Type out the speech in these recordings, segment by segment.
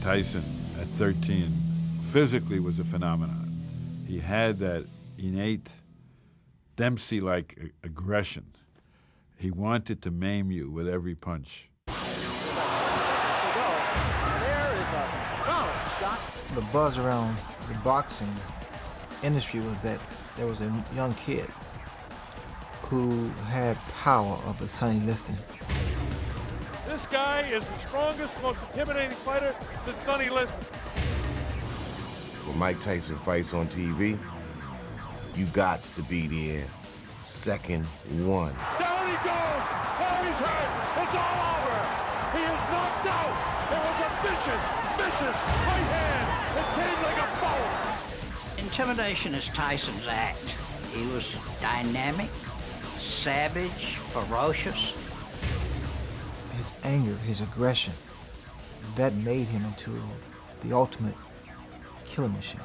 Tyson at 13 physically was a phenomenon. He had that innate Dempsey-like aggression. He wanted to maim you with every punch. There is a solid shot. The buzz around the boxing industry was that there was a young kid who had power of a Sonny Liston. This guy is the strongest, most intimidating fighter since Sonny Liston. When Mike Tyson fights on TV, you gots to be there second one. Down he goes! Oh, he's hurt! It's all over! He is knocked out! It was a vicious right hand! It came like a bolt! Intimidation is Tyson's act. He was dynamic, savage, ferocious. His anger, his aggression, that made him into the ultimate killing machine.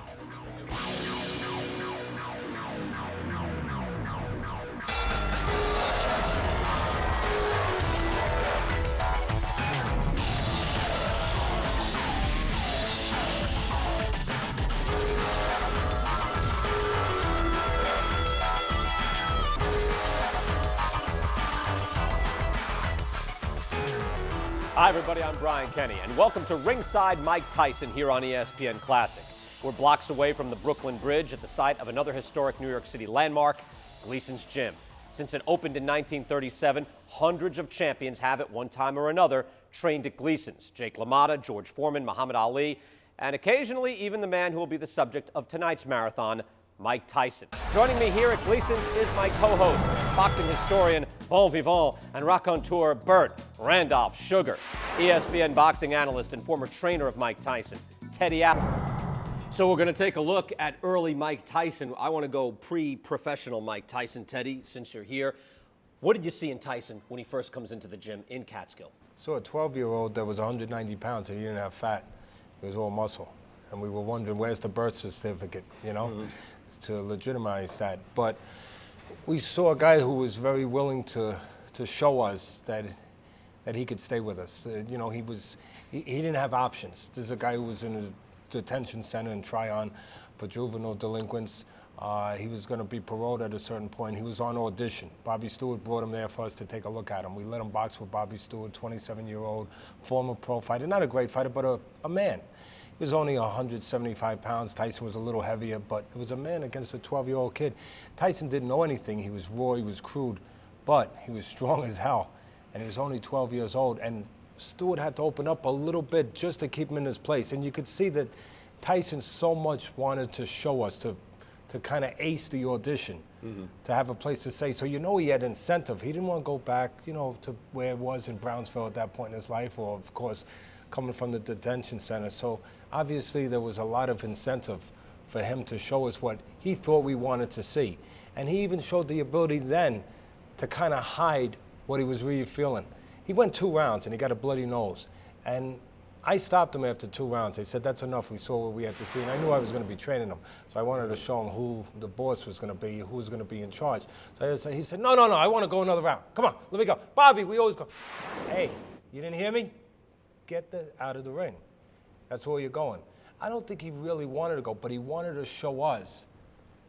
Hi, everybody. I'm Brian Kenny, and welcome to Ringside Mike Tyson here on ESPN Classic. We're blocks away from the Brooklyn Bridge at the site of another historic New York City landmark, Gleason's Gym. Since it opened in 1937, hundreds of champions have at one time or another trained at Gleason's. Jake LaMotta, George Foreman, Muhammad Ali, and occasionally even the man who will be the subject of tonight's marathon, Mike Tyson. Joining me here at Gleason's is my co-host, boxing historian, bon vivant, and raconteur Bert Randolph Sugar, ESPN boxing analyst and former trainer of Mike Tyson, Teddy Apple. So we're going to take a look at early Mike Tyson. I want to go pre-professional Mike Tyson. Teddy, since you're here, what did you see in Tyson when he first comes into the gym in Catskill? So a 12-year-old that was 190 pounds and he didn't have fat. It was all muscle. And we were wondering, where's the birth certificate, you know, to legitimize that. But we saw a guy who was very willing to show us that he could stay with us. You know, he didn't have options. This is a guy who was in a detention center in Tryon for juvenile delinquents. He was going to be paroled at a certain point. He was on audition. Bobby Stewart brought him there for us to take a look at him. We let him box with Bobby Stewart, 27-year-old, former pro fighter. Not a great fighter, but a man. He was only 175 pounds. Tyson was a little heavier, but it was a man against a 12-year-old kid. Tyson didn't know anything. He was raw, he was crude, but he was strong as hell. And he was only 12 years old. And Stewart had to open up a little bit just to keep him in his place. And you could see that Tyson so much wanted to show us, to kind of ace the audition, to have a place to say. So you know he had incentive. He didn't want to go back, you know, to where it was in Brownsville at that point in his life, or of course, coming from the detention center. So obviously there was a lot of incentive for him to show us what he thought we wanted to see. And he even showed the ability then to kind of hide what he was really feeling. He went 2 rounds and he got a bloody nose. And I stopped him after 2 rounds. I said, that's enough. We saw what we had to see. And I knew I was going to be training him. So I wanted to show him who the boss was going to be, who was going to be in charge. So he said, no, I want to go another round. Come on, let me go. Bobby, we always go. Hey, you didn't hear me? Get out of the ring. That's where you're going. I don't think he really wanted to go, but he wanted to show us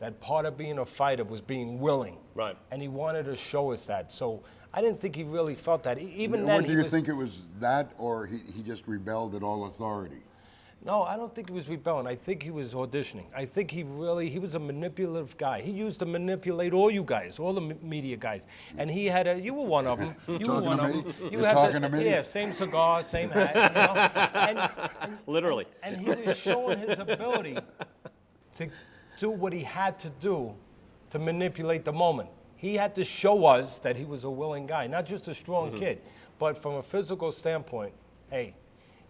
that part of being a fighter was being willing. Right. And he wanted to show us that. So I didn't think he really felt that. Even then, What do you think it was that, or he just rebelled at all authority? No, I don't think he was rebelling. I think he was auditioning. I think he was a manipulative guy. He used to manipulate all you guys, all the media guys. And he had you were one of them. You were one of them. You're talking to me? Yeah, same cigar, same hat, you know. And Literally. And he was showing his ability to do what he had to do to manipulate the moment. He had to show us that he was a willing guy, not just a strong kid, but from a physical standpoint, hey,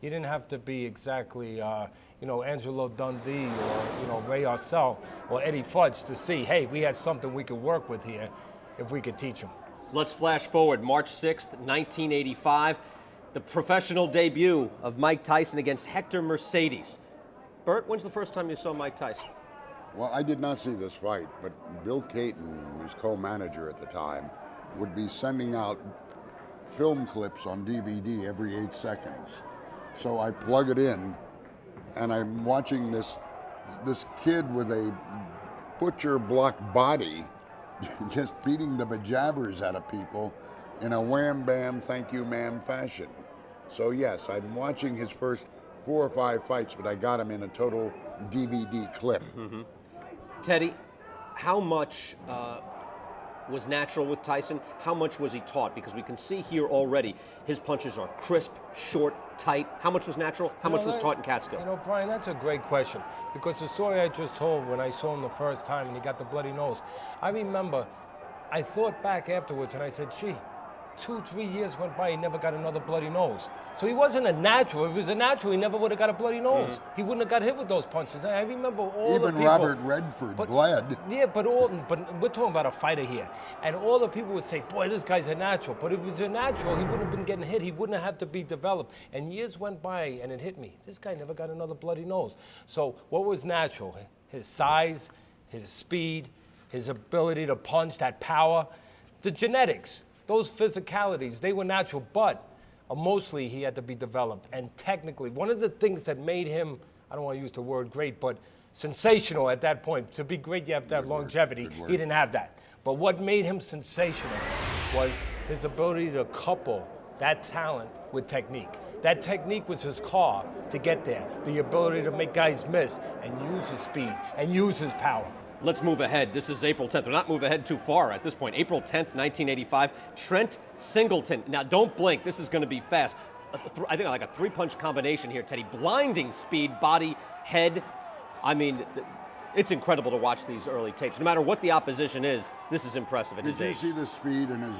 you didn't have to be exactly, you know, Angelo Dundee or, you know, Ray Arcel or Eddie Fudge to see, hey, we had something we could work with here if we could teach him. Let's flash forward, March 6th, 1985, the professional debut of Mike Tyson against Hector Mercedes. Bert, when's the first time you saw Mike Tyson? Well, I did not see this fight, but Bill Caton, who's co-manager at the time, would be sending out film clips on DVD every 8 seconds. So I plug it in and I'm watching this kid with a butcher block body just beating the bejabbers out of people in a wham bam thank you ma'am fashion. So yes, I'm watching his first 4 or 5 fights, but I got him in a total DVD clip. Mm-hmm. Teddy, how much was natural with Tyson? How much was he taught? Because we can see here already his punches are crisp, short, tight. How much was natural? How much was taught in Catskill? You know, Brian, that's a great question. Because the story I just told when I saw him the first time and he got the bloody nose, I remember I thought back afterwards and I said, gee, 2-3 years went by, he never got another bloody nose. So he wasn't a natural. If he was a natural, he never would have got a bloody nose. He wouldn't have got hit with those punches. I remember all the people. Robert Redford bled. Yeah, but we're talking about a fighter here. And all the people would say, boy, this guy's a natural. But if he was a natural, he wouldn't have been getting hit. He wouldn't have to be developed. And years went by, and it hit me. This guy never got another bloody nose. So what was natural? His size, his speed, his ability to punch, that power, the genetics. Those physicalities, they were natural, but emotionally he had to be developed. And technically, one of the things that made him, I don't want to use the word great, but sensational at that point. To be great, you have to have longevity. He didn't have that. But what made him sensational was his ability to couple that talent with technique. That technique was his car to get there. The ability to make guys miss and use his speed and use his power. Let's move ahead. This is April 10th. We're not move ahead too far at this point. April 10th, 1985. Trent Singleton. Now, don't blink. This is going to be fast. I think like a 3-punch combination here, Teddy. Blinding speed, body, head. I mean, it's incredible to watch these early tapes. No matter what the opposition is, this is impressive at his age. Did you see the speed in his,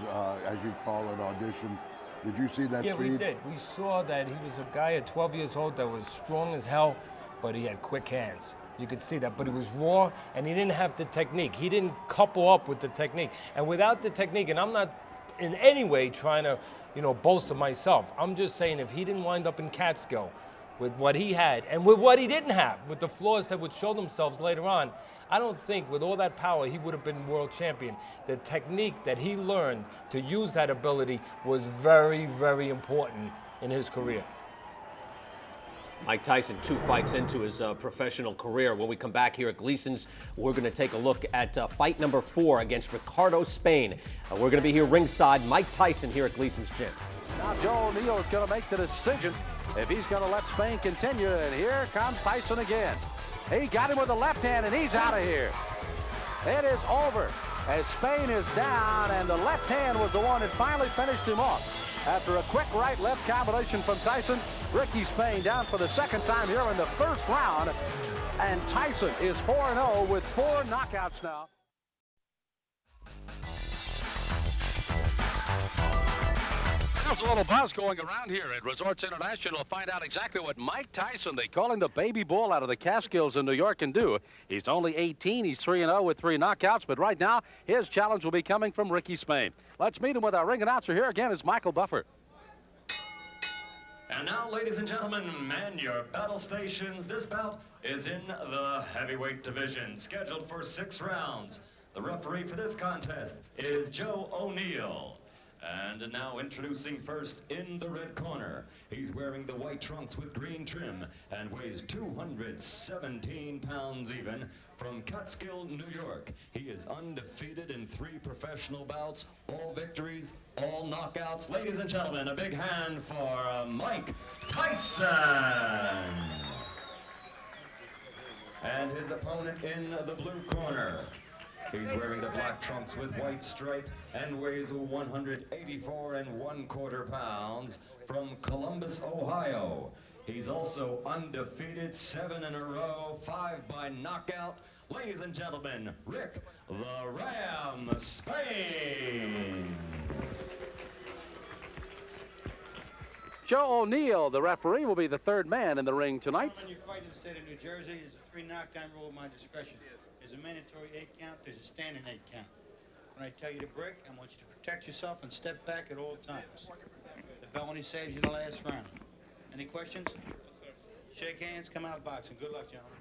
as you call it, audition? Did you see that speed? Yeah, we did. We saw that he was a guy at 12 years old that was strong as hell, but he had quick hands. You could see that, but he was raw, and he didn't have the technique. He didn't couple up with the technique. And without the technique, and I'm not in any way trying to, boast of myself. I'm just saying if he didn't wind up in Catskill with what he had and with what he didn't have, with the flaws that would show themselves later on, I don't think with all that power he would have been world champion. The technique that he learned to use that ability was very, very important in his career. Mike Tyson, 2 fights into his professional career. When we come back here at Gleason's, we're going to take a look at fight number 4 against Ricardo Spain. We're going to be here ringside. Mike Tyson here at Gleason's gym. Now Joe O'Neill is going to make the decision if he's going to let Spain continue. And here comes Tyson again. He got him with the left hand, and he's out of here. It is over as Spain is down, and the left hand was the one that finally finished him off. After a quick right-left combination from Tyson, Ricky Spain down for the second time here in the first round. And Tyson is 4-0 with 4 knockouts now. There's a little buzz going around here at Resorts International to find out exactly what Mike Tyson, they call him the baby bull out of the Catskills in New York, can do. He's only 18. He's 3-0 with 3 knockouts. But right now, his challenge will be coming from Ricky Spain. Let's meet him with our ring announcer here again. It's Michael Buffer. And now, ladies and gentlemen, man your battle stations. This bout is in the heavyweight division, scheduled for 6 rounds. The referee for this contest is Joe O'Neill. And now introducing first in the red corner. He's wearing the white trunks with green trim and weighs 217 pounds even. From Catskill, New York, he is undefeated in 3 professional bouts, all victories, all knockouts. Ladies and gentlemen, a big hand for Mike Tyson. And his opponent in the blue corner. He's wearing the black trunks with white stripe and weighs 184 1/4 pounds from Columbus, Ohio. He's also undefeated 7 in a row, 5 by knockout. Ladies and gentlemen, Rick the Ram Spain. Joe O'Neill, the referee, will be the 3rd man in the ring tonight. When you fight in the state of New Jersey, there's a 3 knockdown rule of my discretion. There's a mandatory 8 count, there's a standing 8 count. When I tell you to break, I want you to protect yourself and step back at all times. The bell only saves you the last round. Any questions? Shake hands, come out boxing. Good luck, gentlemen.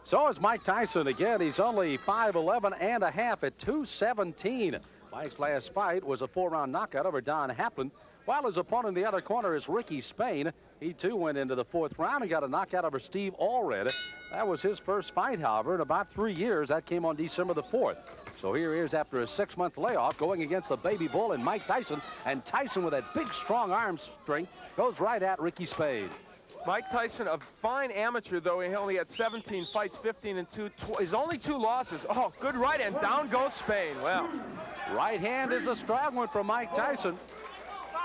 So is Mike Tyson again. He's only 5'11 and a half at 217. Mike's last fight was a 4-round knockout over Don Haplin, while his opponent in the other corner is Ricky Spain. He, too, went into the 4th round and got a knockout over Steve Allred. That was his first fight, however, in about 3 years. That came on December the 4th. So here he is after a 6-month layoff going against the baby bull and Mike Tyson. And Tyson, with that big, strong arm strength, goes right at Ricky Spain. Mike Tyson, a fine amateur, though. He only had 17 fights, 15 and 2. His only 2 losses. Oh, good right hand. Down goes Spain. Well, right hand is a strong one for Mike Tyson.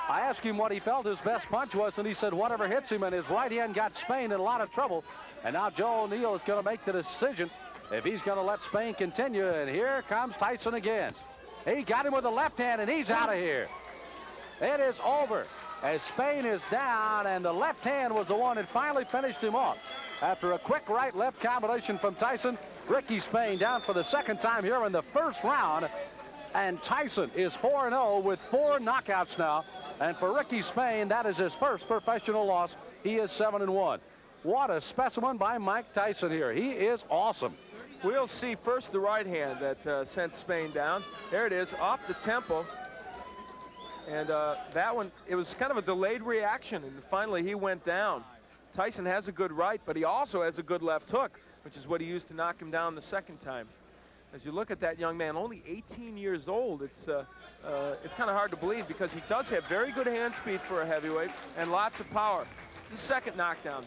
I asked him what he felt his best punch was, and he said whatever hits him, and his right hand got Spain in a lot of trouble. And now Joe O'Neill is going to make the decision if he's going to let Spain continue. And here comes Tyson again. He got him with the left hand, and he's out of here. It is over as Spain is down, and the left hand was the one that finally finished him off. After a quick right-left combination from Tyson, Ricky Spain down for the 2nd time here in the 1st round. And Tyson is 4-0 with 4 knockouts now. And for Ricky Spain, that is his first professional loss. He is 7-1. What a specimen by Mike Tyson here. He is awesome. We'll see first the right hand that sent Spain down. There it is, off the temple. And that one, it was kind of a delayed reaction, and finally he went down. Tyson has a good right, but he also has a good left hook, which is what he used to knock him down the 2nd time. As you look at that young man, only 18 years old, it's kind of hard to believe because he does have very good hand speed for a heavyweight and lots of power. The 2nd knockdown.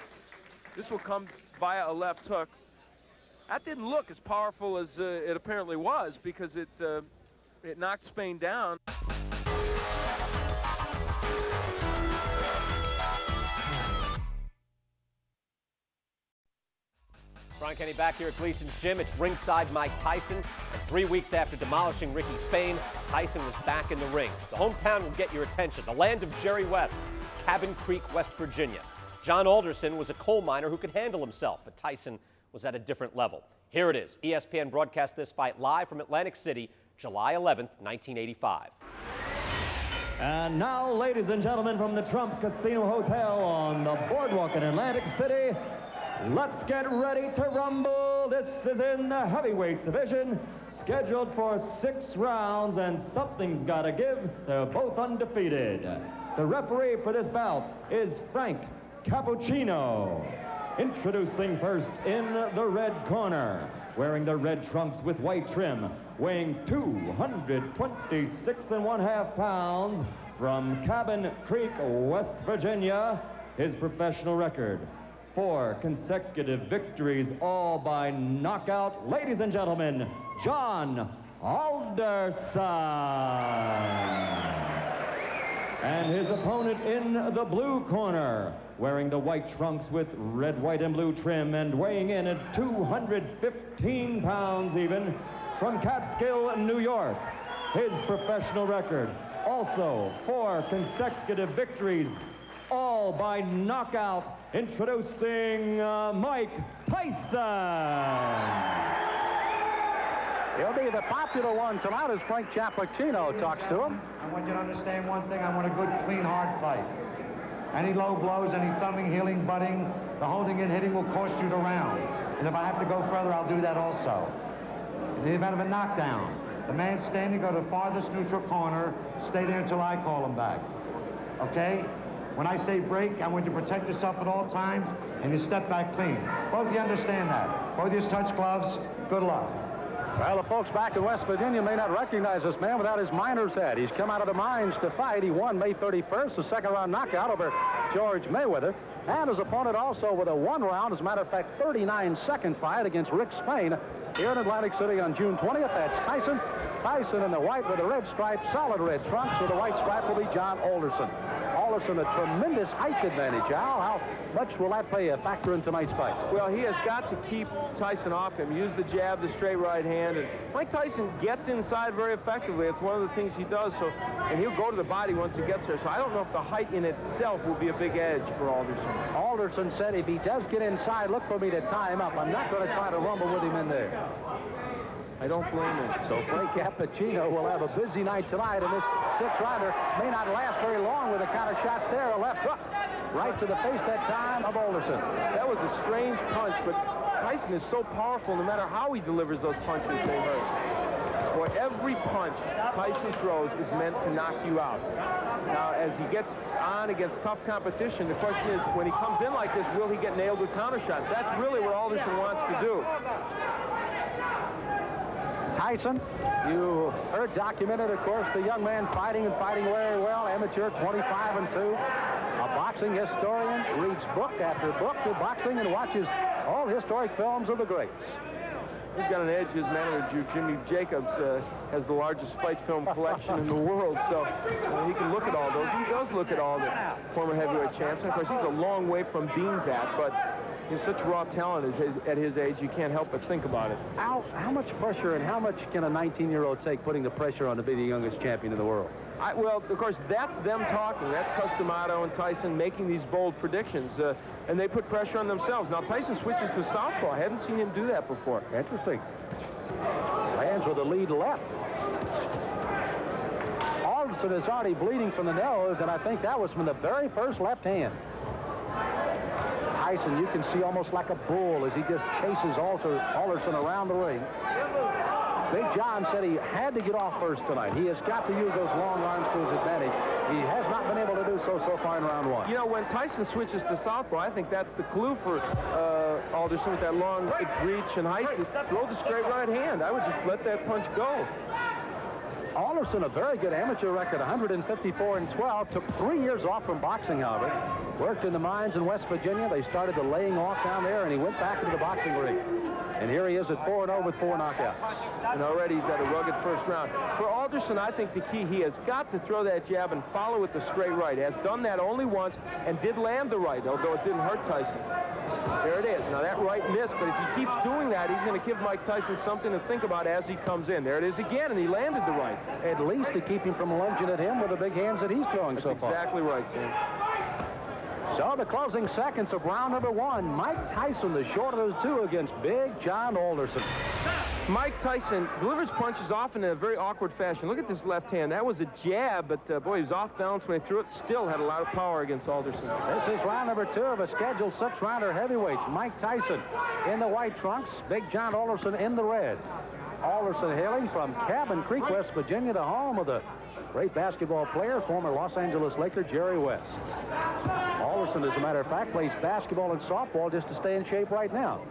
This will come via a left hook. That didn't look as powerful as it apparently was because it knocked Spain down. Brian Kenny back here at Gleason's Gym. It's ringside Mike Tyson. And 3 weeks after demolishing Ricky Spain, Tyson was back in the ring. The hometown will get your attention. The land of Jerry West, Cabin Creek, West Virginia. John Alderson was a coal miner who could handle himself, but Tyson was at a different level. Here it is. ESPN broadcast this fight live from Atlantic City, July 11th, 1985. And now, ladies and gentlemen, from the Trump Casino Hotel on the boardwalk in Atlantic City, let's get ready to rumble. This is in the heavyweight division, scheduled for 6 rounds, and something's got to give. They're both undefeated. The referee for this bout is Frank Cappuccino. Introducing first in the red corner, wearing the red trunks with white trim, weighing 226.5 pounds, from Cabin Creek, West Virginia, his professional record: 4 consecutive victories, all by knockout. Ladies and gentlemen, John Alderson. And his opponent in the blue corner, wearing the white trunks with red, white, and blue trim, and weighing in at 215 pounds even, from Catskill, New York. His professional record, also 4 consecutive victories, all by knockout. Introducing Mike Tyson. He'll be the popular one tonight as Frank Cappuccino talks to him. I want you to understand one thing. I want a good, clean, hard fight. Any low blows, any thumbing, heeling, butting, the holding and hitting will cost you the round. And if I have to go further, I'll do that also. In the event of a knockdown, the man standing, go to the farthest neutral corner, stay there until I call him back. Okay? When I say break, I want you to protect yourself at all times, and you step back clean. Both of you understand that. Both of you touch gloves. Good luck. Well, the folks back in West Virginia may not recognize this man without his miner's hat. He's come out of the mines to fight. He won May 31st, a 2nd-round knockout over George Mayweather. And his opponent also with a 1-round, as a matter of fact, 39-second fight against Rick Spain here in Atlantic City on June 20th. That's Tyson. Tyson in the white with the red stripe, solid red trunks. With the white stripe will be John Alderson. Alderson, a tremendous height advantage. Al, how much will that play a factor in tonight's fight? Well, he has got to keep Tyson off him. Use the jab, the straight right hand. And Mike Tyson gets inside very effectively. It's one of the things he does. So, and he'll go to the body once he gets there. So I don't know if the height in itself will be a big edge for Alderson. Alderson said if he does get inside, look for me to tie him up. I'm not going to try to rumble with him in there. I don't blame him. So Frank Cappuccino will have a busy night tonight, and this 6-rounder may not last very long with the kind of shots there. A left hook right to the face that time of Alderson. That was a strange punch, but Tyson is so powerful. No matter how he delivers those punches, they hurt. Boy, every punch Tyson throws is meant to knock you out. Now, as he gets on against tough competition, the question is, when he comes in like this, will he get nailed with counter shots? That's really what Alderson wants to do. Tyson, you heard documented, of course, the young man fighting and fighting very well, amateur 25-2. A boxing historian, reads book after book of boxing and watches all historic films of the greats. He's got an edge. His manager, Jimmy Jacobs, has the largest fight film collection in the world, so he can look at all those. He does look at all the former heavyweight champs. And of course, he's a long way from being that, but he's such raw talent at his age, you can't help but think about it. How much pressure and how much can a 19-year-old take putting the pressure on to be the youngest champion in the world? Well, of course, that's them talking. That's Customato and Tyson making these bold predictions, and they put pressure on themselves. Now, Tyson switches to southpaw. I haven't seen him do that before. Interesting. Lands with a lead left. Alderson is already bleeding from the nose, and I think that was from the very first left hand. Tyson, you can see almost like a bull as he just chases Alderson around the ring. Big John said he had to get off first tonight. He has got to use those long arms to his advantage. He has not been able to do so far in round one. You know, when Tyson switches to southpaw, I think that's the clue for Alderson with that long reach and height to throw the straight right hand. I would just let that punch go. Alderson, a very good amateur record, 154-12. Took 3 years off from boxing, however. Worked in the mines in West Virginia. They started the laying off down there, and he went back into the boxing ring. And here he is at 4-0 with 4 knockouts. And already he's at a rugged first round. For Alderson, I think the key, he has got to throw that jab and follow with the straight right. Has done that only once and did land the right, although it didn't hurt Tyson. There it is. Now that right missed, but if he keeps doing that, he's going to give Mike Tyson something to think about as he comes in. There it is again, and he landed the right. At least to keep him from lunging at him with the big hands that he's throwing so far. That's exactly right, Sam. So the closing seconds of round number one, Mike Tyson, the shorter of the two, against Big John Alderson. Mike Tyson delivers punches often in a very awkward fashion. Look at this left hand. That was a jab, but boy, he was off balance when he threw it. Still had a lot of power against Alderson. This is round number two of a scheduled 6-rounder heavyweights. Mike Tyson in the white trunks, Big John Alderson in the red. Alderson hailing from Cabin Creek, West Virginia, the home of the great basketball player, former Los Angeles Laker Jerry West. Alderson, as a matter of fact, plays basketball and softball just to stay in shape right now.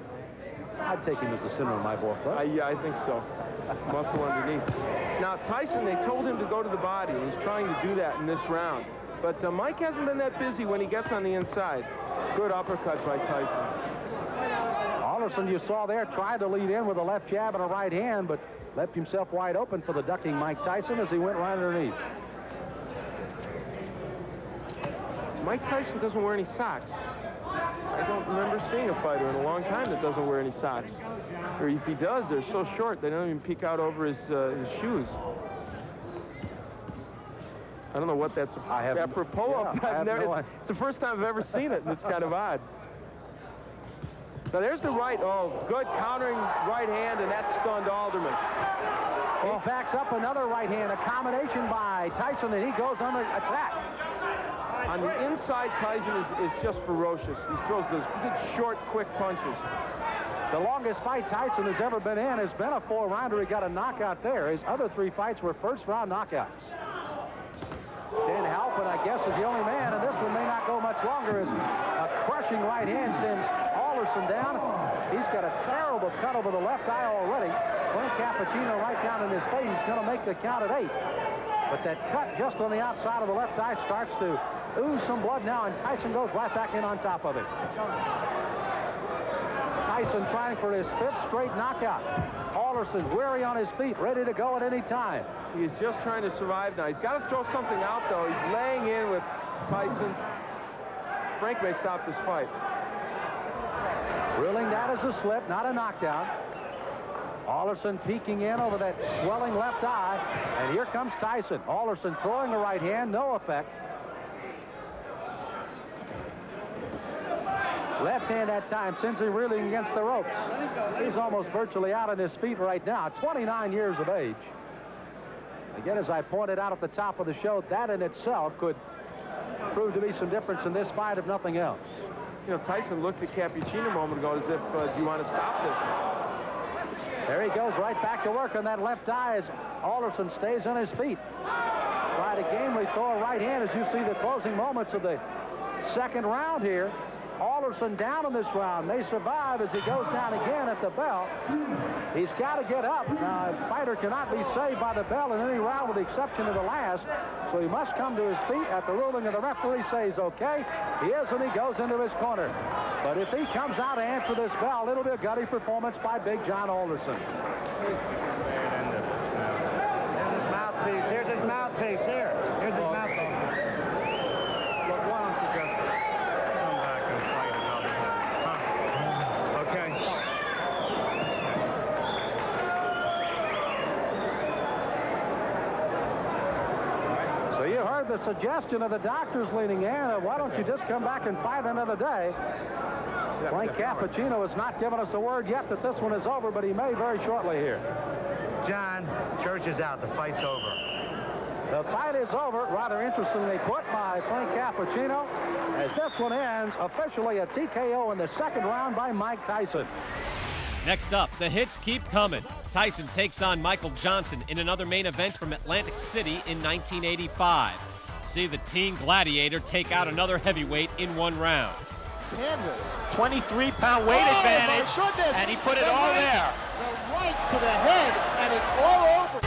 I'd take him as the center of my ball club. Yeah, I think so. Muscle underneath. Now, Tyson, they told him to go to the body, and he's trying to do that in this round. But Mike hasn't been that busy when he gets on the inside. Good uppercut by Tyson. Alderson, you saw there, tried to lead in with a left jab and a right hand, but left himself wide open for the ducking Mike Tyson as he went right underneath. Mike Tyson doesn't wear any socks. I don't remember seeing a fighter in a long time that doesn't wear any socks. Or if he does, they're so short they don't even peek out over his shoes. I don't know what that's apropos of. It's the first time I've ever seen it, and it's kind of odd. Now there's the right. Oh, good countering right hand, and that stunned Alderman. He backs up another right hand, a combination by Tyson, and he goes under attack. On the inside, Tyson is just ferocious. He throws those good, short, quick punches. The longest fight Tyson has ever been in has been a 4-rounder. He got a knockout there. His other 3 fights were first-round knockouts. Dan Halpin, I guess, is the only man, and this one may not go much longer, as a crushing right hand sends Alderson down. He's got a terrible cut over the left eye already. Clint Cappuccino right down in his face. He's going to make the count at 8. But that cut just on the outside of the left eye starts to ooze some blood now, and Tyson goes right back in on top of it. Tyson trying for his 5th straight knockout. Alderson weary on his feet, ready to go at any time. He's just trying to survive now. He's got to throw something out, though. He's laying in with Tyson. Frank may stop this fight. Ruling that as a slip, not a knockdown. Alderson peeking in over that swelling left eye, and here comes Tyson. Alderson throwing the right hand, no effect. Left hand that time, sends him reeling against the ropes. He's almost virtually out on his feet right now, 29 years of age. Again, as I pointed out at the top of the show, that in itself could prove to be some difference in this fight, if nothing else. You know, Tyson looked at Cappuccino a moment ago as if, do you want to stop this? There he goes right back to work on that left eye as Alderson stays on his feet. Try to gamely throw a right hand as you see the closing moments of the second round here. Alderson down in this round. They survive as he goes down again at the bell. He's got to get up. Now, a fighter cannot be saved by the bell in any round with the exception of the last. So he must come to his feet at the ruling of the referee says okay. He is, and he goes into his corner. But if he comes out to answer this bell, it'll be a gutty performance by Big John Alderson. Here's his mouthpiece. Here's his mouthpiece. Here. Here's his mouthpiece. Look, why don't you just come back and fight another time? Huh? Okay. So you heard the suggestion of the doctors leaning in. Why don't you just come back and fight another day? Frank Cappuccino has not given us a word yet that this one is over, but he may very shortly here. John, Church is out. The fight's over. The fight is over, rather interestingly put by Frank Cappuccino, as this one ends officially a TKO in the second round by Mike Tyson. Next up, the hits keep coming. Tyson takes on Michael Johnson in another main event from Atlantic City in 1985. See the teen gladiator take out another heavyweight in one round. Canvas. 23-pound weight advantage, and he put it all there. The right to the head, and it's all over.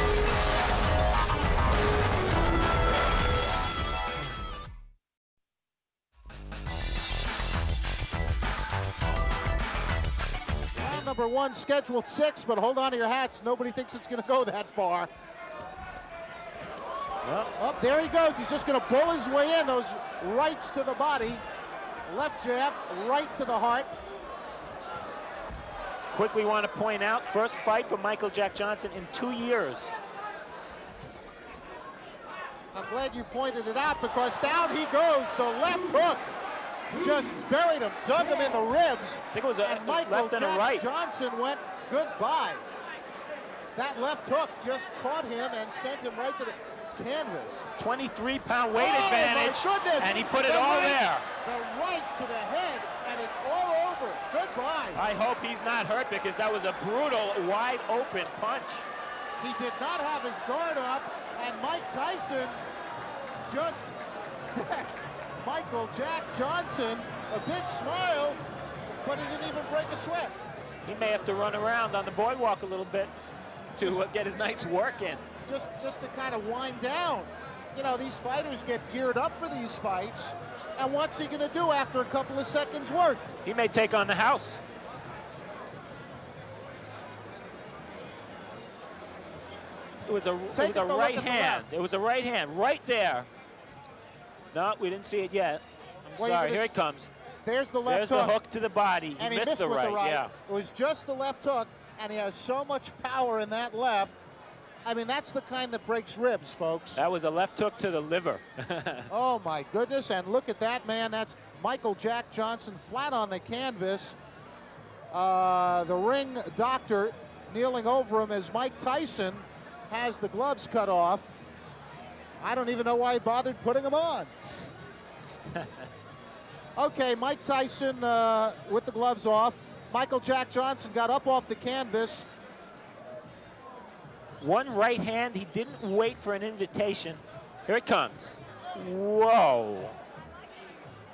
Round number one, scheduled 6, but hold on to your hats. Nobody thinks it's going to go that far. Oh, there he goes. He's just going to bull his way in. Those rights to the body. Left jab, right to the heart. Quickly want to point out, first fight for Michael Jack Johnson in 2 years. I'm glad you pointed it out because down he goes. The left hook just buried him, dug him in the ribs. I think it was a Michael left and a right. Johnson went goodbye. That left hook just caught him and sent him right to the canvas. 23-pound weight advantage, and he put it all there. The right to the head, and it's all over. Goodbye. I hope he's not hurt because that was a brutal, wide-open punch. He did not have his guard up, and Mike Tyson just decked Michael Jack Johnson. A big smile, but he didn't even break a sweat. He may have to run around on the boardwalk a little bit to get his night's work in. Just to kind of wind down. You know, these fighters get geared up for these fights, and what's he going to do after a couple of seconds work? He may take on the house. It was a right hand. It was a right hand right there. No, we didn't see it yet. I'm sorry. Here it comes. There's the left There's hook. the hook to the body. And he missed the with right. the right. Yeah. It was just the left hook, and he has so much power in that left. I mean, that's the kind that breaks ribs, folks. That was a left hook to the liver. Oh, my goodness. And look at that, man. That's Michael Jack Johnson flat on the canvas. The ring doctor kneeling over him as Mike Tyson has the gloves cut off. I don't even know why he bothered putting them on. Okay, Mike Tyson with the gloves off. Michael Jack Johnson got up off the canvas. One right hand. He didn't wait for an invitation. Here it comes. Whoa.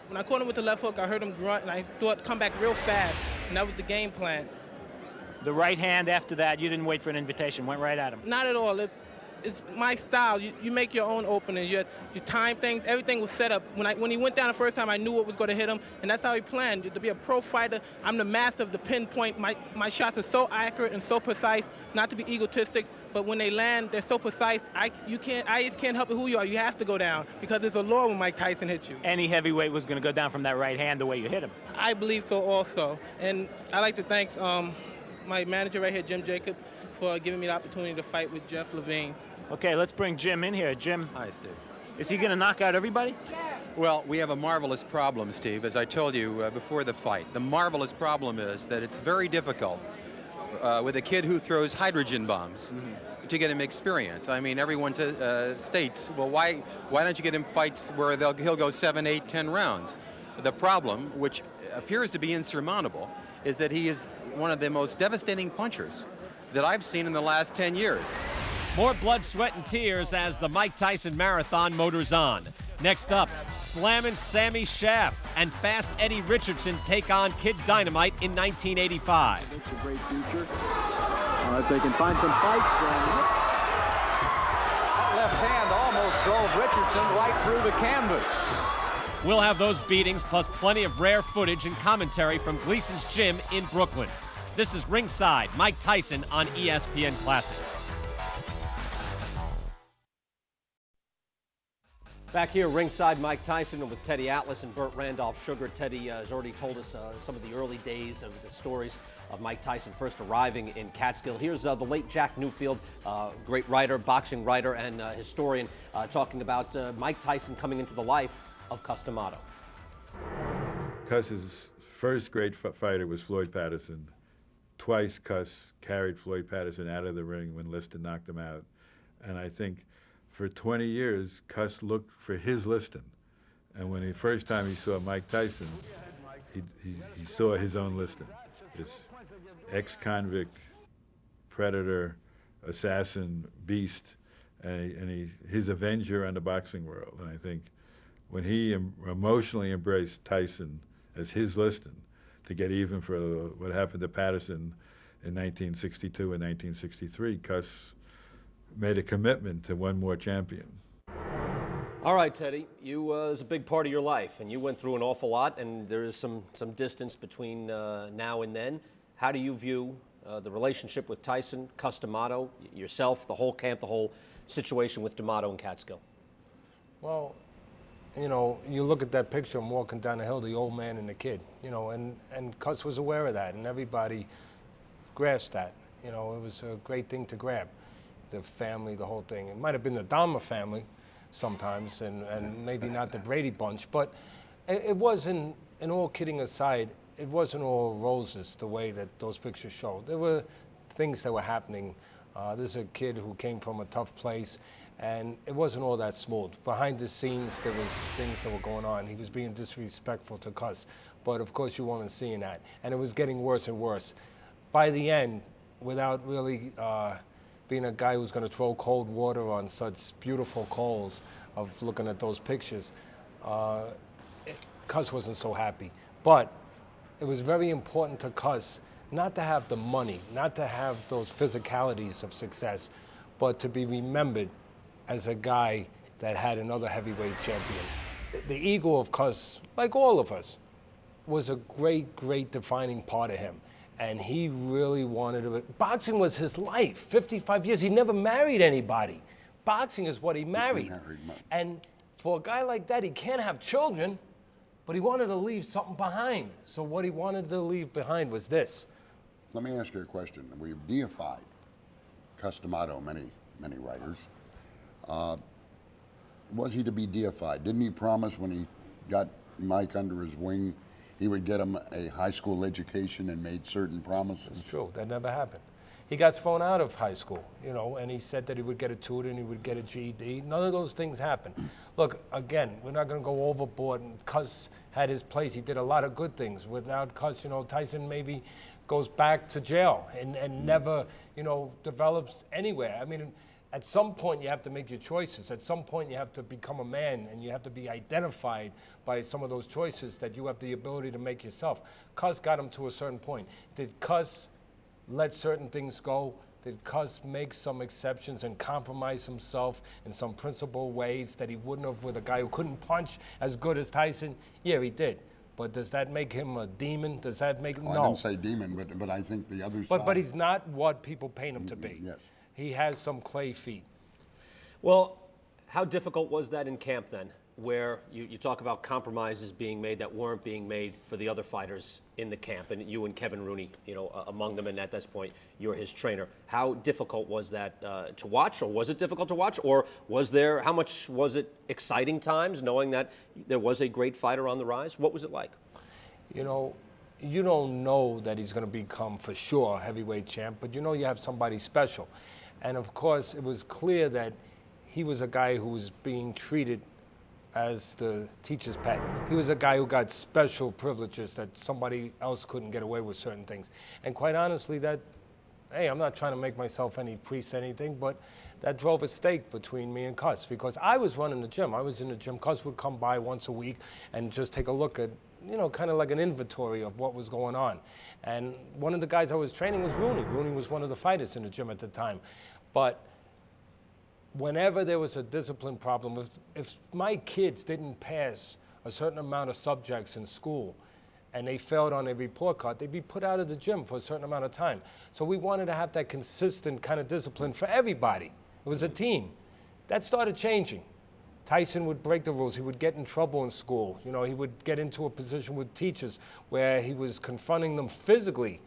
When I caught him with the left hook, I heard him grunt, and I thought come back real fast, and that was the game plan. The right hand after that, you didn't wait for an invitation, went right at him. Not at all. It's my style. You make your own opening. You time things. Everything was set up. When he went down the first time, I knew what was going to hit him, and that's how he planned. To be a pro fighter, I'm the master of the pinpoint. My shots are so accurate and so precise, not to be egotistic, but when they land, they're so precise, I just can't help it who you are. You have to go down because there's a law when Mike Tyson hits you. Any heavyweight was going to go down from that right hand the way you hit him. I believe so also. And I'd like to thank my manager right here, Jim Jacob, for giving me the opportunity to fight with Jeff Levine. Okay, let's bring Jim in here. Jim. Hi, Steve. Is he going to knock out everybody? Well, we have a marvelous problem, Steve, as I told you before the fight. The marvelous problem is that it's very difficult with a kid who throws hydrogen bombs to get him experience. I mean, everyone states, well, why don't you get him fights where he'll go 7, 8, 10 rounds? The problem, which appears to be insurmountable, is that he is one of the most devastating punchers that I've seen in the last 10 years. More blood, sweat, and tears as the Mike Tyson Marathon motors on. Next up, Slammin' Sammy Schaff and Fast Eddie Richardson take on Kid Dynamite in 1985. It's a great future. If they can find some fights, That left hand almost drove Richardson right through the canvas. We'll have those beatings plus plenty of rare footage and commentary from Gleason's Gym in Brooklyn. This is Ringside, Mike Tyson on ESPN Classic. Back here, Ringside, Mike Tyson with Teddy Atlas and Bert Sugar. Teddy has already told us some of the early days of the stories of Mike Tyson first arriving in Catskill. Here's the late Jack Newfield, great writer, boxing writer, and historian, talking about Mike Tyson coming into the life of Cus D'Amato. Cus's first great fighter was Floyd Patterson. Twice Cus carried Floyd Patterson out of the ring when Liston knocked him out. And I think for 20 years, Cus looked for his Liston. And when the first time he saw Mike Tyson, he saw his own Liston. This ex-convict, predator, assassin, beast, and his avenger on the boxing world. And I think when he emotionally embraced Tyson as his Liston to get even for what happened to Patterson in 1962 and 1963, Cus made a commitment to one more champion. All right, Teddy, you was a big part of your life, and you went through an awful lot, and there is some distance between now and then. How do you view the relationship with Tyson, Cus D'Amato, yourself, the whole camp, the whole situation with D'Amato and Catskill? Well, you know, you look at that picture, I'm walking down the hill, the old man and the kid, you know, and Cus was aware of that, and everybody grasped that. You know, it was a great thing to grab. The family, the whole thing. It might have been the Dahmer family sometimes, and maybe not the Brady bunch, but it wasn't, and all kidding aside, it wasn't all roses the way that those pictures show. There were things that were happening. There's a kid who came from a tough place, and it wasn't all that smooth. Behind the scenes, there was things that were going on. He was being disrespectful to Cus, but of course you weren't seeing that. And it was getting worse and worse. By the end, without really being a guy who's gonna throw cold water on such beautiful coals of looking at those pictures, Cus wasn't so happy. But it was very important to Cus not to have the money, not to have those physicalities of success, but to be remembered as a guy that had another heavyweight champion. The ego of Cus, like all of us, was a great, great defining part of him. And he really wanted to. Boxing was his life, 55 years. He never married anybody. Boxing is what he married. And for a guy like that, he can't have children, but he wanted to leave something behind. So what he wanted to leave behind was this. Let me ask you a question. We've deified Cus D'Amato, many writers. Was he to be deified? Didn't he promise when he got Mike under his wing, he would get him a high school education and made certain promises? It's true, that never happened. He got thrown out of high school, you know, and he said that he would get a tutor and he would get a GED. None of those things happened. Look, again, we're not going to go overboard, and Cus had his place. He did a lot of good things. Without Cus, you know, Tyson maybe goes back to jail and never, you know, develops anywhere. I mean, at some point you have to make your choices. At some point you have to become a man, and you have to be identified by some of those choices that you have the ability to make yourself. Cus got him to a certain point. Did Cus let certain things go? Did Cus make some exceptions and compromise himself in some principled ways that he wouldn't have with a guy who couldn't punch as good as Tyson? Yeah, he did. But does that make him a demon? Does that make him, well, no. I didn't say demon, but I think the other side. But he's not what people paint him to be. Yes. He has some clay feet. Well, how difficult was that in camp then, where you talk about compromises being made that weren't being made for the other fighters in the camp, and you and Kevin Rooney, you know, among them, and at this point, you're his trainer. How difficult was that to watch, or was it difficult to watch, or was there, how much was it exciting times, knowing that there was a great fighter on the rise? What was it like? You know, you don't know that he's going to become, for sure, heavyweight champ, but you know you have somebody special. And of course, it was clear that he was a guy who was being treated as the teacher's pet. He was a guy who got special privileges that somebody else couldn't get away with certain things. And quite honestly, that hey, I'm not trying to make myself any priest or anything, but that drove a stake between me and Cuss because I was running the gym. I was in the gym. Cuss would come by once a week and just take a look at, you know, kind of like an inventory of what was going on. And one of the guys I was training was Rooney. Rooney was one of the fighters in the gym at the time. But whenever there was a discipline problem, if my kids didn't pass a certain amount of subjects in school and they failed on a report card, they'd be put out of the gym for a certain amount of time. So we wanted to have that consistent kind of discipline for everybody. It was a team. That started changing. Tyson would break the rules. He would get in trouble in school. You know, he would get into a position with teachers where he was confronting them physically.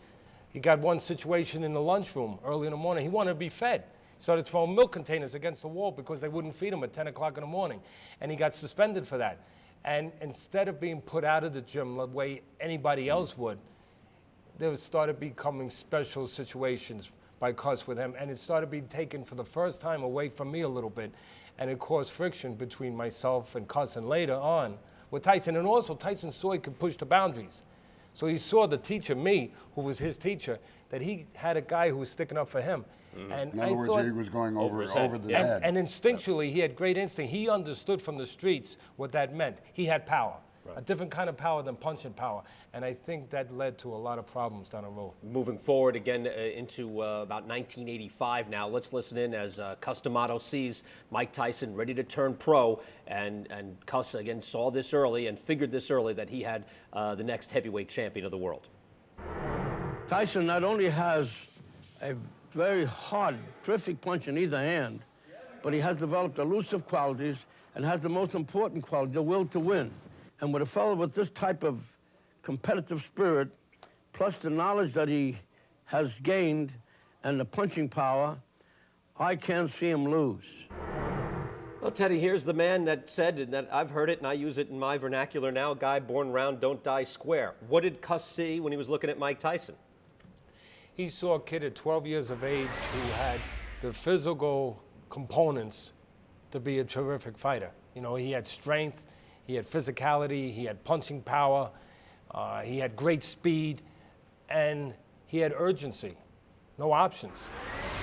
He got one situation in the lunchroom early in the morning. He wanted to be fed. He started throwing milk containers against the wall because they wouldn't feed him at 10 o'clock in the morning. And he got suspended for that. And instead of being put out of the gym the way anybody else would, there started becoming special situations by Cuss with him. And it started being taken for the first time away from me a little bit. And it caused friction between myself and Cuss and later on with Tyson. And also Tyson saw he could push the boundaries. So he saw the teacher, me, who was his teacher, that he had a guy who was sticking up for him. And in other words, he was going over the head. And instinctually, he had great instinct. He understood from the streets what that meant. He had power, a different kind of power than punching power. And I think that led to a lot of problems down the road. Moving forward again into about 1985 now, let's listen in as Cus D'Amato sees Mike Tyson ready to turn pro. And Cus, again, saw this early and figured this early that he had the next heavyweight champion of the world. Tyson not only has a very hard, terrific punch in either hand, but he has developed elusive qualities and has the most important quality, the will to win. And with a fellow with this type of competitive spirit, plus the knowledge that he has gained and the punching power, I can't see him lose. Well, Teddy, here's the man that said, and that I've heard it and I use it in my vernacular now, a guy born round, don't die square. What did Cus see when he was looking at Mike Tyson? He saw a kid at 12 years of age who had the physical components to be a terrific fighter. You know, he had strength, he had physicality, he had punching power, he had great speed, and he had urgency. No options.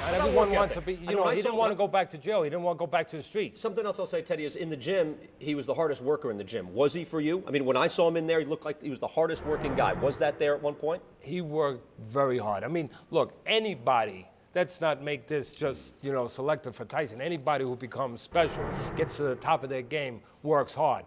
Not everyone wants to be, you know, he didn't want to go back to jail. He didn't want to go back to the streets. Something else I'll say, Teddy, is in the gym, he was the hardest worker in the gym. Was he for you? I mean, when I saw him in there, he looked like he was the hardest working guy. Was that there at one point? He worked very hard. I mean, look, anybody, let's not make this just, you know, selective for Tyson. Anybody who becomes special, gets to the top of their game, works hard.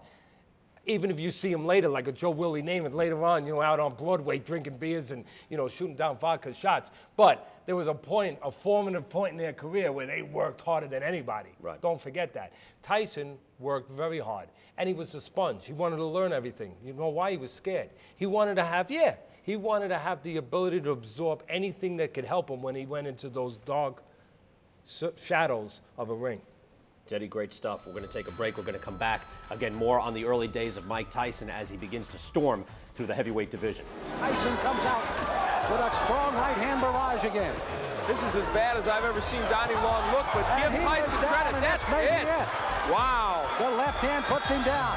Even if you see him later, like a Joe Willie Namath later on, you know, out on Broadway drinking beers and, you know, shooting down vodka shots. But there was a point, a formative point in their career where they worked harder than anybody. Right. Don't forget that. Tyson worked very hard, and he was a sponge. He wanted to learn everything. You know why? He was scared. He wanted to have, he wanted to have the ability to absorb anything that could help him when he went into those dark shadows of a ring. Teddy, great stuff. We're going to take a break. We're going to come back. Again, more on the early days of Mike Tyson as he begins to storm through the heavyweight division. Tyson comes out with a strong right hand barrage again. This is as bad as I've ever seen Donnie Long look, but give Tyson credit. That's it. Wow. The left hand puts him down.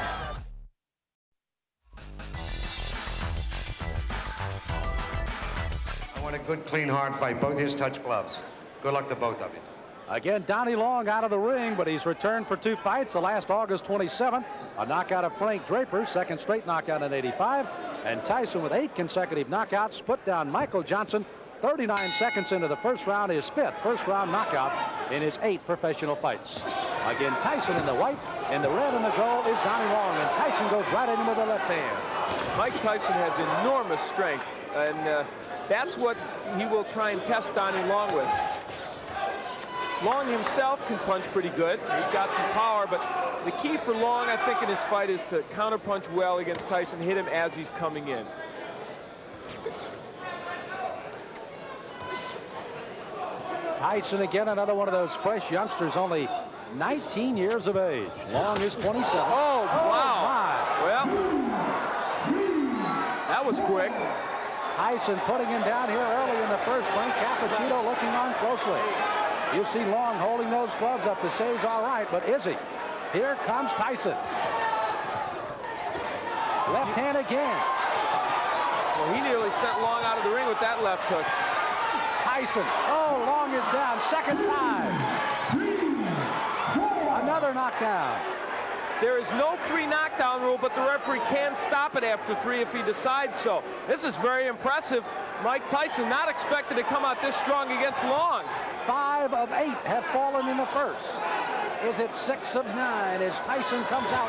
I want a good, clean, hard fight. Both his touch gloves. Good luck to both of you. Again, Donnie Long out of the ring, but he's returned for 2 fights. The last August 27th, a knockout of Frank Draper, second straight knockout in '85. And Tyson with 8 consecutive knockouts put down Michael Johnson 39 seconds into the first round, his 5th first-round knockout in his 8 professional fights. Again, Tyson in the white, in the red and the gold is Donnie Long, and Tyson goes right in with the left hand. Mike Tyson has enormous strength, and that's what he will try and test Donnie Long with. Long himself can punch pretty good. He's got some power, but the key for Long, I think, in his fight is to counterpunch well against Tyson, hit him as he's coming in. Tyson again, another one of those fresh youngsters, only 19 years of age. Long is 27. Oh, wow. Well, that was quick. Tyson putting him down here early in the first. Frank Cappuccino looking on closely. You see Long holding those gloves up to say he's all right, but is he? Here comes Tyson. Left hand again. Well, he nearly sent Long out of the ring with that left hook. Tyson. Oh, Long is down. Second time. Another knockdown. There is no 3 knockdown rule, but the referee can stop it after 3 if he decides so. This is very impressive. Mike Tyson not expected to come out this strong against Long. 5 of 8 have fallen in the first. Is it 6 of 9 as Tyson comes out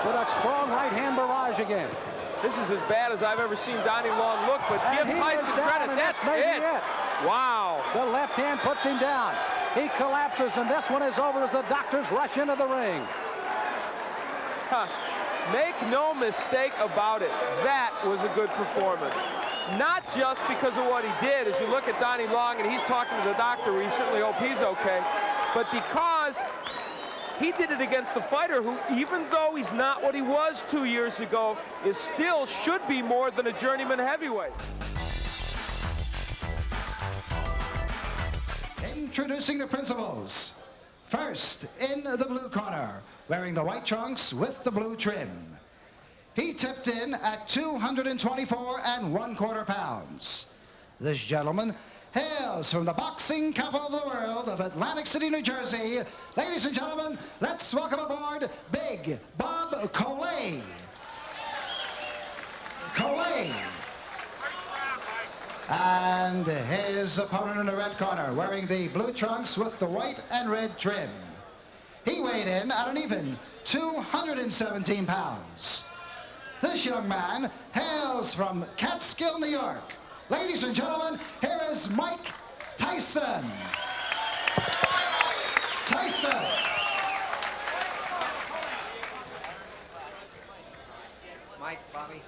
with a strong right-hand barrage again? This is as bad as I've ever seen Donnie Long look, but give Tyson credit. That's it. Wow. The left hand puts him down. He collapses, and this one is over as the doctors rush into the ring. Make no mistake about it. That was a good performance. Not just because of what he did, as you look at Donnie Long and he's talking to the doctor, we certainly hope he's okay, but because he did it against a fighter who, even though he's not what he was 2 years ago, is still should be more than a journeyman heavyweight. Introducing the principals. First, in the blue corner, wearing the white trunks with the blue trim. He tipped in at 224 1/4 pounds. This gentleman hails from the boxing capital of the world of Atlantic City, New Jersey. Ladies and gentlemen, let's welcome aboard Big Bob Coley. And his opponent in the red corner, wearing the blue trunks with the white and red trim. He weighed in at an even 217 pounds. This young man hails from Catskill, New York. Ladies and gentlemen, here is Mike Tyson. Mike, Bobby,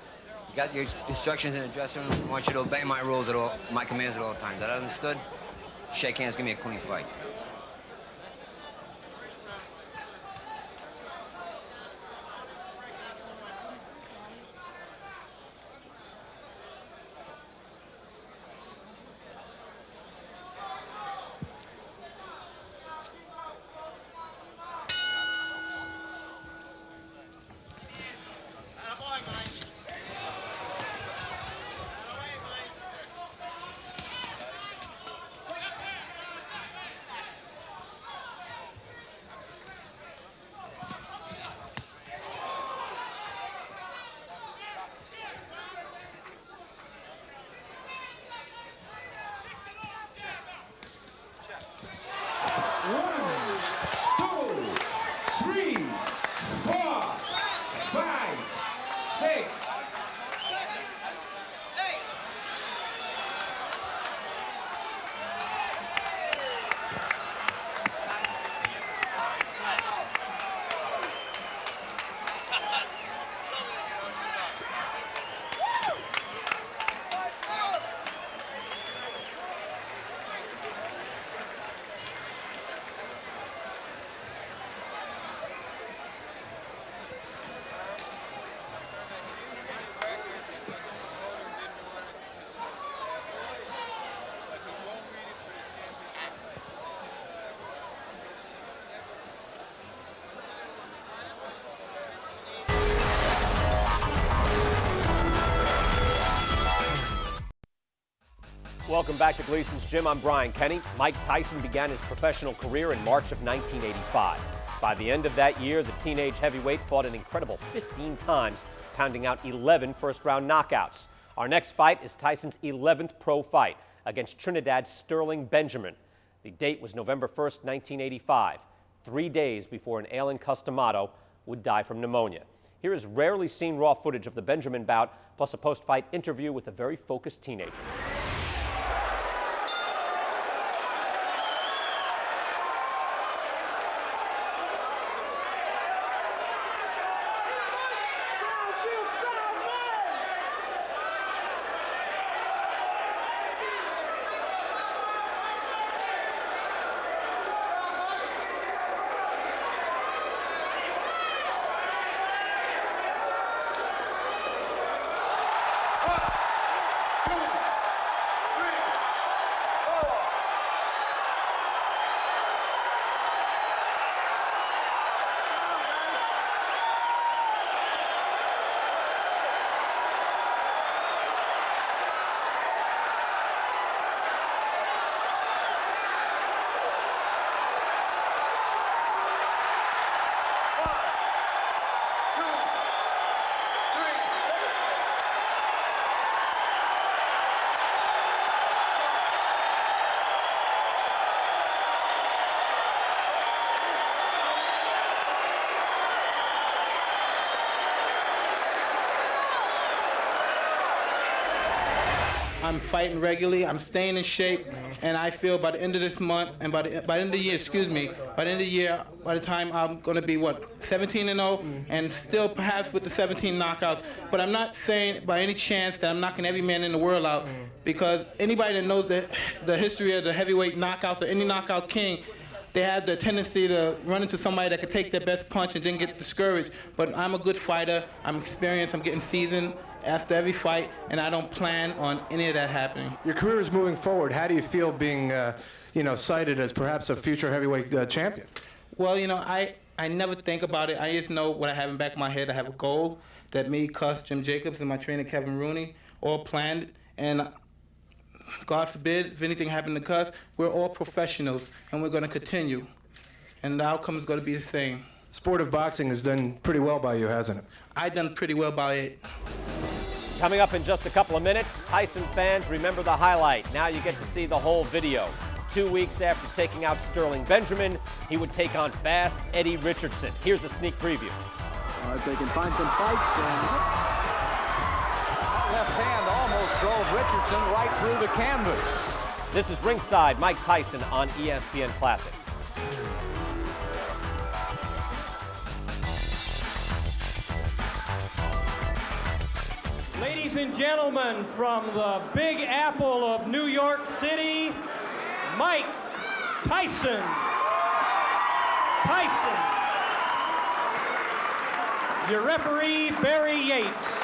you got your instructions in the dressing room. I want you to obey my rules at all, my commands at all times. That understood? Shake hands, give me a clean fight. Welcome back to Gleason's Gym. I'm Brian Kenny. Mike Tyson began his professional career in March of 1985. By the end of that year, the teenage heavyweight fought an incredible 15 times, pounding out 11 first-round knockouts. Our next fight is Tyson's 11th pro fight against Trinidad's Sterling Benjamin. The date was November 1st, 1985, 3 days before an ailing Customato would die from pneumonia. Here is rarely seen raw footage of the Benjamin bout, plus a post-fight interview with a very focused teenager. I'm fighting regularly. I'm staying in shape, and I feel by the end of this month and by the end of the year, by the end of the year, by the time I'm going to be 17-0, and still perhaps with the 17 knockouts. But I'm not saying by any chance that I'm knocking every man in the world out, because anybody that knows the history of the heavyweight knockouts or any knockout king, they have the tendency to run into somebody that could take their best punch and then get discouraged. But I'm a good fighter. I'm experienced. I'm getting seasoned after every fight, and I don't plan on any of that happening. Your career is moving forward. How do you feel being, cited as perhaps a future heavyweight champion? Well, I never think about it. I just know what I have in the back of my head. I have a goal that me, Cuss, Jim Jacobs, and my trainer Kevin Rooney all planned, and God forbid, if anything happened to Cuss, we're all professionals, and we're going to continue. And the outcome is going to be the same. Sport of boxing has done pretty well by you, hasn't it? I've done pretty well by it. Coming up in just a couple of minutes, Tyson fans remember the highlight. Now you get to see the whole video. 2 weeks after taking out Sterling Benjamin, he would take on fast Eddie Richardson. Here's a sneak preview. If they can find some fights, left hand almost drove Richardson right through the canvas. This is Ringside, Mike Tyson on ESPN Classic. Ladies and gentlemen, from the Big Apple of New York City, Mike Tyson. Your referee, Barry Yates.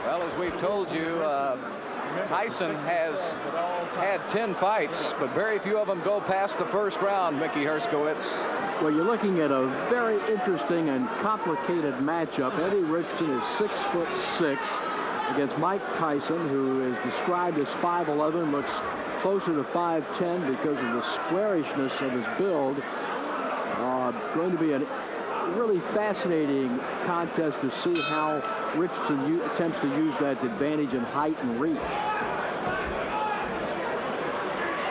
Well, as we've told you, Tyson has had 10 fights, but very few of them go past the first round, Mickey Herskowitz. Well, you're looking at a very interesting and complicated matchup. Eddie Richardson is 6'6" against Mike Tyson, who is described as 5'11", looks closer to 5'10" because of the squarishness of his build. Going to be a really fascinating contest to see how Richardson attempts to use that advantage in height and reach.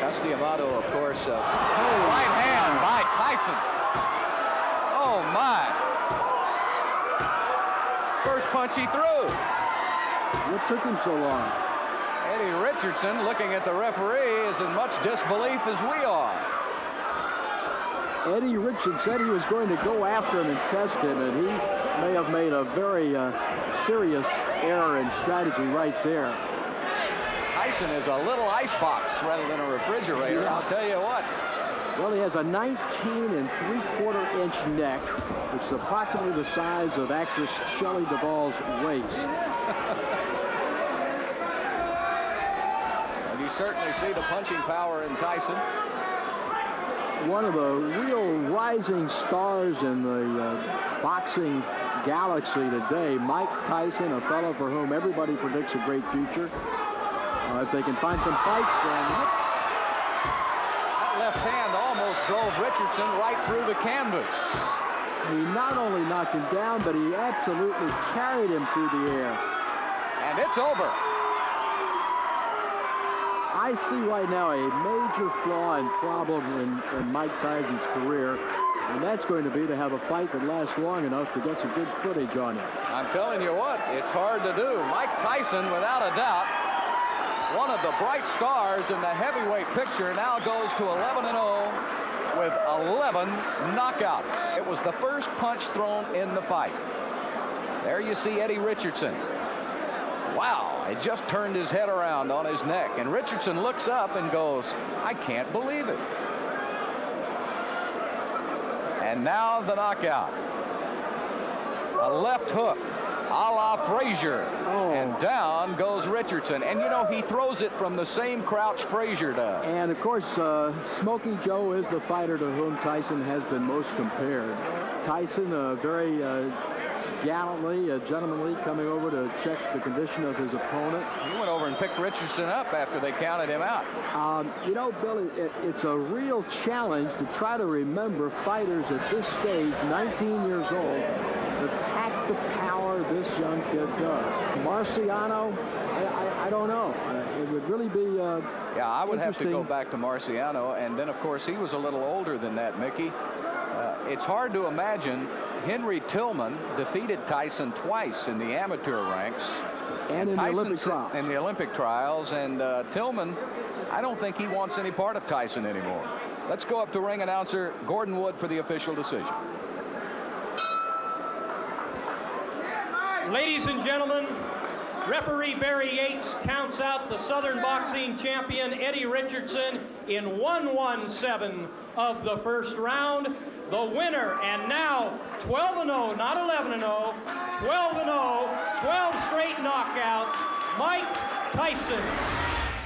Castiamato, of course, right hand by Tyson. Oh my! First punch he threw. What took him so long? Eddie Richardson, looking at the referee, is in much disbelief as we are. Eddie Richardson said he was going to go after him and test him, and he may have made a very serious error in strategy right there. Tyson is a little icebox rather than a refrigerator, yeah. I'll tell you what. Well, he has a 19 3/4 inch neck, which is approximately the size of actress Shelley Duvall's waist. And you certainly see the punching power in Tyson. One of the real rising stars in the boxing galaxy today, Mike Tyson, a fellow for whom everybody predicts a great future. If they can find some fights, then... That left hand almost drove Richardson right through the canvas. He not only knocked him down, but he absolutely carried him through the air. And it's over. I see right now a major flaw and problem in Mike Tyson's career, and that's going to be to have a fight that lasts long enough to get some good footage on it. I'm telling you what, it's hard to do. Mike Tyson, without a doubt, one of the bright stars in the heavyweight picture, now goes to 11-0 with 11 knockouts. It was the first punch thrown in the fight. There you see Eddie Richardson. Wow, it just turned his head around on his neck, and Richardson looks up and goes, I can't believe it. And now the knockout. A left hook, a la Frazier, and down goes Richardson. And you know, he throws it from the same crouch Frazier does. And of course, Smokey Joe is the fighter to whom Tyson has been most compared. Tyson, very gallantly, gentlemanly, coming over to check the condition of his opponent. He went over and picked Richardson up after they counted him out. You know, Billy, it's a real challenge to try to remember fighters at this stage, 19 years old, that pack the power this young kid does. Marciano, I don't know. It would really be yeah, I would have to go back to Marciano, and then, of course, he was a little older than that, Mickey. It's hard to imagine. Henry Tillman defeated Tyson twice in the amateur ranks. And in the Olympic trials. In the Olympic trials, and Tillman, I don't think he wants any part of Tyson anymore. Let's go up to ring announcer Gordon Wood for the official decision. Ladies and gentlemen, referee Barry Yates counts out the Southern boxing champion Eddie Richardson in 1-1-7 of the first round. The winner, and now 12-0, not 11-0, 12-0, 12 straight knockouts, Mike Tyson.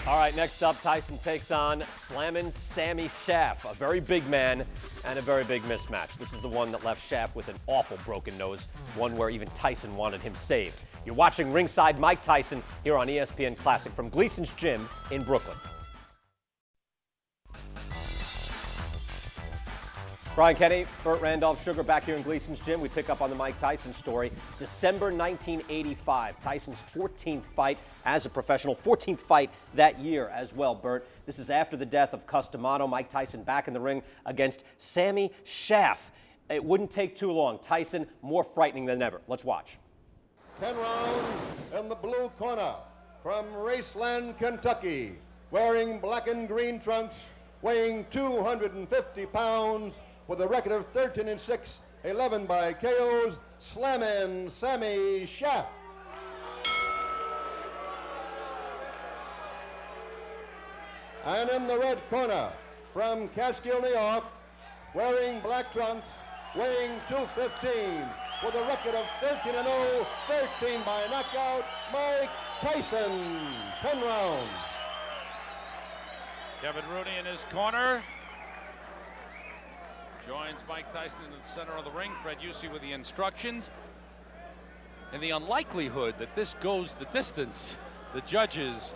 All right, next up, Tyson takes on Slammin' Sammy Schaff, a very big man and a very big mismatch. This is the one that left Schaff with an awful broken nose, one where even Tyson wanted him saved. You're watching Ringside Mike Tyson here on ESPN Classic from Gleason's Gym in Brooklyn. Brian Kenny, Bert Sugar back here in Gleason's Gym. We pick up on the Mike Tyson story. December 1985, Tyson's 14th fight as a professional, 14th fight that year as well, Bert. This is after the death of Customato. Mike Tyson back in the ring against Sammy Schaff. It wouldn't take too long. Tyson more frightening than ever. Let's watch. 10 rounds in the blue corner from Raceland, Kentucky, wearing black and green trunks, weighing 250 pounds, with a record of 13-6, 11 by KOs, Slammin' Sammy Schaff. And in the red corner, from Catskill, New York, wearing black trunks, weighing 215, with a record of 13-0, 13 by knockout, Mike Tyson, 10 rounds. Kevin Rooney in his corner. Joins Mike Tyson in the center of the ring. Fred Yusi with the instructions. In the unlikelihood that this goes the distance, the judges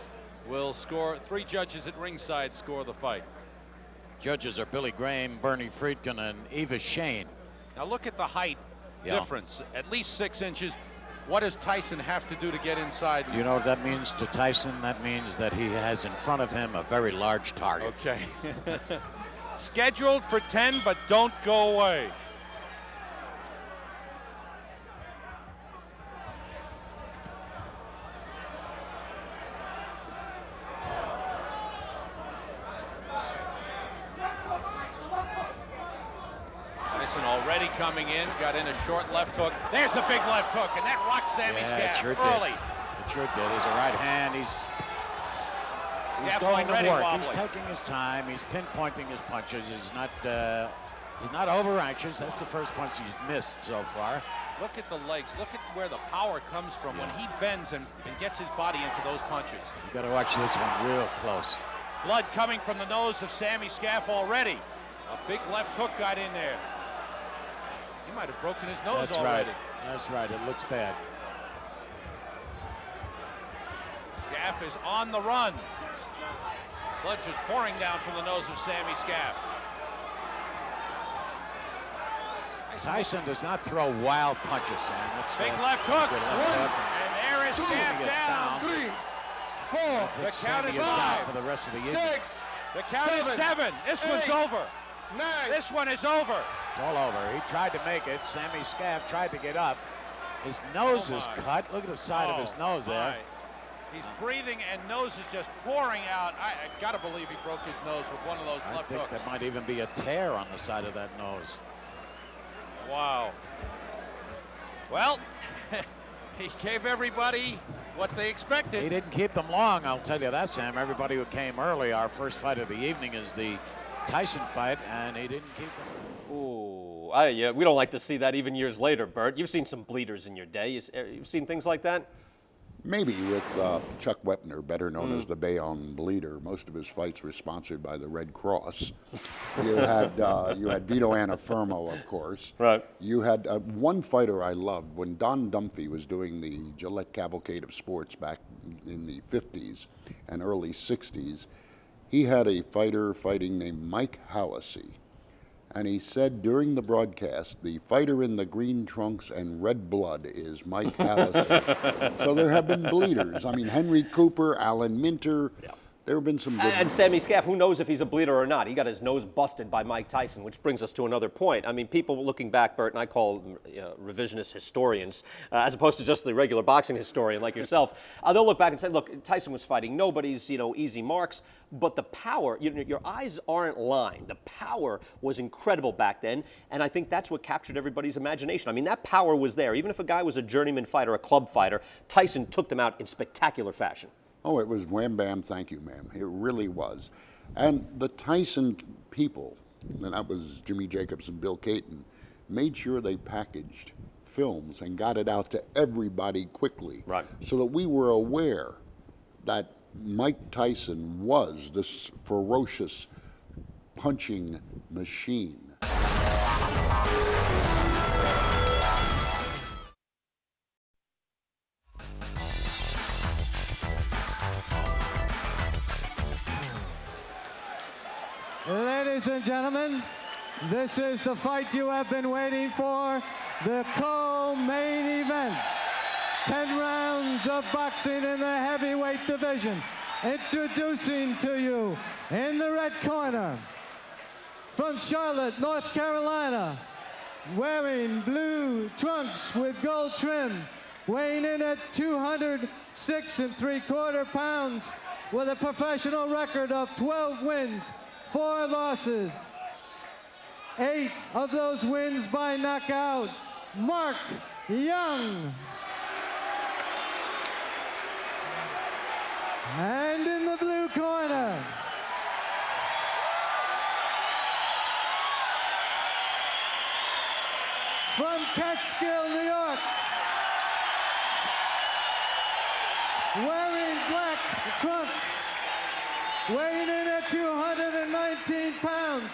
will score. 3 judges at ringside score the fight. Judges are Billy Graham, Bernie Friedkin, and Eva Shane. Now look at the height difference. At least 6 inches. What does Tyson have to do to get inside? You know what that means to Tyson? That means that he has in front of him a very large target. Okay. Scheduled for 10, but don't go away. Tyson already coming in, got in a short left hook. There's the big left hook, and that rocked Sammy Schaff early. It sure did. There's a right hand. He's going to work. Wobbly. He's taking his time. He's pinpointing his punches. He's not over anxious. That's the first punch he's missed so far. Look at the legs. Look at where the power comes from when he bends and gets his body into those punches. You got to watch this one real close. Blood coming from the nose of Sammy Schaff already. A big left hook got in there. He might have broken his nose already. That's right. It looks bad. Schaff is on the run. Blood just pouring down from the nose of Sammy Schaff. Tyson does not throw wild punches, Sam. Big left hook. And there is Schaff down. 3, 4. The count is 5. For the rest of the 6. The count is 7. This one's over. 9. This one is over. It's all over. He tried to make it. Sammy Schaff tried to get up. His nose is cut. Look at the side of his nose there. He's breathing and nose is just pouring out. I gotta believe he broke his nose with one of those left hooks. I think there might even be a tear on the side of that nose. Wow. Well, he gave everybody what they expected. He didn't keep them long, I'll tell you that, Sam. Everybody who came early, our first fight of the evening is the Tyson fight, and he didn't keep them. Ooh, yeah, we don't like to see that even years later, Bert. You've seen some bleeders in your day. You've seen things like that? Maybe with Chuck Wepner, better known as the Bayonne Bleeder. Most of his fights were sponsored by the Red Cross. You had Vito Anafermo, of course. Right. You had one fighter I loved when Don Dumphy was doing the Gillette Cavalcade of Sports back in the 50s and early 60s. He had a fighter fighting named Mike Hallisey. And he said during the broadcast, the fighter in the green trunks and red blood is Mike Hallisey. So there have been bleeders. I mean, Henry Cooper, Alan Minter, There have been some good And Sammy Scaff, who knows if he's a bleeder or not? He got his nose busted by Mike Tyson, which brings us to another point. I mean, people looking back, Bert, and I call them revisionist historians, as opposed to just the regular boxing historian like yourself. They'll look back and say, look, Tyson was fighting nobody's, easy marks, but the power, your eyes aren't lying. The power was incredible back then, and I think that's what captured everybody's imagination. I mean, that power was there. Even if a guy was a journeyman fighter, a club fighter, Tyson took them out in spectacular fashion. Oh, it was wham, bam, thank you, ma'am. It really was. And the Tyson people, and that was Jimmy Jacobs and Bill Caton, made sure they packaged films and got it out to everybody quickly. Right. So that we were aware that Mike Tyson was this ferocious punching machine. Ladies and gentlemen, this is the fight you have been waiting for, the co-main event. 10 rounds of boxing in the heavyweight division. Introducing to you in the red corner, from Charlotte, North Carolina, wearing blue trunks with gold trim, weighing in at 206 3/4 pounds with a professional record of 12 wins, 4 losses. 8 of those wins by knockout, Mark Young. And in the blue corner, from Catskill, New York, wearing black trunks, weighing in at 219 pounds,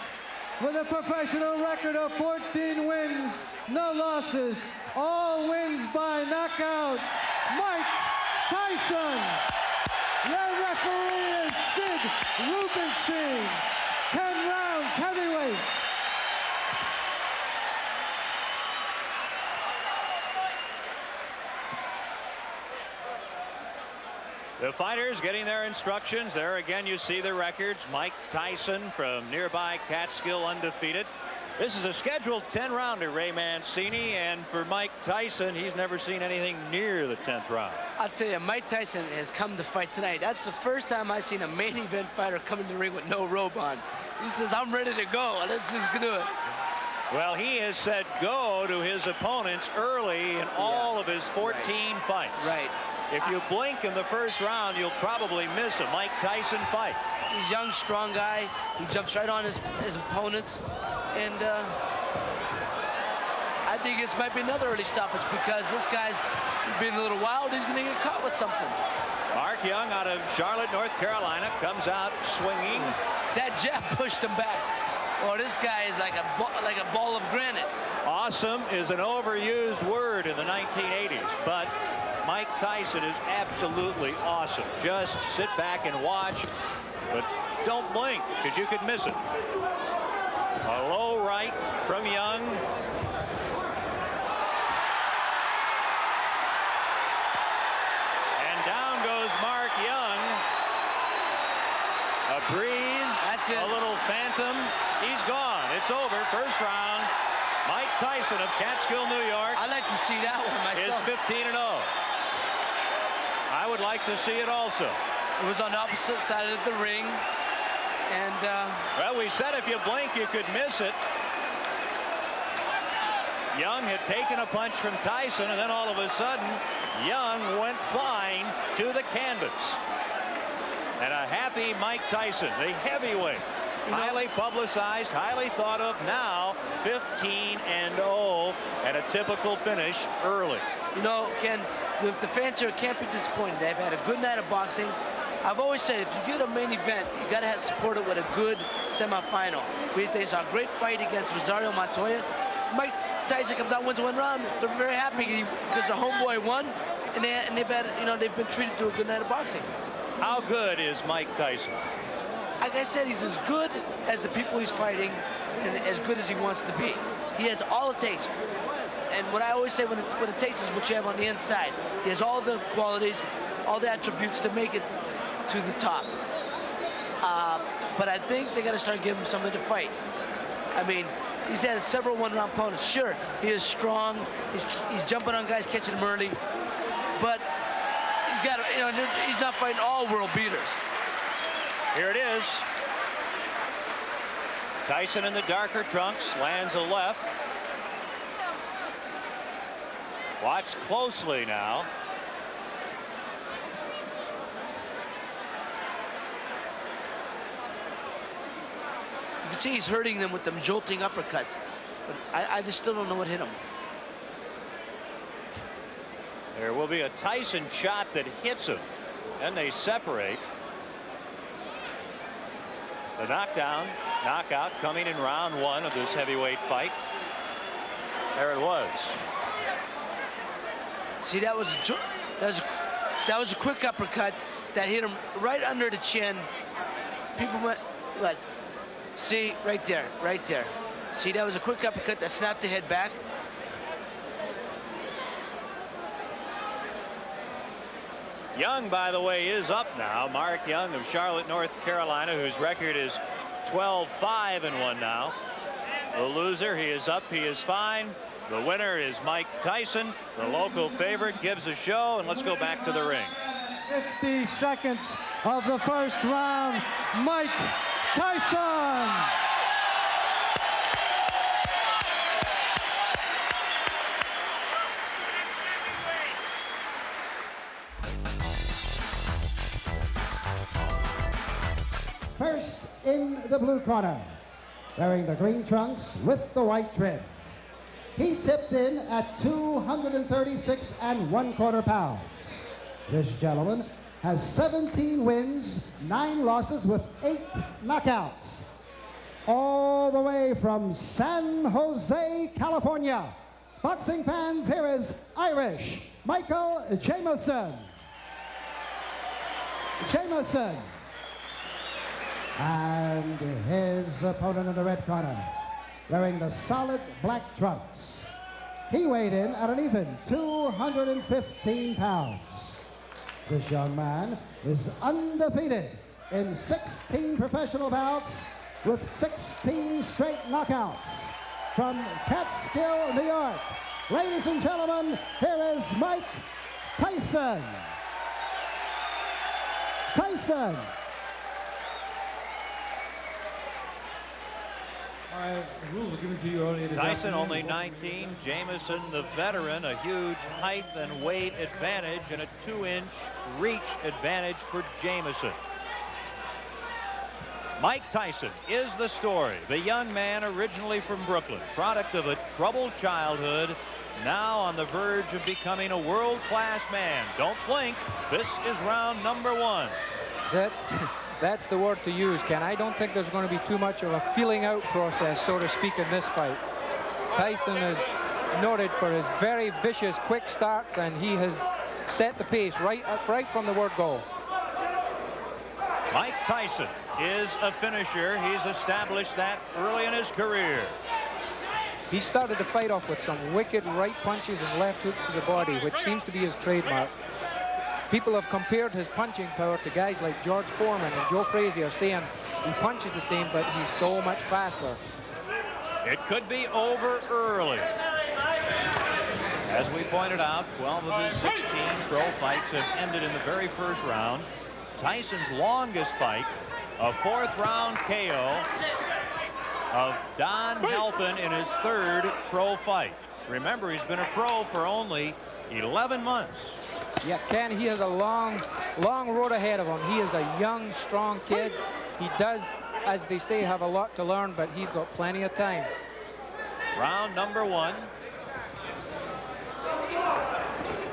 with a professional record of 14 wins, no losses, all wins by knockout, Mike Tyson. Your referee is Sid Rubenstein. 10 rounds heavyweight. The fighters getting their instructions. There again you see the records. Mike Tyson from nearby Catskill, undefeated. This is a scheduled 10-rounder, Ray Mancini, and for Mike Tyson, he's never seen anything near the 10th round. I'll tell you, Mike Tyson has come to fight tonight. That's the first time I've seen a main event fighter come in the ring with no robe on. He says, I'm ready to go. Let's just do it. Well, he has said go to his opponents early in all of his 14 fights. Right. If you blink in the first round, you'll probably miss a Mike Tyson fight. He's a young, strong guy. He jumps right on his opponents. And I think this might be another early stoppage because this guy's being a little wild. He's going to get caught with something. Mark Young out of Charlotte, North Carolina, comes out swinging. That jab pushed him back. Oh, this guy is like a ball of granite. Awesome is an overused word in the 1980s, but Mike Tyson is absolutely awesome. Just sit back and watch, but don't blink because you could miss it. A low right from Young. And down goes Mark Young. A breeze. That's it. A little phantom. He's gone. It's over. First round. Mike Tyson of Catskill, New York. I'd like to see that one myself. Is 15-0. I would like to see it also. It was on the opposite side of the ring. And well, we said if you blink, you could miss it. Young had taken a punch from Tyson, and then all of a sudden, Young went flying to the canvas. And a happy Mike Tyson, the heavyweight, highly publicized, highly thought of, now 15-0 and a typical finish early. You know, Ken, the fans here can't be disappointed. They've had a good night of boxing. I've always said, if you get a main event, you got to support it with a good semifinal. They saw a great fight against Rosario Montoya. Mike Tyson comes out, wins one round. They're very happy because the homeboy won, and they've been treated to a good night of boxing. How good is Mike Tyson? Like I said, he's as good as the people he's fighting, and as good as he wants to be. He has all it takes. And what I always say, what it takes is what you have on the inside. He has all the qualities, all the attributes to make it to the top. But I think they got to start giving him something to fight. I mean, he's had several one-round opponents. Sure, he is strong. He's jumping on guys, catching them early. But he's got, you know, he's not fighting all world beaters. Here it is. Tyson in the darker trunks lands a left. Watch closely now. You can see he's hurting them with them jolting uppercuts. But I just still don't know what hit him. There will be a Tyson shot that hits him, and they separate. The knockout coming in round 1 of this heavyweight fight. There it was. See, that was a quick uppercut that hit him right under the chin. People went, like, see, right there, right there. See, that was a quick uppercut that snapped the head back. Young, by the way, is up now. Mark Young of Charlotte, North Carolina, whose record is 12-5-1 now. The loser, he is up, he is fine. The winner is Mike Tyson. The local favorite gives a show, and let's go back to the ring. 50 seconds of the first round. Mike Tyson. First in the blue corner, wearing the green trunks with the white trim. He tipped in at 236 1/4 pounds. This gentleman has 17 wins, 9 losses with 8 knockouts. All the way from San Jose, California. Boxing fans, here is Irish Michael Jamieson. And his opponent in the red corner, wearing the solid black trunks. He weighed in at an even 215 pounds. This young man is undefeated in 16 professional bouts with 16 straight knockouts. From Catskill, New York, ladies and gentlemen, here is Mike Tyson. Tyson only 19. Jamieson, the veteran, a huge height and weight advantage and a 2-inch reach advantage for Jamieson. Mike Tyson is the story. The young man originally from Brooklyn, product of a troubled childhood, now on the verge of becoming a world-class man. Don't blink. This is round number 1. That's the word to use, Ken. I don't think there's going to be too much of a feeling out process, so to speak, in this fight. Tyson is noted for his very vicious quick starts, and he has set the pace right from the word go. Mike Tyson is a finisher. He's established that early in his career. He started the fight off with some wicked right punches and left hooks to the body, which seems to be his trademark. People have compared his punching power to guys like George Foreman and Joe Frazier, saying he punches the same, but he's so much faster. It could be over early. As we pointed out, 12 of his 16 pro fights have ended in the very first round. Tyson's longest fight, a 4th round KO of Don Halpin in his 3rd pro fight. Remember, he's been a pro for only 11 months. Yeah, Ken, he has a long road ahead of him. He is a young, strong kid. He does, as they say, have a lot to learn, but he's got plenty of time. Round number 1.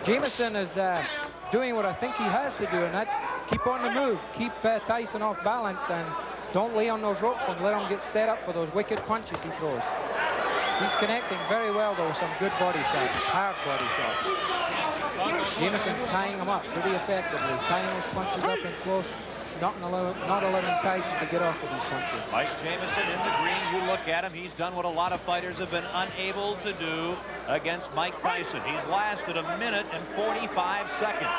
Jamieson is doing what I think he has to do, and that's keep on the move, keep Tyson off balance, and don't lay on those ropes and let him get set up for those wicked punches he throws. He's connecting very well, though, with some good body shots, hard body shots. Jamieson's tying him up pretty effectively, tying those punches up in close, not allowing Tyson to get off of these punches. Mike Jamieson in the green. You look at him, he's done what a lot of fighters have been unable to do against Mike Tyson. He's lasted 1 minute and 45 seconds.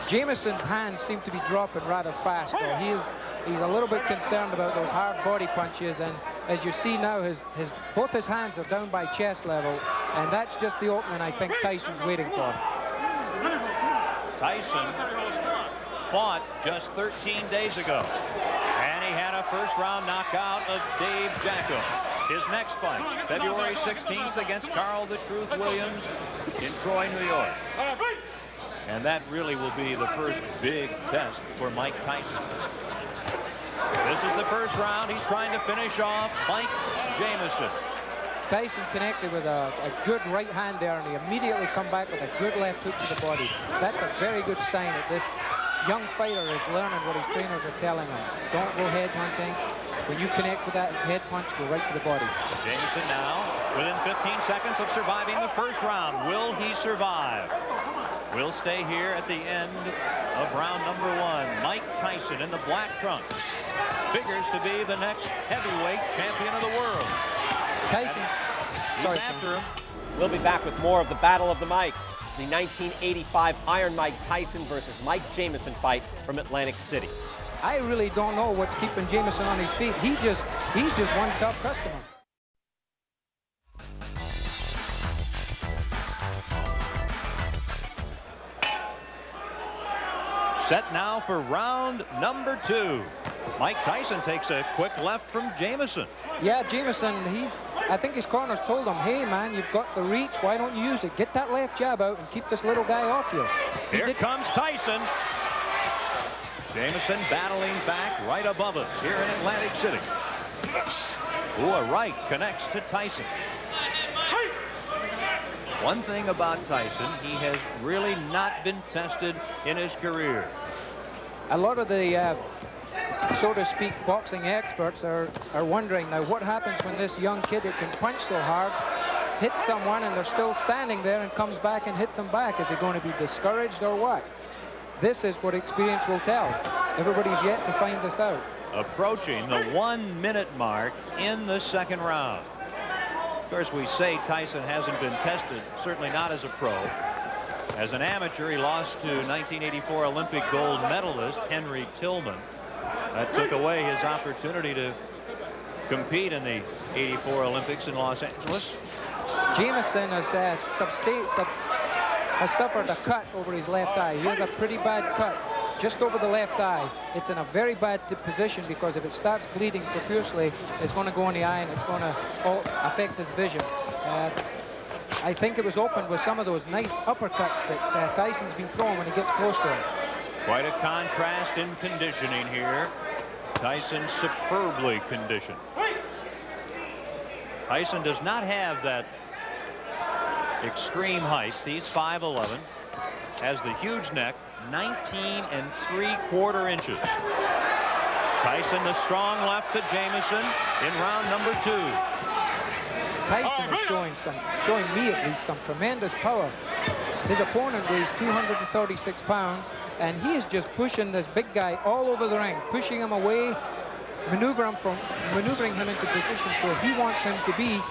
Jameson's hands seem to be dropping rather fast, though. He's a little bit concerned about those hard body punches, and as you see now, both his hands are down by chest level, and that's just the opening I think Tyson's waiting for. Tyson fought just 13 days ago, and he had a first-round knockout of Dave Jacko. His next fight, February 16th against Carl the Truth Williams in Troy, New York. And that really will be the first big test for Mike Tyson. This is the first round. He's trying to finish off Mike Jamieson. Tyson connected with a good right hand there, and he immediately come back with a good left hook to the body. That's a very good sign that this young fighter is learning what his trainers are telling him. Don't go head hunting. When you connect with that head punch, go right to the body. Jamieson now within 15 seconds of surviving the first round. Will he survive? We'll stay here at the end of round number 1. Mike Tyson in the black trunks figures to be the next heavyweight champion of the world. Tyson, he's after him. We'll be back with more of the Battle of the Mikes, the 1985 Iron Mike Tyson versus Mike Jamieson fight from Atlantic City. I really don't know what's keeping Jamieson on his feet. He's just one tough customer. Set now for round number 2. Mike Tyson takes a quick left from Jamieson. Yeah, Jamieson, I think his corners told him, hey man, you've got the reach, why don't you use it? Get that left jab out and keep this little guy off you. Here comes Tyson. Jamieson battling back right above us here in Atlantic City. Ooh, a right connects to Tyson. One thing about Tyson, he has really not been tested in his career. A lot of the, so to speak, boxing experts are wondering now what happens when this young kid that can punch so hard hits someone and they're still standing there and comes back and hits them back. Is he going to be discouraged or what? This is what experience will tell. Everybody's yet to find this out. Approaching the 1 minute mark in the second round. Of course, we say Tyson hasn't been tested, certainly not as a pro. As an amateur, he lost to 1984 Olympic gold medalist Henry Tillman. That took away his opportunity to compete in the 84 Olympics in Los Angeles. Jamieson has suffered a cut over his left eye. He has a pretty bad cut just over the left eye. It's in a very bad position because if it starts bleeding profusely, it's going to go in the eye and it's going to affect his vision. I think it was opened with some of those nice uppercuts that Tyson's been throwing when he gets close to him. Quite a contrast in conditioning here. Tyson superbly conditioned. Tyson does not have that extreme height. He's 5'11", has the huge neck, 19 3/4 inches. Tyson, the strong left to Jamieson in round number 2. Tyson is showing me at least some tremendous power. His opponent weighs 236 pounds, and he is just pushing this big guy all over the ring, pushing him away, maneuvering him into positions where he wants him to be,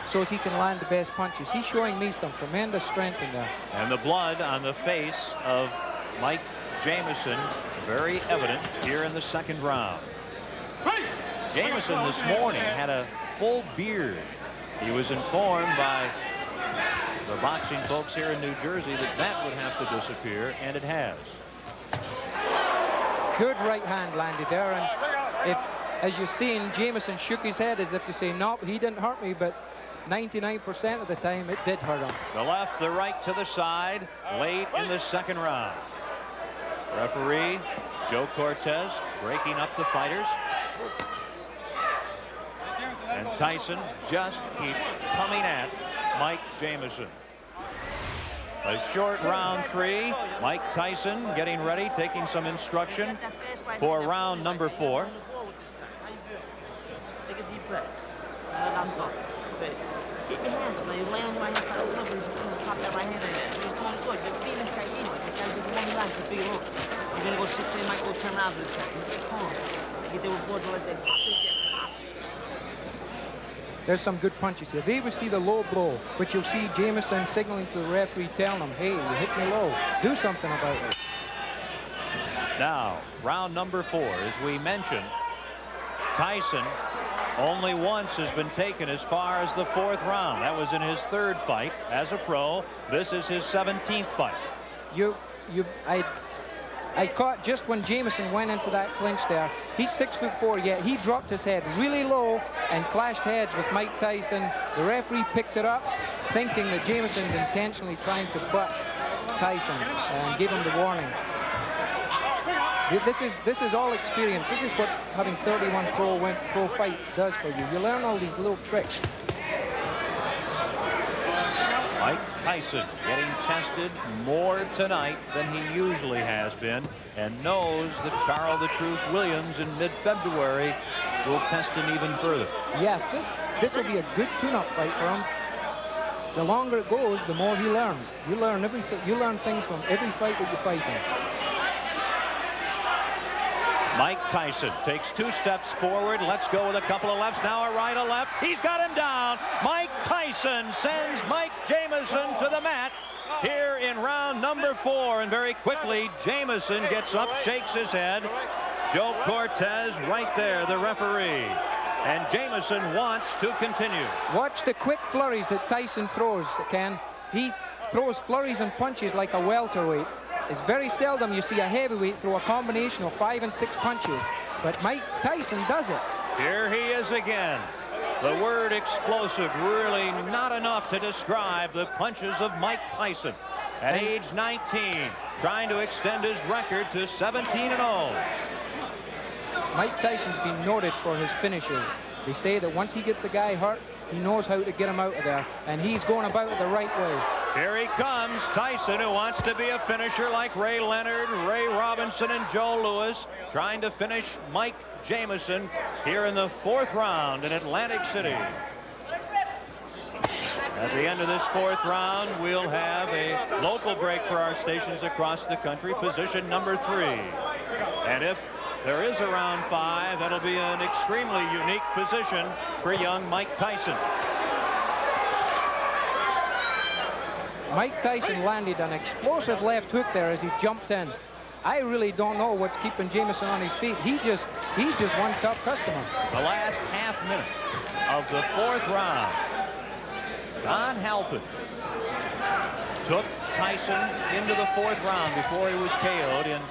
so as he can land the best punches. He's showing me some tremendous strength in there. And the blood on the face of Mike Jamieson very evident here in the second round. Jamieson this morning had a full beard. He was informed by the boxing folks here in New Jersey that that would have to disappear, and it has. Good right hand landed there, and as you've seen, Jamieson shook his head as if to say, no, he didn't hurt me, but 99% of the time it did hurt him. The left, the right to the side late in the second round. Referee Joe Cortez breaking up the fighters. And Tyson just keeps coming at Mike Jamieson. A short round 3. Mike Tyson getting ready, taking some instruction for round number 4. Take a deep breath. Keep your hands up. Now you're laying on the right hand side of the smoke, but you're going to pop that right hand in there. So you're going to look. You're beating this guy easy. You got to get one line to figure out. You're going to go 6, and might go turn around to this guy. You get calm. Get there with boards unless they pop this jet. Pop. There's some good punches here. They will see the low blow, but you'll see Jamieson signaling to the referee, telling him, hey, you hit me low. Do something about it. Now, round number 4, as we mentioned, Tyson only once has been taken as far as the 4th round. That was in his 3rd fight as a pro. This is his 17th fight. I caught just when Jamison went into that clinch there. He's 6'4", yet he dropped his head really low and clashed heads with Mike Tyson. The referee picked it up, thinking that Jamison's intentionally trying to butt Tyson and give him the warning. This is all experience. This is what having 31 pro fights does for you. You learn all these little tricks. Mike Tyson getting tested more tonight than he usually has been, and knows that Charles the Truth Williams in mid-February will test him even further. Yes, this will be a good tune-up fight for him. The longer it goes, the more he learns. You learn everything. You learn things from every fight that you fight in. Mike Tyson takes 2 steps forward. Let's go with a couple of lefts. Now a right, a left. He's got him down. Mike Tyson sends Mike Jamison to the mat here in round number 4. And very quickly, Jamison gets up, shakes his head. Joe Cortez right there, the referee. And Jamison wants to continue. Watch the quick flurries that Tyson throws, Ken. He throws flurries and punches like a welterweight. It's very seldom you see a heavyweight throw a combination of 5 and 6 punches, but Mike Tyson does it. Here he is again. The word explosive really not enough to describe the punches of Mike Tyson. At age 19, trying to extend his record to 17-0. Mike Tyson's been noted for his finishes. They say that once he gets a guy hurt, he knows how to get him out of there, and he's going about it the right way. Here he comes, Tyson, who wants to be a finisher like Ray Leonard, Ray Robinson, and Joe Louis, trying to finish Mike Jamison here in the 4th round in Atlantic City. At the end of this 4th round, we'll have a local break for our stations across the country, position number 3. And if there is a round 5, that'll be an extremely unique position for young Mike Tyson. Mike Tyson landed an explosive left hook there as he jumped in. I really don't know what's keeping Jamison on his feet. He's just one tough customer. The last half minute of the 4th round. Don Halpin took Tyson into the 4th round before he was KO'd in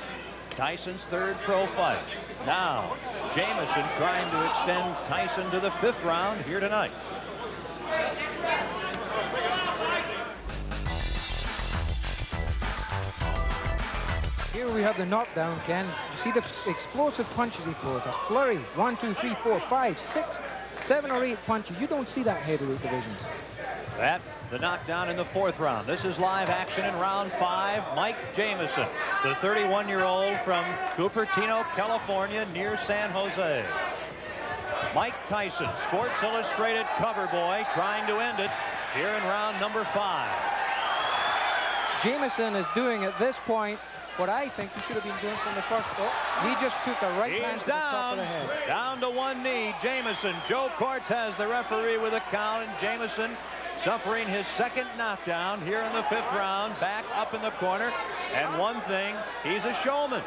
Tyson's 3rd pro fight. Now, Jamison trying to extend Tyson to the 5th round here tonight. Here we have the knockdown, Ken. You see the explosive punches he throws. A flurry. 1, 2, 3, 4, 5, 6, 7 or 8 punches. You don't see that in heavyweight divisions. That, the knockdown in the 4th round. This is live action in round 5. Mike Jamison, the 31-year-old from Cupertino, California, near San Jose. Mike Tyson, Sports Illustrated cover boy, trying to end it here in round number 5. Jamison is doing at this point what I think he should have been doing from the first. Oh, he just took a right hand to the top of the head. Down to one knee, Jamison. Joe Cortez, the referee, with a count, and Jamison suffering his 2nd knockdown here in the 5th round, back up in the corner. And one thing, he's a showman.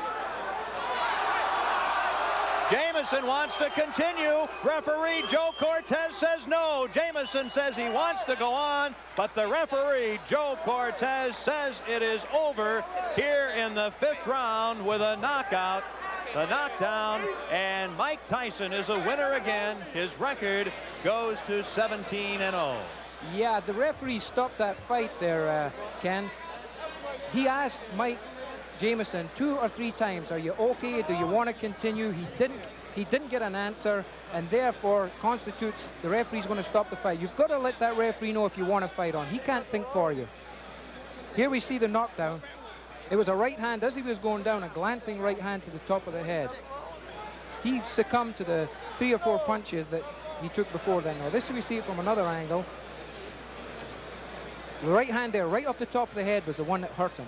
Jamison wants to continue. Referee Joe Cortez says no. Jamison says he wants to go on, but the referee Joe Cortez says it is over here in the 5th round with a knockout. The knockdown, and Mike Tyson is a winner again. His record goes to 17-0. Yeah, the referee stopped that fight there, Ken. He asked Mike Jamison 2 or 3 times, are you okay? Do you want to continue? He didn't get an answer, and therefore constitutes the referee's going to stop the fight. You've got to let that referee know if you want to fight on. He can't think for you. Here we see the knockdown. It was a right hand as he was going down, a glancing right hand to the top of the head. He succumbed to the 3 or 4 punches that he took before then. Now this we see it from another angle. The right hand there, right off the top of the head, was the one that hurt him.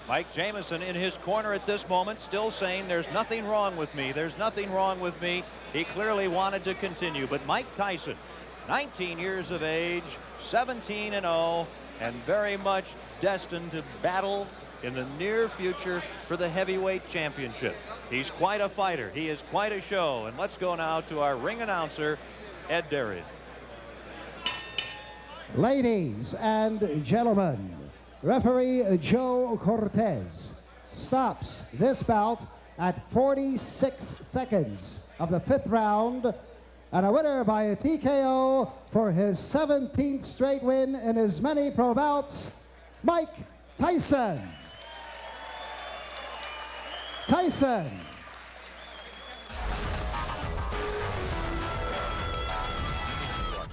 Mike Jamison in his corner at this moment, still saying there's nothing wrong with me. There's nothing wrong with me. He clearly wanted to continue. But Mike Tyson, 19 years of age, 17-0, and very much destined to battle in the near future for the heavyweight championship. He's quite a fighter. He is quite a show. And let's go now to our ring announcer, Ed Darian. Ladies and gentlemen, referee Joe Cortez stops this bout at 46 seconds of the 5th round, and a winner by a TKO for his 17th straight win in his many pro bouts, Mike Tyson. Tyson.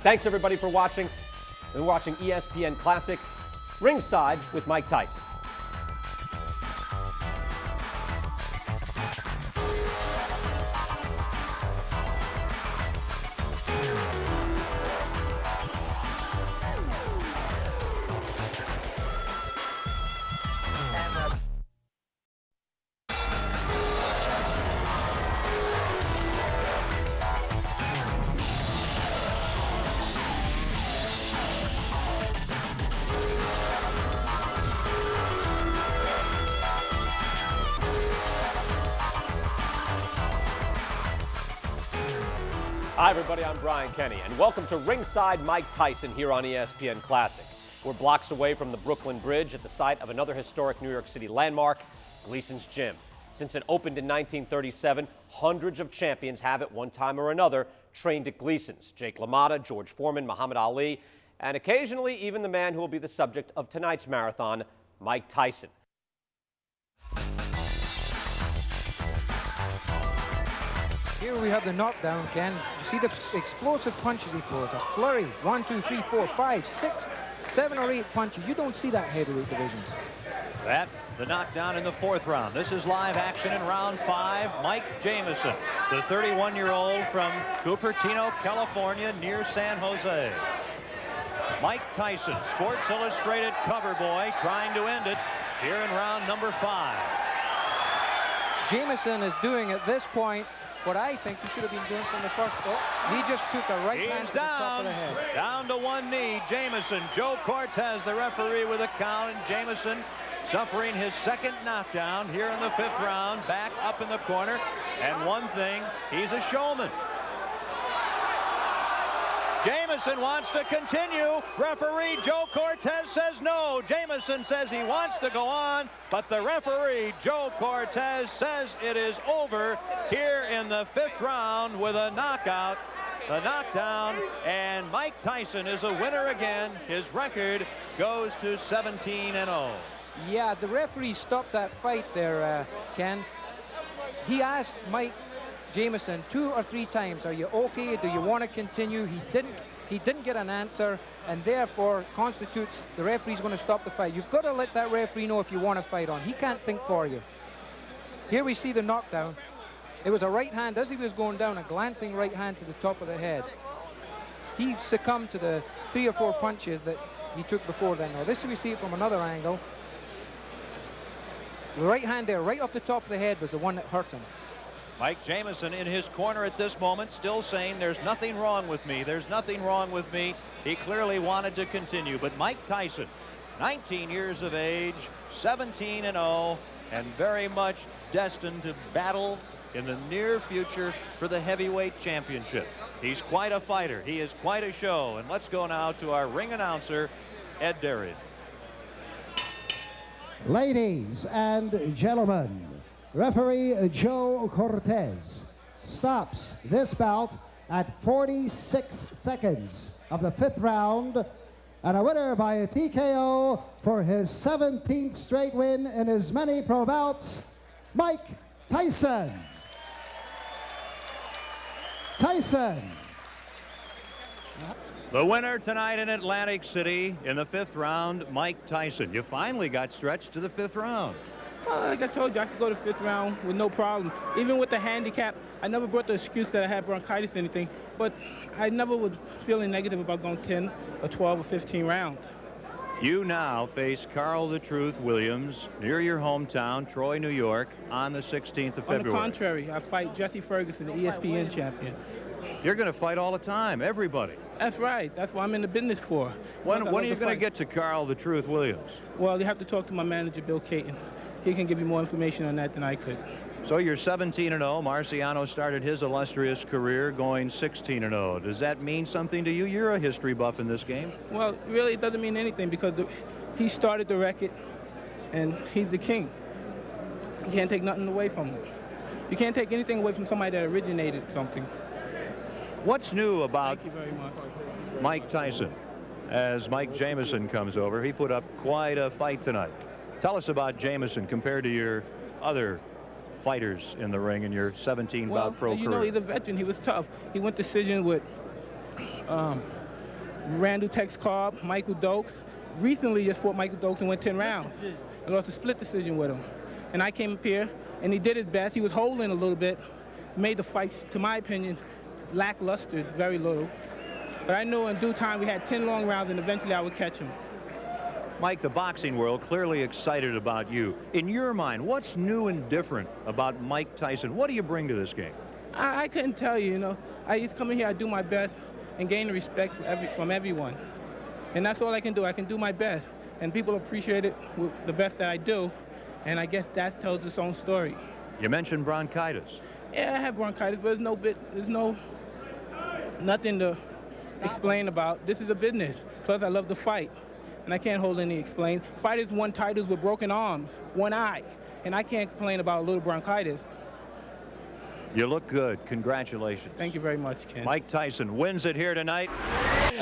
Thanks everybody for watching. We're watching ESPN Classic Ringside with Mike Tyson. Hi everybody, I'm Brian Kenny, and welcome to Ringside Mike Tyson here on ESPN Classic. We're blocks away from the Brooklyn Bridge at the site of another historic New York City landmark, Gleason's Gym. Since it opened in 1937, hundreds of champions have at one time or another trained at Gleason's. Jake LaMotta, George Foreman, Muhammad Ali, and occasionally even the man who will be the subject of tonight's marathon, Mike Tyson. Here we have the knockdown, Ken. You see the explosive punches he throws. A flurry. 1, 2, 3, 4, 5, 6, 7 or 8 punches. You don't see that heavyweight divisions. That, the knockdown in the 4th round. This is live action in round 5. Mike Jamison, the 31-year-old from Cupertino, California, near San Jose. Mike Tyson, Sports Illustrated cover boy, trying to end it here in round number 5. Jamison is doing at this point what I think he should have been doing from the first. Oh, he just took a right hand to the top of the head. Down to one knee, Jamison. Joe Cortez, the referee, with a count, and Jamison suffering his 2nd knockdown here in the 5th round, back up in the corner. And one thing, he's a showman. Jamison wants to continue. Referee Joe Cortez says no. Jamison says he wants to go on, but the referee Joe Cortez says it is over here in the 5th round with a knockout. The knockdown, and Mike Tyson is a winner again. His record goes to 17-0. Yeah, the referee stopped that fight there, Ken. He asked Mike Jamison 2 or 3 times, are you okay? Do you want to continue? He didn't get an answer, and therefore constitutes the referee's going to stop the fight. You've got to let that referee know if you want to fight on. He can't think for you. Here we see the knockdown. It was a right hand as he was going down, a glancing right hand to the top of the head. He succumbed to the 3 or 4 punches that he took before then. Now this we see it from another angle. The right hand there, right off the top of the head, was the one that hurt him. Mike Jamison in his corner at this moment, still saying there's nothing wrong with me. There's nothing wrong with me. He clearly wanted to continue. But Mike Tyson, 19 years of age, 17-0, and very much destined to battle in the near future for the heavyweight championship. He's quite a fighter. He is quite a show. And let's go now to our ring announcer, Ed Darian. Ladies and gentlemen, referee Joe Cortez stops this bout at 46 seconds of the 5th round, and a winner by a TKO for his 17th straight win in his many pro bouts, Mike Tyson. Tyson. The winner tonight in Atlantic City in the 5th round, Mike Tyson. You finally got stretched to the 5th round. Like I told you, I could go to 5th round with no problem. Even with the handicap, I never brought the excuse that I had bronchitis or anything, but I never was feeling negative about going 10 or 12 or 15 rounds. You now face Carl the Truth Williams near your hometown, Troy, New York, on the 16th of February. On the contrary, I fight Jesse Ferguson, the ESPN champion. You're going to fight all the time, everybody. That's right. That's what I'm in the business for. When are you going to get to Carl the Truth Williams? Well, you have to talk to my manager, Bill Caton. He can give you more information on that than I could. So you're 17-0. Marciano started his illustrious career going 16-0. Does that mean something to you? You're a history buff in this game. Well, really, it doesn't mean anything because he started the record, and he's the king. You can't take nothing away from him. You can't take anything away from somebody that originated something. What's new about Thank you very much. Mike Tyson? As Mike Jamison comes over, he put up quite a fight tonight. Tell us about Jamison compared to your other fighters in the ring in your 17-bout pro career. You know, he's a veteran. He was tough. He went decision with Randall Tex Cobb, Michael Dokes. Recently just fought Michael Dokes and went 10 rounds. I lost a split decision with him. And I came up here, and he did his best. He was holding a little bit, made the fights, to my opinion, lackluster, very little. But I knew in due time we had 10 long rounds, and eventually I would catch him. Mike, the boxing world clearly excited about you. In your mind, what's new and different about Mike Tyson? What do you bring to this game? I couldn't tell you, you know. I just come in here, I do my best, and gain the respect from everyone. And that's all I can do. I can do my best. And people appreciate it with the best that I do. And I guess that tells its own story. You mentioned bronchitis. Yeah, I have bronchitis, but there's nothing to explain about. This is a business. Plus, I love to fight. And I can't hold any explain. Fighters won titles with broken arms, one eye, and I can't complain about a little bronchitis. You look good. Congratulations. Thank you very much, Ken. Mike Tyson wins it here tonight.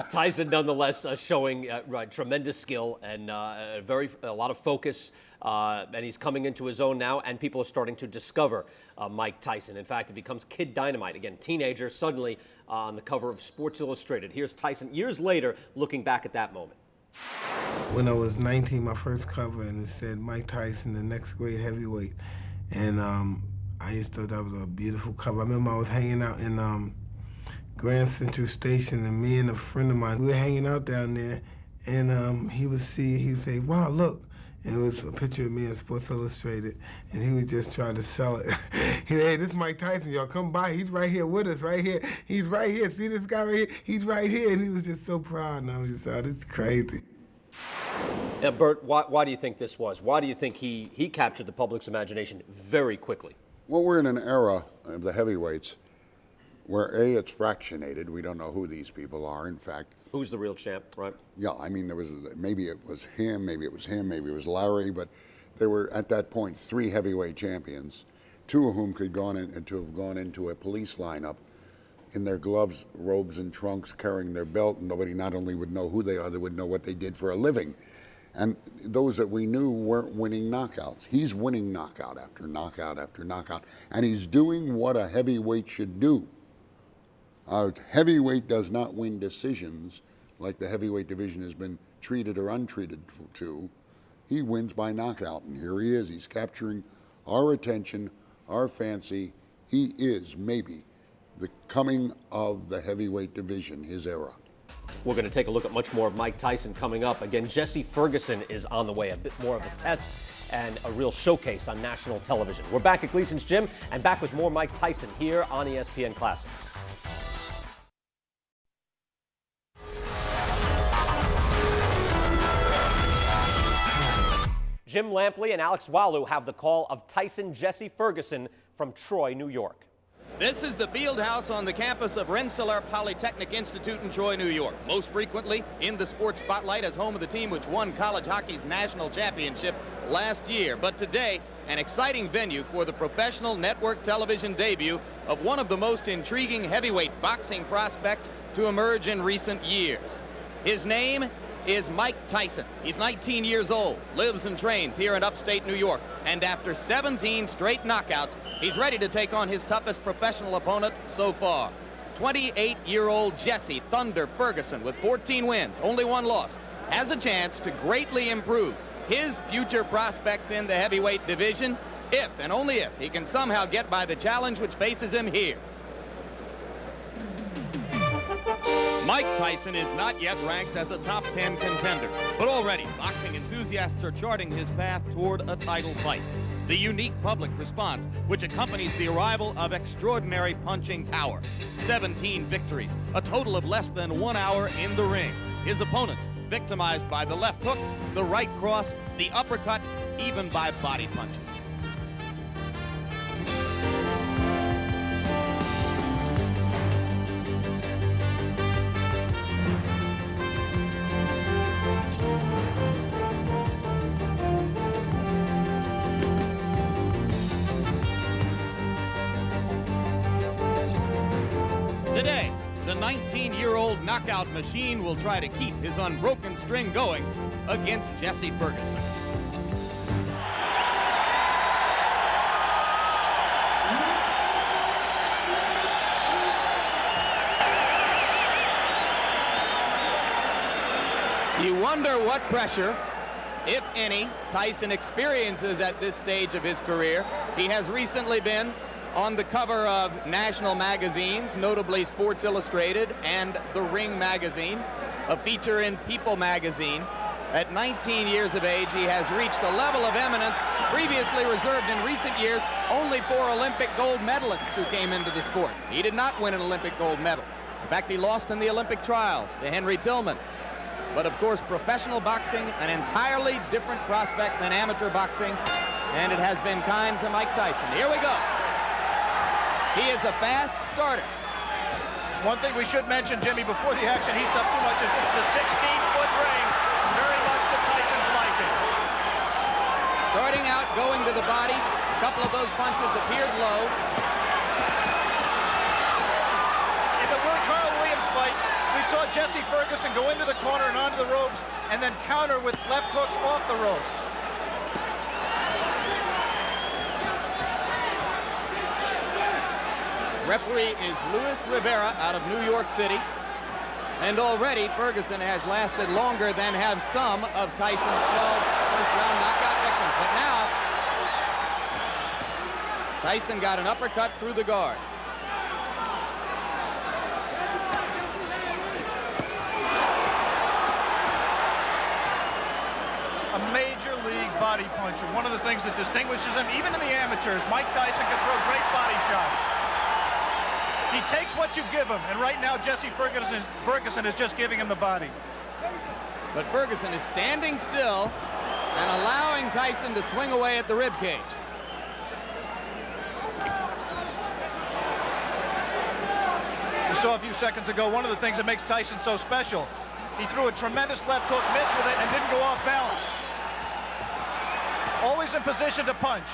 Tyson, nonetheless, showing tremendous skill and a lot of focus, and he's coming into his own now, and people are starting to discover Mike Tyson. In fact, it becomes Kid Dynamite. Again, teenager, suddenly on the cover of Sports Illustrated. Here's Tyson years later looking back at that moment. When I was 19, my first cover, and it said Mike Tyson, the next great heavyweight. And I just thought that was a beautiful cover. I remember I was hanging out in Grand Central Station, and me and a friend of mine, we were hanging out down there, and he would say, wow, look. And it was a picture of me in Sports Illustrated, and he would just try to sell it. He said, hey, this is Mike Tyson, y'all, come by. He's right here with us, right here. He's right here. See this guy right here? He's right here. And he was just so proud, and I was just, oh, this is crazy. Now, Bert, why do you think this was? Why do you think he captured the public's imagination very quickly? Well, we're in an era of the heavyweights where, A, it's fractionated. We don't know who these people are, in fact. Who's the real champ, right? Yeah, I mean, maybe it was him, maybe it was Larry, but there were, at that point, 3 heavyweight champions, 2 of whom could have gone into a police lineup in their gloves, robes, and trunks, carrying their belt, and nobody not only would know who they are, they would know what they did for a living. And those that we knew weren't winning knockouts. He's winning knockout after knockout after knockout, and he's doing what a heavyweight should do. A heavyweight does not win decisions like the heavyweight division has been treated or untreated to. He wins by knockout, and here he is. He's capturing our attention, our fancy. He is maybe the coming of the heavyweight division, his era. We're going to take a look at much more of Mike Tyson coming up. Again, Jesse Ferguson is on the way, a bit more of a test and a real showcase on national television. We're back at Gleason's Gym and back with more Mike Tyson here on ESPN Classic. Jim Lampley and Alex Walu have the call of Tyson Jesse Ferguson from Troy, New York. This is the field house on the campus of Rensselaer Polytechnic Institute in Troy, New York. Most frequently in the sports spotlight as home of the team which won college hockey's national championship last year. But today, an exciting venue for the professional network television debut of one of the most intriguing heavyweight boxing prospects to emerge in recent years. His name is Mike Tyson. He's 19 years old, lives and trains here in upstate New York, and after 17 straight knockouts, he's ready to take on his toughest professional opponent so far. 28-year-old Jesse Thunder Ferguson, with 14 wins, only 1 loss, has a chance to greatly improve his future prospects in the heavyweight division if and only if he can somehow get by the challenge which faces him here. Mike Tyson is not yet ranked as a top 10 contender, but already boxing enthusiasts are charting his path toward a title fight. the unique public response which accompanies the arrival of extraordinary punching power. 17 victories, a total of less than 1 hour in the ring. His opponents victimized by the left hook, the right cross, the uppercut, even by body punches. Today, the 19-year-old knockout machine will try to keep his unbroken string going against Jesse Ferguson. You wonder what pressure, if any, Tyson experiences at this stage of his career. He has recently been on the cover of national magazines, notably Sports Illustrated and The Ring magazine, a feature in People magazine. At 19 years of age, he has reached a level of eminence previously reserved in recent years only for Olympic gold medalists who came into the sport. He did not win an Olympic gold medal. In fact, he lost in the Olympic trials to Henry Tillman. But of course, professional boxing, an entirely different prospect than amateur boxing, and it has been kind to Mike Tyson. Here we go. He is a fast starter. One thing we should mention, Jimmy, before the action heats up too much, is this is a 16-foot ring, very much to Tyson's liking. Starting out, going to the body. A couple of those punches appeared low. In the Carl Williams fight, we saw Jesse Ferguson go into the corner and onto the ropes and then counter with left hooks off the ropes. Referee is Luis Rivera out of New York City. And already Ferguson has lasted longer than have some of Tyson's 12 first-round knockout victims. But now, Tyson got an uppercut through the guard. A major league body puncher. One of the things that distinguishes him, even in the amateurs, Mike Tyson can throw great body shots. He takes what you give him, and right now Jesse Ferguson is just giving him the body. But Ferguson is standing still and allowing Tyson to swing away at the ribcage. We saw a few seconds ago one of the things that makes Tyson so special. He threw a tremendous left hook, missed with it, and didn't go off balance. Always in position to punch.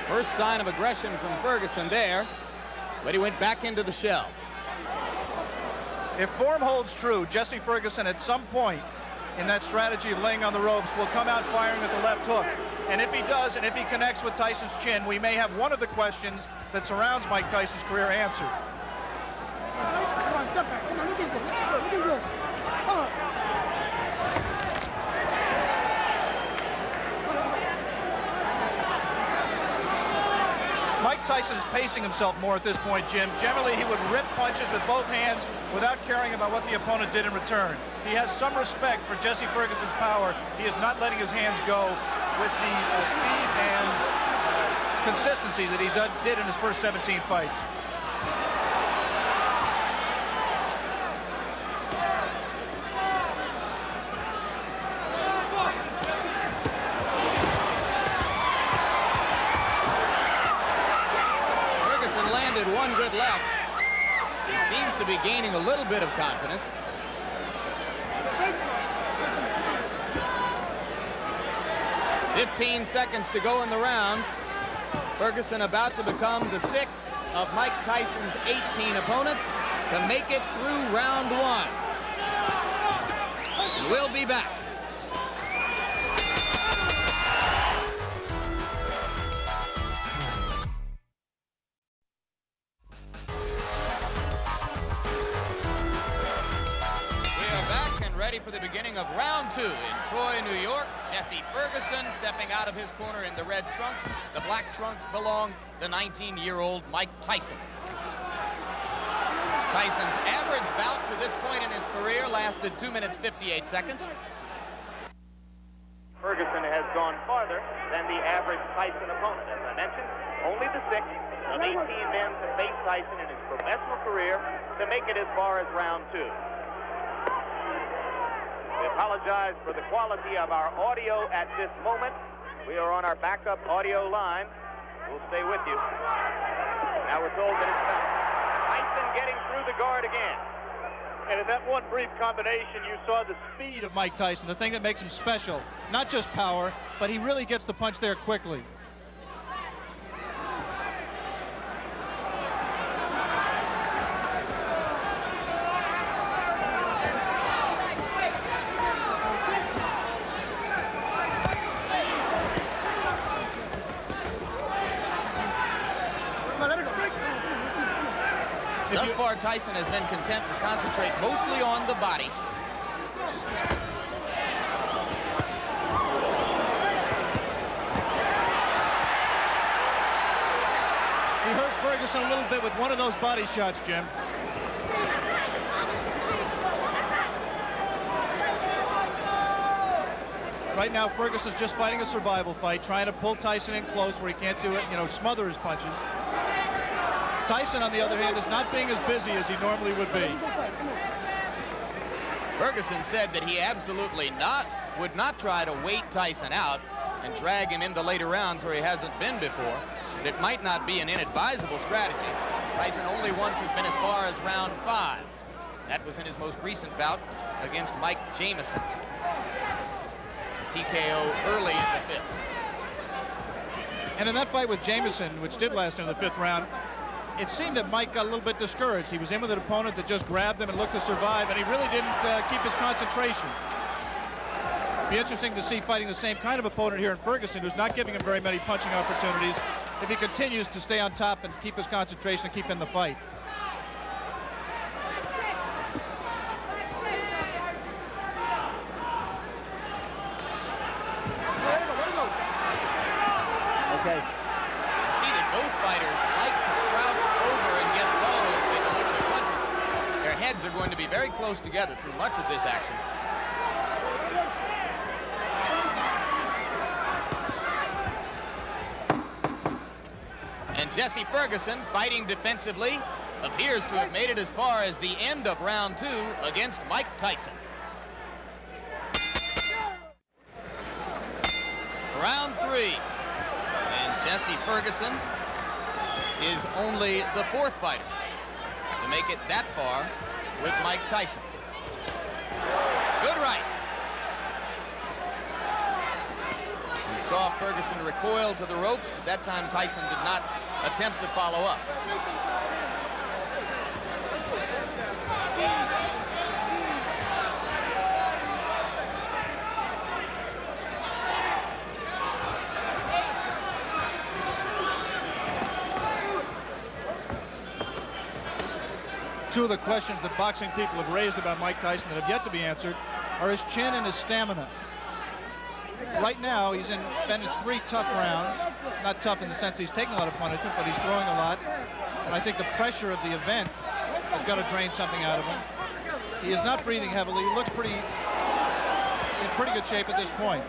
First sign of aggression from Ferguson there, but he went back into the shell. If form holds true, Jesse Ferguson at some point in that strategy of laying on the ropes will come out firing with the left hook. And if he does, and if he connects with Tyson's chin, we may have one of the questions that surrounds Mike Tyson's career answered. Come on, step back. Come on, look at this. Come on. Mike Tyson is pacing himself more at this point, Jim. Generally, he would rip punches with both hands without caring about what the opponent did in return. He has some respect for Jesse Ferguson's power. He is not letting his hands go with the speed and consistency that he did in his first 17 fights. One good left. He seems to be gaining a little bit of confidence. "15 seconds to go in the round. Ferguson about to become the 6th of Mike Tyson's 18 opponents to make it through round 1. We'll be back. Ready for the beginning of round 2 in Troy, New York. Jesse Ferguson stepping out of his corner in the red trunks. The black trunks belong to 19-year-old Mike Tyson. Tyson's average bout to this point in his career lasted 2 minutes 58 seconds. Ferguson has gone farther than the average Tyson opponent. As I mentioned, only the 6th of 18 men to face Tyson in his professional career to make it as far as round 2. We apologize for the quality of our audio at this moment. We are on our backup audio line. We'll stay with you. Now we're told that it's Tyson getting through the guard again. And in that one brief combination, you saw the speed of Mike Tyson, the thing that makes him special. Not just power, but he really gets the punch there quickly. Thus far, Tyson has been content to concentrate mostly on the body. He hurt Ferguson a little bit with one of those body shots, Jim. Right now, Ferguson's just fighting a survival fight, trying to pull Tyson in close where he can't do it, smother his punches. Tyson, on the other hand, is not being as busy as he normally would be. Ferguson said that he absolutely would not try to wait Tyson out and drag him into later rounds where he hasn't been before. But it might not be an inadvisable strategy. Tyson only once has been as far as round 5. That was in his most recent bout against Mike Jamison. TKO early in the 5th. And in that fight with Jamison, which did last into the 5th round, it seemed that Mike got a little bit discouraged. He was in with an opponent that just grabbed him and looked to survive, and he really didn't keep his concentration. It'd be interesting to see fighting the same kind of opponent here in Ferguson, who's not giving him very many punching opportunities, if he continues to stay on top and keep his concentration and keep in the fight. Okay. You see that both fighters like to crouch over and get low as they deliver their punches. Their heads are going to be very close together through much of this action. And Jesse Ferguson, fighting defensively, appears to have made it as far as the end of round 2 against Mike Tyson. Round 3. Jesse Ferguson is only the 4th fighter to make it that far with Mike Tyson. Good right. We saw Ferguson recoil to the ropes, but that time Tyson did not attempt to follow up. Two of the questions that boxing people have raised about Mike Tyson that have yet to be answered are his chin and his stamina. Right now, he's been in 3 tough rounds. Not tough in the sense he's taking a lot of punishment, but he's throwing a lot. And I think the pressure of the event has got to drain something out of him. He is not breathing heavily. He looks in pretty good shape at this point.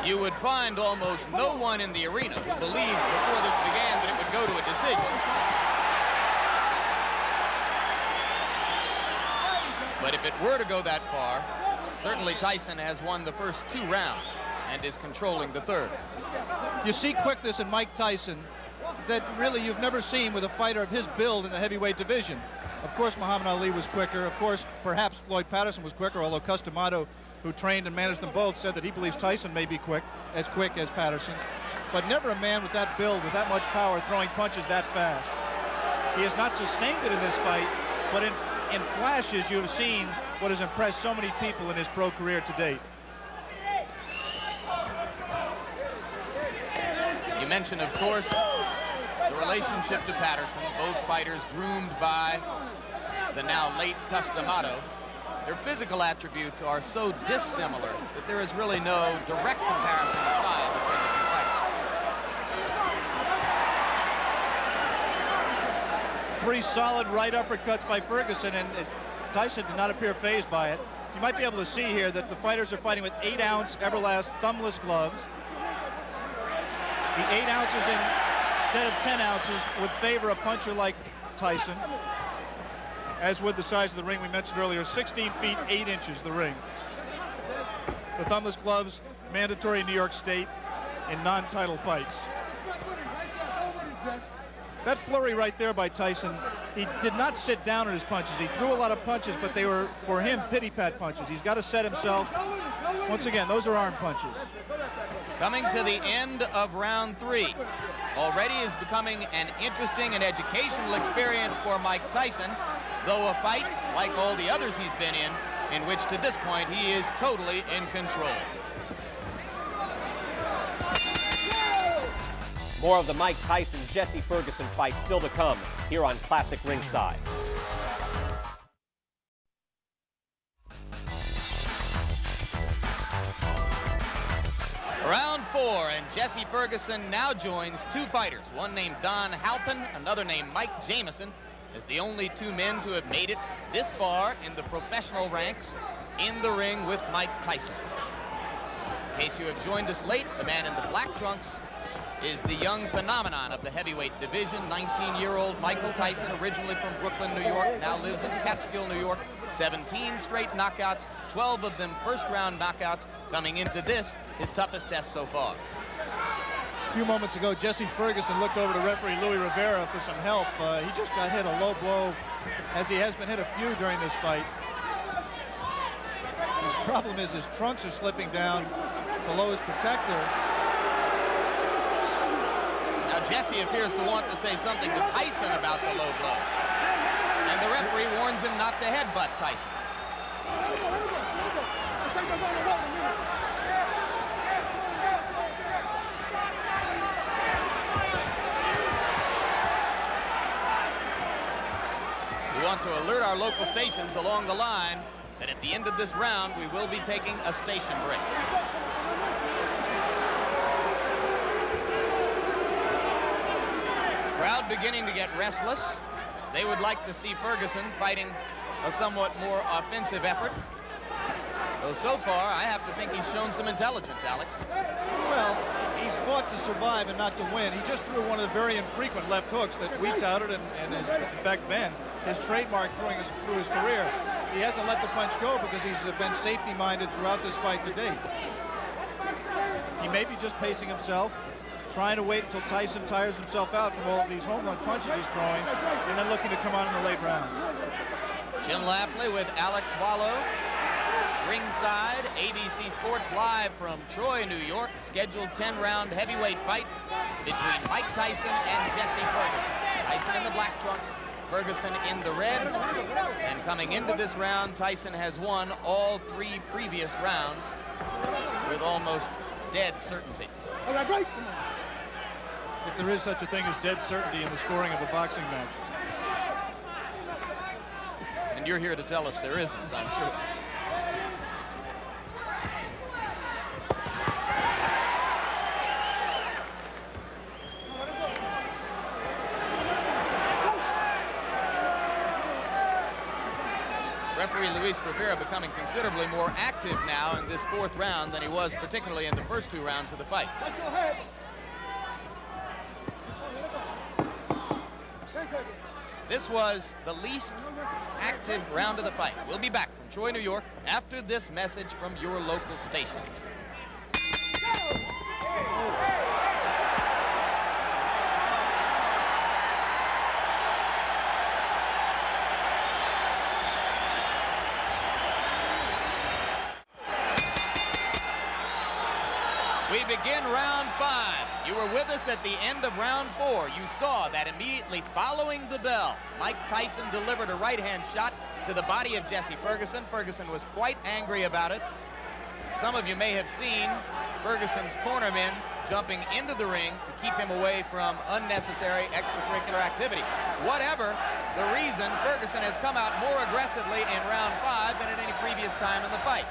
You would find almost no one in the arena who believed before this began that it would go to a decision. But if it were to go that far, certainly Tyson has won the first 2 rounds and is controlling the 3rd. You see quickness in Mike Tyson that really you've never seen with a fighter of his build in the heavyweight division. Of course, Muhammad Ali was quicker. Of course, perhaps Floyd Patterson was quicker, although Customato, who trained and managed them both, said that he believes Tyson may be quick as Patterson. But never a man with that build, with that much power, throwing punches that fast. He has not sustained it in this fight, but in flashes, you have seen what has impressed so many people in his pro career to date. You mentioned, of course, the relationship to Patterson. Both fighters groomed by the now late Customato. Their physical attributes are so dissimilar that there is really no direct comparison in style between the 2 fighters. 3 solid right uppercuts by Ferguson, and Tyson did not appear fazed by it. You might be able to see here that the fighters are fighting with 8-ounce Everlast thumbless gloves. The 8 ounces instead of 10 ounces would favor a puncher like Tyson. As with the size of the ring we mentioned earlier, 16 feet 8 inches the ring. The thumbless gloves mandatory in New York State in non-title fights. That flurry right there by Tyson, he did not sit down on his punches. He threw a lot of punches, but they were, for him, pity-pat punches. He's got to set himself. Once again, those are arm punches. Coming to the end of round 3. Already is becoming an interesting and educational experience for Mike Tyson, though a fight, like all the others he's been in which to this point he is totally in control. More of the Mike Tyson-Jesse Ferguson fight still to come here on Classic Ringside. Round 4, and Jesse Ferguson now joins 2 fighters, one named Don Halpin, another named Mike Jamison, as the only 2 men to have made it this far in the professional ranks in the ring with Mike Tyson. In case you have joined us late, the man in the black trunks is the young phenomenon of the heavyweight division, 19-year-old Michael Tyson, originally from Brooklyn, New York, now lives in Catskill, New York. 17 straight knockouts, 12 of them first-round knockouts, coming into this, his toughest test so far. A few moments ago, Jesse Ferguson looked over to referee Louis Rivera for some help. He just got hit a low blow, as he has been hit a few during this fight. His problem is his trunks are slipping down below his protector. Now Jesse appears to want to say something to Tyson about the low blows. And the referee warns him not to headbutt Tyson. We want to alert our local stations along the line that at the end of this round we will be taking a station break. Crowd beginning to get restless. They would like to see Ferguson fighting a somewhat more offensive effort. Though so far, I have to think he's shown some intelligence, Alex. Well, he's fought to survive and not to win. He just threw one of the very infrequent left hooks that we touted and has, in fact, been his trademark through his career. He hasn't let the punch go because he's been safety-minded throughout this fight to date. He may be just pacing himself, trying to wait until Tyson tires himself out from all of these home run punches he's throwing, and then looking to come on in the late rounds. Jim Lapley with Alex Wallow. Ringside, ABC Sports live from Troy, New York. Scheduled 10-round heavyweight fight between Mike Tyson and Jesse Ferguson. Tyson in the black trunks, Ferguson in the red. And coming into this round, Tyson has won all 3 previous rounds with almost dead certainty. If there is such a thing as dead certainty in the scoring of a boxing match. And you're here to tell us there isn't, I'm sure. Referee Luis Rivera becoming considerably more active now in this 4th round than he was particularly in the first 2 rounds of the fight. This was the least active round of the fight. We'll be back from Troy, New York after this message from your local stations. We begin round 5. You were with us at the end of round 4. You saw that immediately following the bell, Mike Tyson delivered a right-hand shot to the body of Jesse Ferguson. Ferguson was quite angry about it. Some of you may have seen Ferguson's cornermen jumping into the ring to keep him away from unnecessary extracurricular activity. Whatever the reason, Ferguson has come out more aggressively in round 5 than at any previous time in the fight.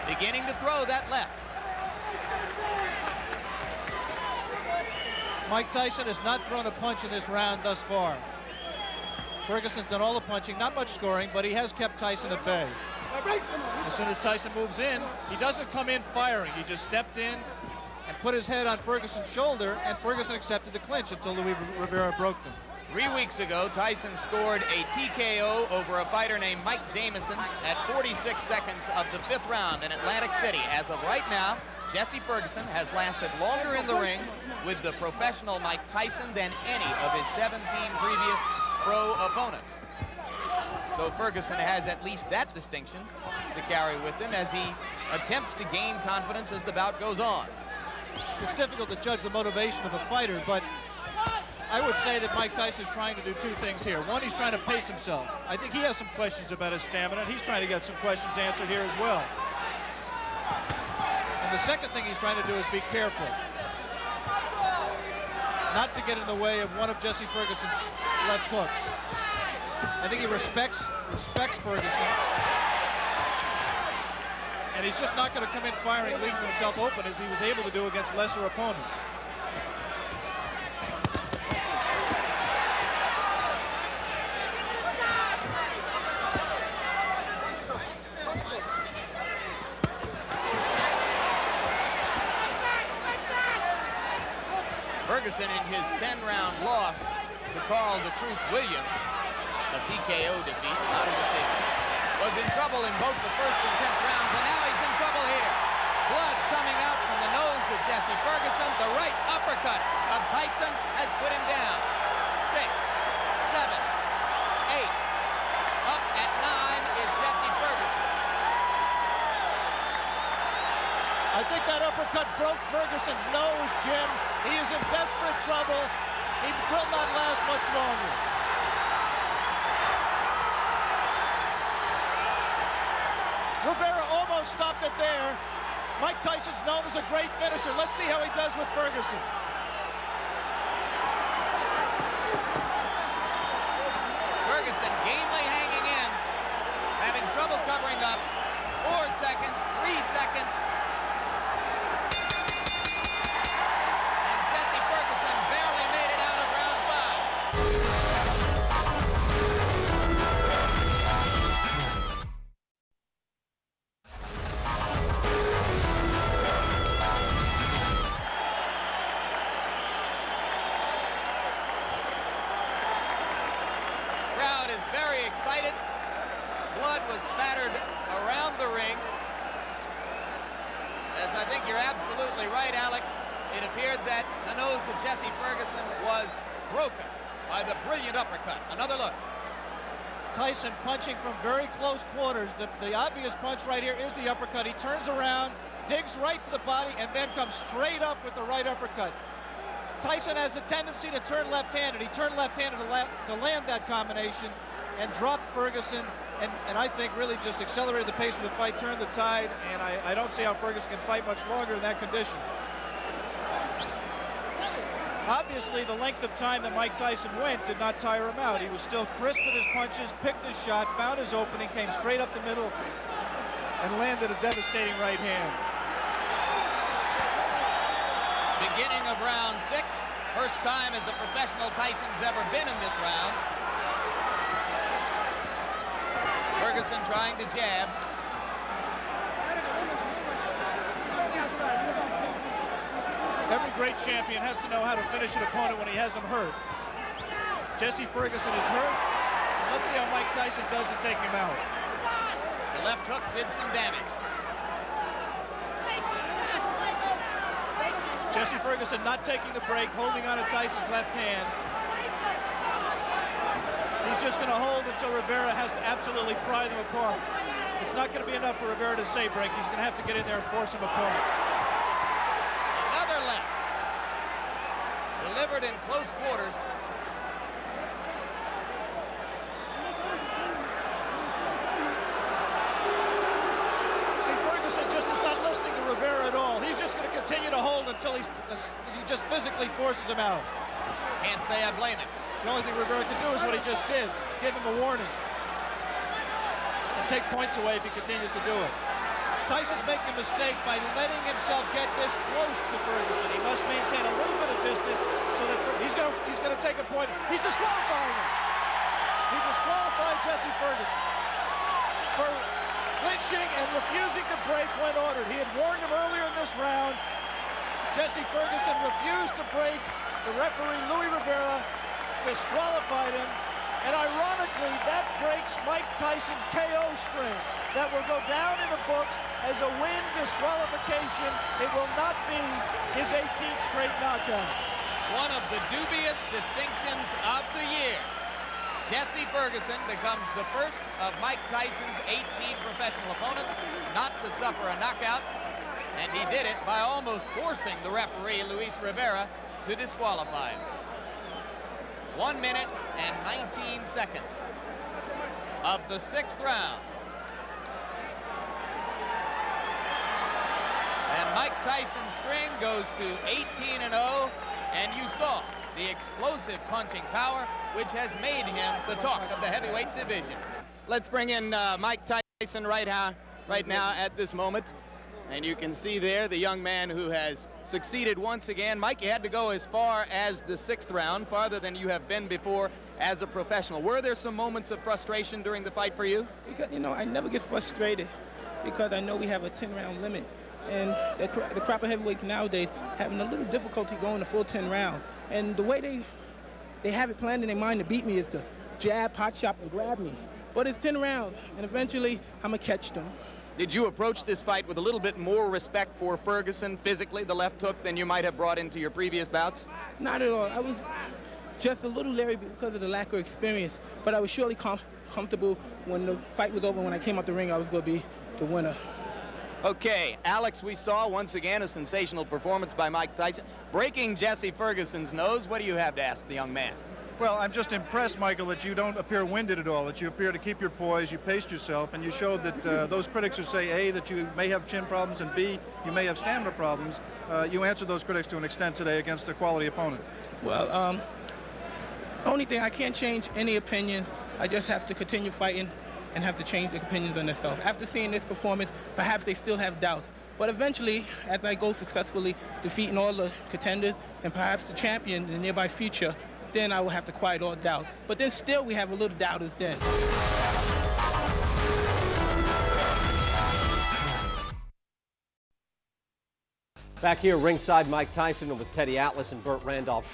Beginning to throw that left. Mike Tyson has not thrown a punch in this round thus far. Ferguson's done all the punching, not much scoring, but he has kept Tyson at bay. The soon as Tyson moves in, he doesn't come in firing. He just stepped in and put his head on Ferguson's shoulder, and Ferguson accepted the clinch until Luis Rivera broke them. 3 weeks ago, Tyson scored a TKO over a fighter named Mike Jamison at 46 seconds of the 5th round in Atlantic City. As of right now, Jesse Ferguson has lasted longer in the ring with the professional Mike Tyson than any of his 17 previous pro opponents. So Ferguson has at least that distinction to carry with him as he attempts to gain confidence as the bout goes on. It's difficult to judge the motivation of a fighter, but I would say that Mike Tyson is trying to do 2 things here. One, he's trying to pace himself. I think he has some questions about his stamina, and he's trying to get some questions answered here as well. And the second thing he's trying to do is be careful not to get in the way of one of Jesse Ferguson's left hooks. I think he respects Ferguson, and he's just not going to come in firing, leaving himself open as he was able to do against lesser opponents. Ferguson, in his 10-round loss to Carl the Truth Williams, a TKO defeat, not a decision, was in trouble in both the 1st and 10th rounds, and now he's in trouble here. Blood coming out from the nose of Jesse Ferguson. The right uppercut of Tyson has put him down. 6, 7, 8. Up at 9 is Jesse Ferguson. I think that uppercut broke Ferguson's nose, Jim. He is in desperate trouble. He will not last much longer. Rivera almost stopped it there. Mike Tyson's known as a great finisher. Let's see how he does with Ferguson. Ferguson gamely hanging in, having trouble covering up. 4 seconds, 3 seconds. And Jesse Ferguson barely made it out of round 5. Crowd is very excited. Blood was spattered around the ring. As I think you're absolutely right, Alex. It appeared that the nose of Jesse Ferguson was broken by the brilliant uppercut. Another look. Tyson punching from very close quarters. The obvious punch right here is the uppercut. He turns around, digs right to the body, and then comes straight up with the right uppercut. Tyson has a tendency to turn left-handed. He turned left-handed to land that combination and dropped Ferguson, and I think really just accelerated the pace of the fight, turned the tide, and I don't see how Ferguson can fight much longer in that condition. Obviously, the length of time that Mike Tyson went did not tire him out. He was still crisp with his punches, picked his shot, found his opening, came straight up the middle, and landed a devastating right hand. Beginning of round 6. First time as a professional Tyson's ever been in this round. Ferguson trying to jab. Every great champion has to know how to finish an opponent when he has him hurt. Jesse Ferguson is hurt. Let's see how Mike Tyson does to take him out. The left hook did some damage. Jesse Ferguson not taking the break, holding on to Tyson's left hand. He's just going to hold until Rivera has to absolutely pry them apart. It's not going to be enough for Rivera to say break. He's going to have to get in there and force him apart. Another left. Delivered in close quarters. See, Ferguson just is not listening to Rivera at all. He's just going to continue to hold until he just physically forces him out. Can't say I blame him. The only thing Rivera can do is what he just did. Give him a warning. And take points away if he continues to do it. Tyson's making a mistake by letting himself get this close to Ferguson. He must maintain a little bit of distance so that he's going to take a point. He's disqualifying him. He disqualified Jesse Ferguson. clinching and refusing to break when ordered. He had warned him earlier in this round. Jesse Ferguson refused to break. The referee, Louis Rivera, disqualified him. And ironically, that breaks Mike Tyson's KO string. That will go down in the books as a win disqualification. It will not be his 18th straight knockout. One of the dubious distinctions of the year. Jesse Ferguson becomes the first of Mike Tyson's 18 professional opponents not to suffer a knockout, and he did it by almost forcing the referee, Luis Rivera, to disqualify him. 1 minute and 19 seconds of the 6th round. And Mike Tyson's string goes to 18-0, and you saw the explosive punching power, which has made him the talk of the heavyweight division. Let's bring in Mike Tyson right now at this moment. And you can see there the young man who has succeeded once again. Mike, you had to go as far as the 6th round, farther than you have been before as a professional. Were there some moments of frustration during the fight for you? Because, you know, I never get frustrated because I know we have a 10-round limit. And the crop of heavyweights nowadays having a little difficulty going the full 10 rounds. And the way they have it planned in their mind to beat me is to jab, pot shot, and grab me. But it's 10 rounds, and eventually I'm going to catch them. Did you approach this fight with a little bit more respect for Ferguson physically, the left hook, than you might have brought into your previous bouts? Not at all. I was just a little leery because of the lack of experience, but I was surely comfortable when the fight was over. When I came out the ring, I was going to be the winner. Okay, Alex, we saw once again a sensational performance by Mike Tyson, breaking Jesse Ferguson's nose. What do you have to ask the young man? Well, I'm just impressed, Michael, that you don't appear winded at all, that you appear to keep your poise, you paced yourself, and you showed that those critics who say, A, that you may have chin problems, and B, you may have stamina problems, you answered those critics to an extent today against a quality opponent. Well, only thing, I can't change any opinions. I just have to continue fighting and have to change their opinions on themselves. After seeing this performance, perhaps they still have doubts. But eventually, as I go successfully defeating all the contenders and perhaps the champion in the nearby future, then I will have to quiet all doubt. But then still we have a little doubters then. Back here ringside, Mike Tyson with Teddy Atlas and Bert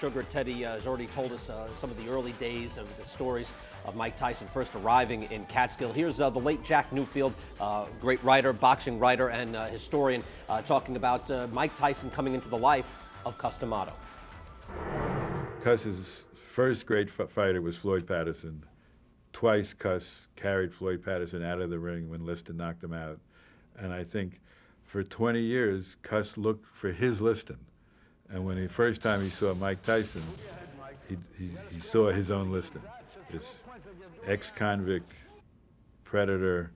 Sugar. Teddy has already told us some of the early days of the stories of Mike Tyson first arriving in Catskill. Here's the late Jack Newfield, great writer, boxing writer, and historian, talking about Mike Tyson coming into the life of Cus D'Amato. Cus's first great fighter was Floyd Patterson. Twice Cus carried Floyd Patterson out of the ring when Liston knocked him out. And I think for 20 years, Cus looked for his Liston. And when the first time he saw Mike Tyson, he saw his own Liston. This ex-convict, predator,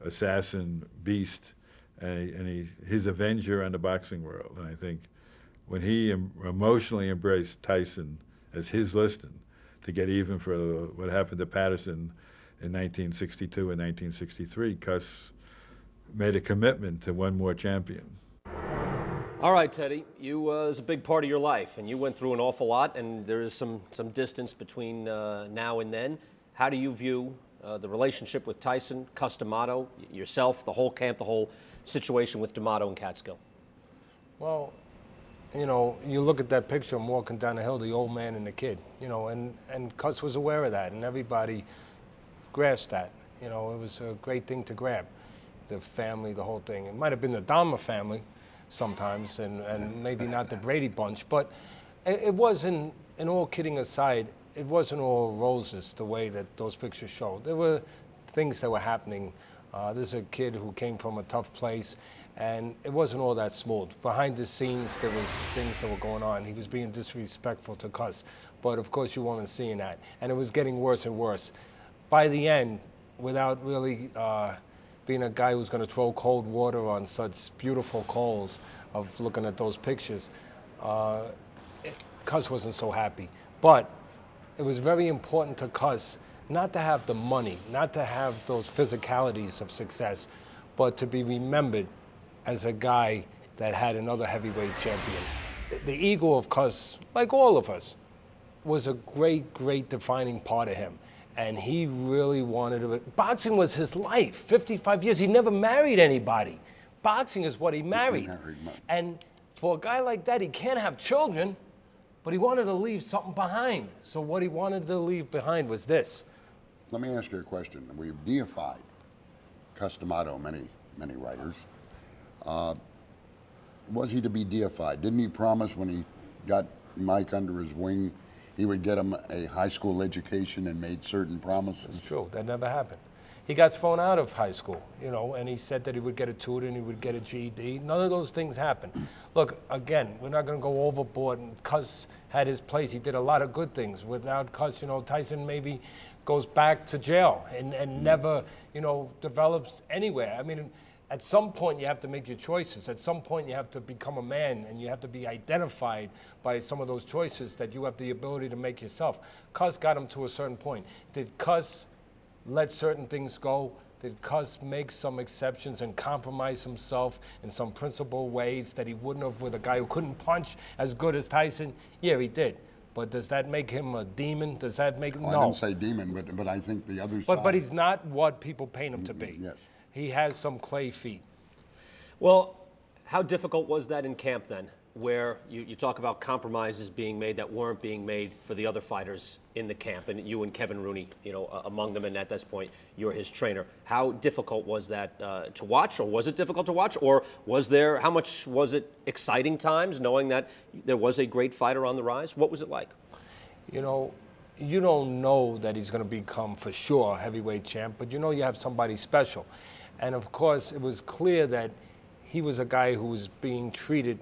assassin, beast, and his avenger on the boxing world. And I think when he emotionally embraced Tyson as his Liston to get even for what happened to Patterson in 1962 and 1963, Cus made a commitment to one more champion. All right, Teddy, you was a big part of your life, and you went through an awful lot, and there is some distance between now and then. How do you view the relationship with Tyson, Cus D'Amato, yourself, the whole camp, the whole situation with D'Amato and Catskill? Well, you know, you look at that picture, I'm walking down the hill, the old man and the kid, you know, and Cus was aware of that, and everybody grasped that. You know, it was a great thing to grab, the family, the whole thing. It might have been the Dahmer family sometimes, and maybe not the Brady bunch, but it wasn't, and all kidding aside, it wasn't all roses the way that those pictures showed. There were things that were happening. There's a kid who came from a tough place, and it wasn't all that smooth. Behind the scenes, there was things that were going on. He was being disrespectful to Cus, but of course you weren't seeing that. And it was getting worse and worse. By the end, without really being a guy who's gonna throw cold water on such beautiful coals of looking at those pictures, Cus wasn't so happy. But it was very important to Cus not to have the money, not to have those physicalities of success, but to be remembered as a guy that had another heavyweight champion. The ego of Cus, like all of us, was a great, great defining part of him. And he really wanted to. Boxing was his life. 55 years. He never married anybody. Boxing is what he married. And for a guy like that, he can't have children, but he wanted to leave something behind. So what he wanted to leave behind was this. Let me ask you a question. We've deified Cus D'Amato, many writers. Was he to be deified? Didn't he promise when he got Mike under his wing, he would get him a high school education and made certain promises? It's true. That never happened. He got thrown out of high school, you know, and he said that he would get a tutor and he would get a GED. None of those things happened. Look, again, we're not going to go overboard. And Cus had his place. He did a lot of good things. Without Cus, you know, Tyson maybe goes back to jail and never, you know, develops anywhere. I mean, at some point you have to make your choices. At some point you have to become a man and you have to be identified by some of those choices that you have the ability to make yourself. Cus got him to a certain point. Did Cus let certain things go? Did Cus make some exceptions and compromise himself in some principled ways that he wouldn't have with a guy who couldn't punch as good as Tyson? Yeah, he did. But does that make him a demon? Does that make him? Well, no. I didn't say demon, but I think the other side. But he's not what people paint him to be. Yes. He has some clay feet. Well, how difficult was that in camp then, where you talk about compromises being made that weren't being made for the other fighters in the camp, and you and Kevin Rooney, you know, among them, and at this point, you're his trainer. How difficult was that to watch, or was it difficult to watch, or how much was it exciting times, knowing that there was a great fighter on the rise? What was it like? You know, you don't know that he's going to become, for sure, heavyweight champ, but you know you have somebody special. And of course, it was clear that he was a guy who was being treated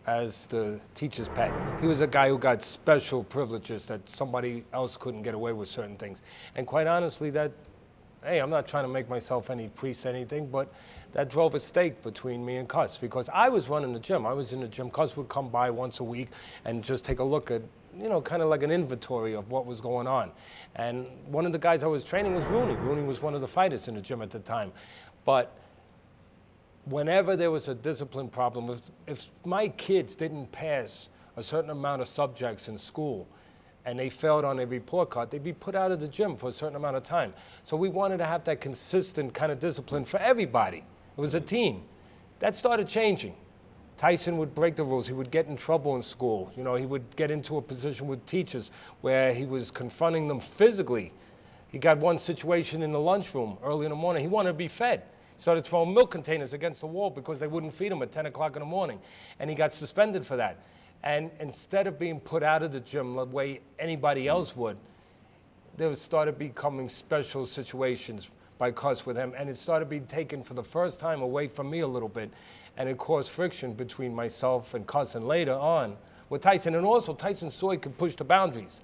as the teacher's pet. He was a guy who got special privileges that somebody else couldn't get away with certain things. And quite honestly, hey, I'm not trying to make myself any priest or anything, but that drove a stake between me and Cus, because I was running the gym. I was in the gym. Cus would come by once a week and just take a look at, you know, kind of like an inventory of what was going on. And one of the guys I was training was Rooney. Rooney was one of the fighters in the gym at the time. But whenever there was a discipline problem, if my kids didn't pass a certain amount of subjects in school and they failed on a report card, they'd be put out of the gym for a certain amount of time. So we wanted to have that consistent kind of discipline for everybody. It was a team. That started changing. Tyson would break the rules. He would get in trouble in school. You know, he would get into a position with teachers where he was confronting them physically. He got one situation in the lunchroom early in the morning. He wanted to be fed. He started throwing milk containers against the wall because they wouldn't feed him at 10 o'clock in the morning. And he got suspended for that. And instead of being put out of the gym the way anybody else would, there started becoming special situations by Cus with him. And it started being taken for the first time away from me a little bit. And it caused friction between myself and Cus, and later on with Tyson. And also, Tyson saw he could push the boundaries.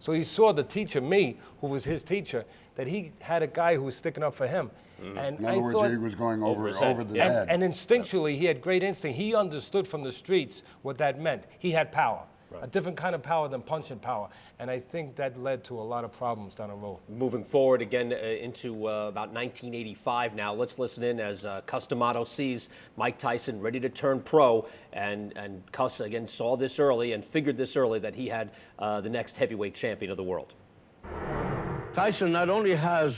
So he saw the teacher, me, who was his teacher, that he had a guy who was sticking up for him. And in other words, he was going over the head. And instinctually, he had great instinct. He understood from the streets what that meant. He had power, a different kind of power than punching power. And I think that led to a lot of problems down the road. Moving forward again into about 1985 now, let's listen in as Cus D'Amato sees Mike Tyson ready to turn pro, and Cus again saw this early and figured this early that he had the next heavyweight champion of the world. Tyson not only has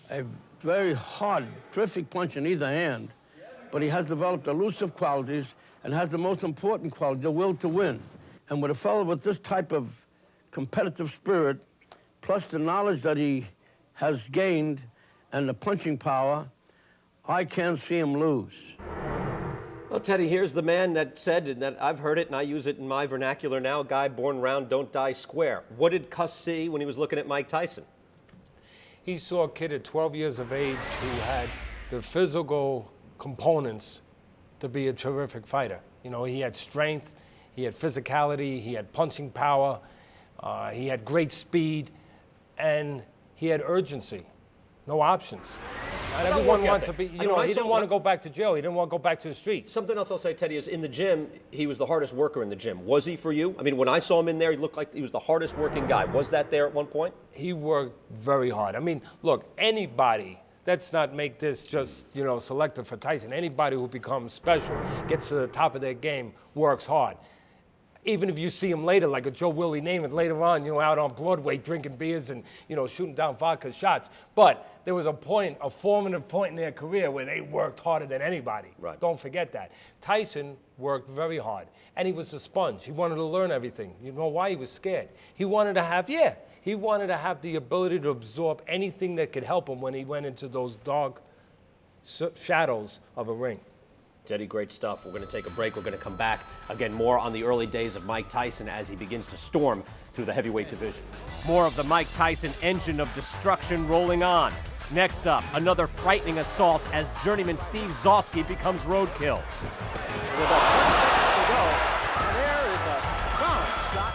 a very hard, terrific punch in either hand, but he has developed elusive qualities and has the most important quality, the will to win. And with a fellow with this type of competitive spirit, plus the knowledge that he has gained and the punching power, I can't see him lose. Well, Teddy, here's the man that said, and that I've heard it and I use it in my vernacular now, a guy born round, don't die square. What did Cus see when he was looking at Mike Tyson? He saw a kid at 12 years of age who had the physical components to be a terrific fighter. You know, he had strength, he had physicality, he had punching power, he had great speed, and he had urgency. No options. Not everyone wants to be, you know, he didn't want to go back to jail. He didn't want to go back to the streets. Something else I'll say, Teddy, is in the gym, he was the hardest worker in the gym. Was he for you? I mean, when I saw him in there, he looked like he was the hardest working guy. Was that there at one point? He worked very hard. I mean, look, anybody, let's not make this just, you know, selective for Tyson. Anybody who becomes special, gets to the top of their game, works hard. Even if you see him later, like a Joe Willie Namath later on, out on Broadway drinking beers and, shooting down vodka shots. But there was a formative point in their career where they worked harder than anybody. Right. Don't forget that. Tyson worked very hard, and he was a sponge. He wanted to learn everything. You know why? He was scared. He wanted to have the ability to absorb anything that could help him when he went into those dark shadows of a ring. Eddie, great stuff. We're going to take a break. We're going to come back. Again, more on the early days of Mike Tyson as he begins to storm through the heavyweight division. More of the Mike Tyson engine of destruction rolling on. Next up, another frightening assault as journeyman Steve Zalski becomes roadkill. With about 20 seconds to go, and there is a strong shot.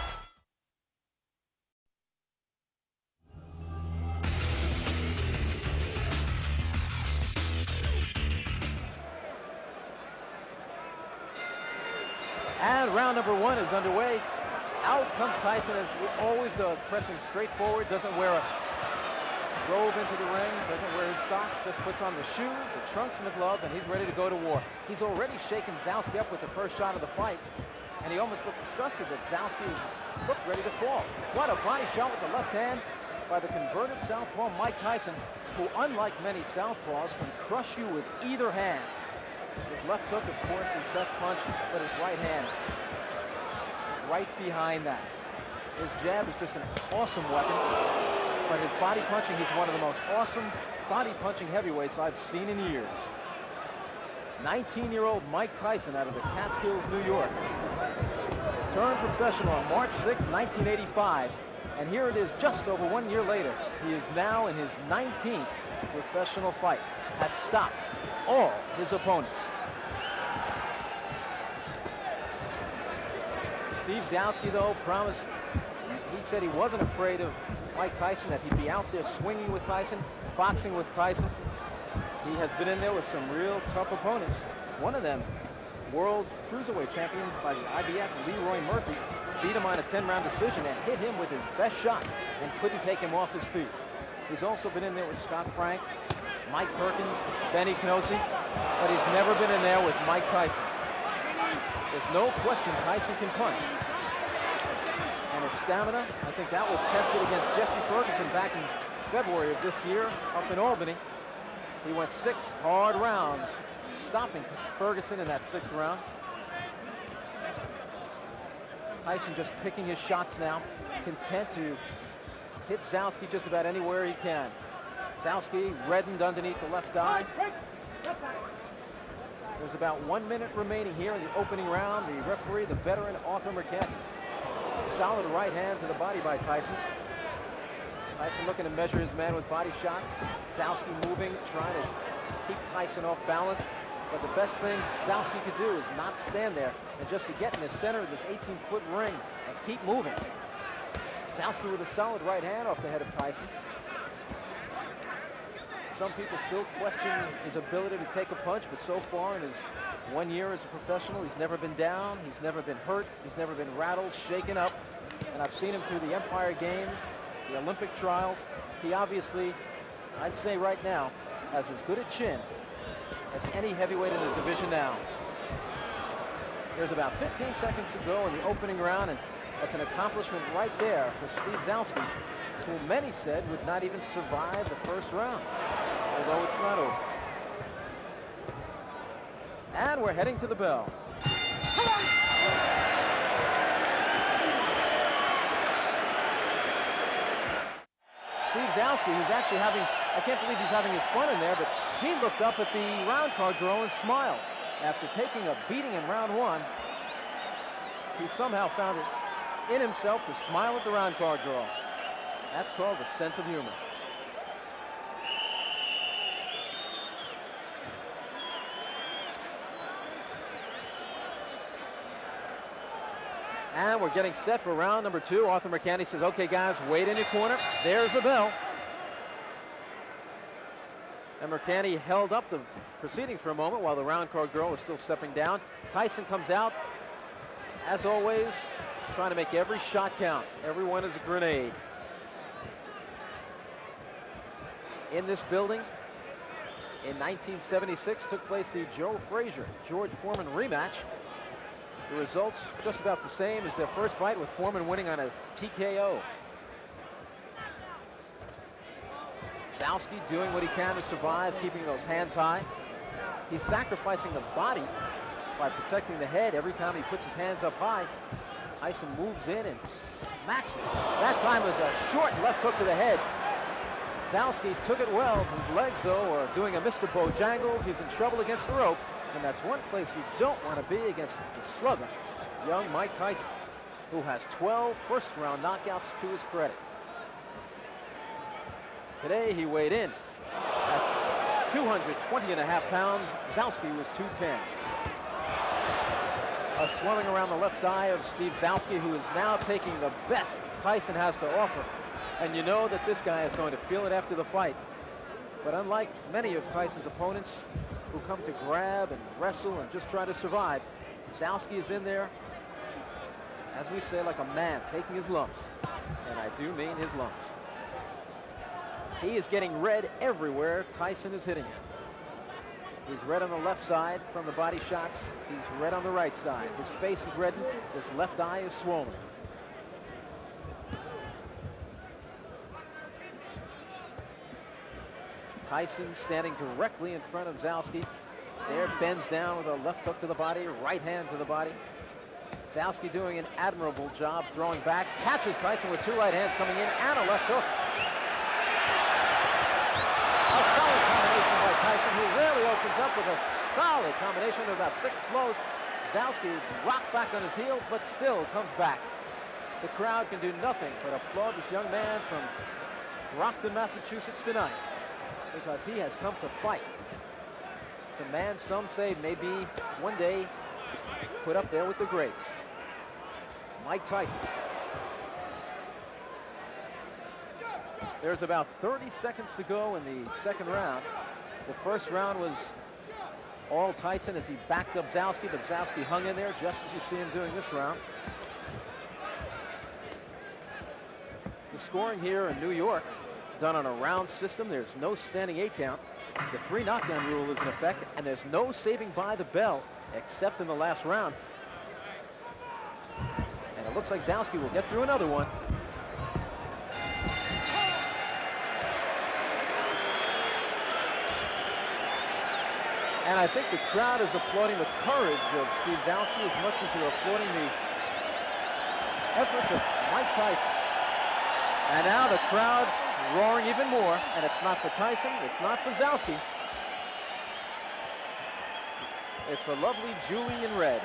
And round number one is underway. Out comes Tyson as he always does, pressing straight forward, doesn't wear a robe into the ring, doesn't wear his socks, just puts on the shoes, the trunks, and the gloves, and he's ready to go to war. He's already shaken Zalski up with the first shot of the fight, and he almost looked disgusted that Zalski looked ready to fall. What a body shot with the left hand by the converted southpaw Mike Tyson, who, unlike many southpaws, can crush you with either hand. His left hook, of course, his best punch, but his right hand right behind that. His jab is just an awesome weapon, but his body punching, he's one of the most awesome body punching heavyweights I've seen in years. 19-year-old Mike Tyson out of the Catskills, New York. Turned professional on March 6, 1985, and here it is just over 1 year later. He is now in his 19th professional fight, has stopped all his opponents. Steve Zalski, though, promised, he said he wasn't afraid of Mike Tyson, that he'd be out there swinging with Tyson, boxing with Tyson. He has been in there with some real tough opponents. One of them, world cruiserweight champion by the IBF, Leroy Murphy, beat him on a 10-round decision and hit him with his best shots and couldn't take him off his feet. He's also been in there with Scott Frank, Mike Perkins, Benny Canosi, but he's never been in there with Mike Tyson. There's no question Tyson can punch. And his stamina, I think that was tested against Jesse Ferguson back in February of this year up in Albany. He went 6 hard rounds, stopping Ferguson in that 6th round. Tyson just picking his shots now, content to hit Zalski just about anywhere he can. Zalski reddened underneath the left eye. There's about 1 minute remaining here in the opening round. The referee, the veteran Arthur Mercant. Solid right hand to the body by Tyson. Tyson looking to measure his man with body shots. Zalski moving, trying to keep Tyson off balance. But the best thing Zalski could do is not stand there and just to get in the center of this 18-foot ring and keep moving. Zalski with a solid right hand off the head of Tyson. Some people still question his ability to take a punch, but so far in his 1 year as a professional, he's never been down, he's never been hurt, he's never been rattled, shaken up. And I've seen him through the Empire Games, the Olympic trials. He obviously, I'd say right now, has as good a chin as any heavyweight in the division now. There's about 15 seconds to go in the opening round, and that's an accomplishment right there for Steve Zalski, who many said would not even survive the first round, although it's not over. And we're heading to the bell. Steve Zalski, who's actually having, I can't believe he's having his fun in there, but he looked up at the round card girl and smiled. After taking a beating in round 1, he somehow found it in himself to smile at the round card girl. That's called a sense of humor. And we're getting set for round number 2. Arthur Mercant says, okay, guys, wait in your corner. There's the bell. And Mercant held up the proceedings for a moment while the round card girl was still stepping down. Tyson comes out, as always, trying to make every shot count. Everyone is a grenade. In this building, in 1976, took place the Joe Frazier, George Foreman rematch. The results just about the same as their first fight, with Foreman winning on a TKO. Zalski doing what he can to survive, keeping those hands high. He's sacrificing the body by protecting the head every time he puts his hands up high. Tyson moves in and smacks it. That time was a short left hook to the head. Zalski took it well. His legs, though, are doing a Mr. Bojangles. He's in trouble against the ropes, and that's one place you don't want to be against the slugger, young Mike Tyson, who has 12 first-round knockouts to his credit. Today, he weighed in at 220.5 pounds. Zalski was 210. A swelling around the left eye of Steve Zalski, who is now taking the best Tyson has to offer. And you know that this guy is going to feel it after the fight. But unlike many of Tyson's opponents who come to grab and wrestle and just try to survive, Zalski is in there, as we say, like a man, taking his lumps. And I do mean his lumps. He is getting red everywhere Tyson is hitting him. He's red on the left side from the body shots. He's red on the right side. His face is reddened. His left eye is swollen. Tyson standing directly in front of Zalski. There, bends down with a left hook to the body, right hand to the body. Zalski doing an admirable job throwing back. Catches Tyson with two right hands coming in and a left hook. A solid combination by Tyson, who rarely opens up with a solid combination of about 6 blows. Zalski rocked back on his heels, but still comes back. The crowd can do nothing but applaud this young man from Brockton, Massachusetts tonight, because he has come to fight. The man some say may be one day put up there with the greats. Mike Tyson. There's about 30 seconds to go in the second round. The first round was all Tyson as he backed up Zalski, but Zalski hung in there just as you see him doing this round. The scoring here in New York, done on a round system. There's no standing 8 count. The 3 knockdown rule is in effect, and there's no saving by the bell except in the last round. And it looks like Zalski will get through another one. And I think the crowd is applauding the courage of Steve Zalski as much as they're applauding the efforts of Mike Tyson. And now the crowd roaring even more, and it's not for Tyson, it's not for Zalski. It's for lovely Julie in red.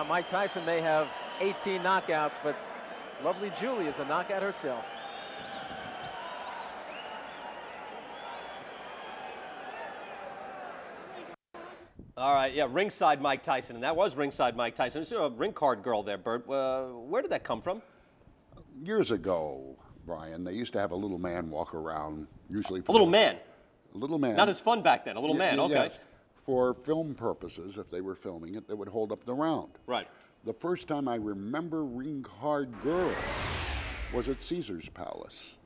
Mike Tyson may have 18 knockouts, but lovely Julie is a knockout herself. All right, yeah, ringside Mike Tyson, and that was ringside Mike Tyson. There's a ring card girl there, Bert. Where did that come from? Years ago, Brian, they used to have a little man walk around, usually for a little man. A little man. Not as fun back then. A little man. Okay. Yes. For film purposes, if they were filming it, they would hold up the round. Right. The first time I remember ring card girls was at Caesar's Palace,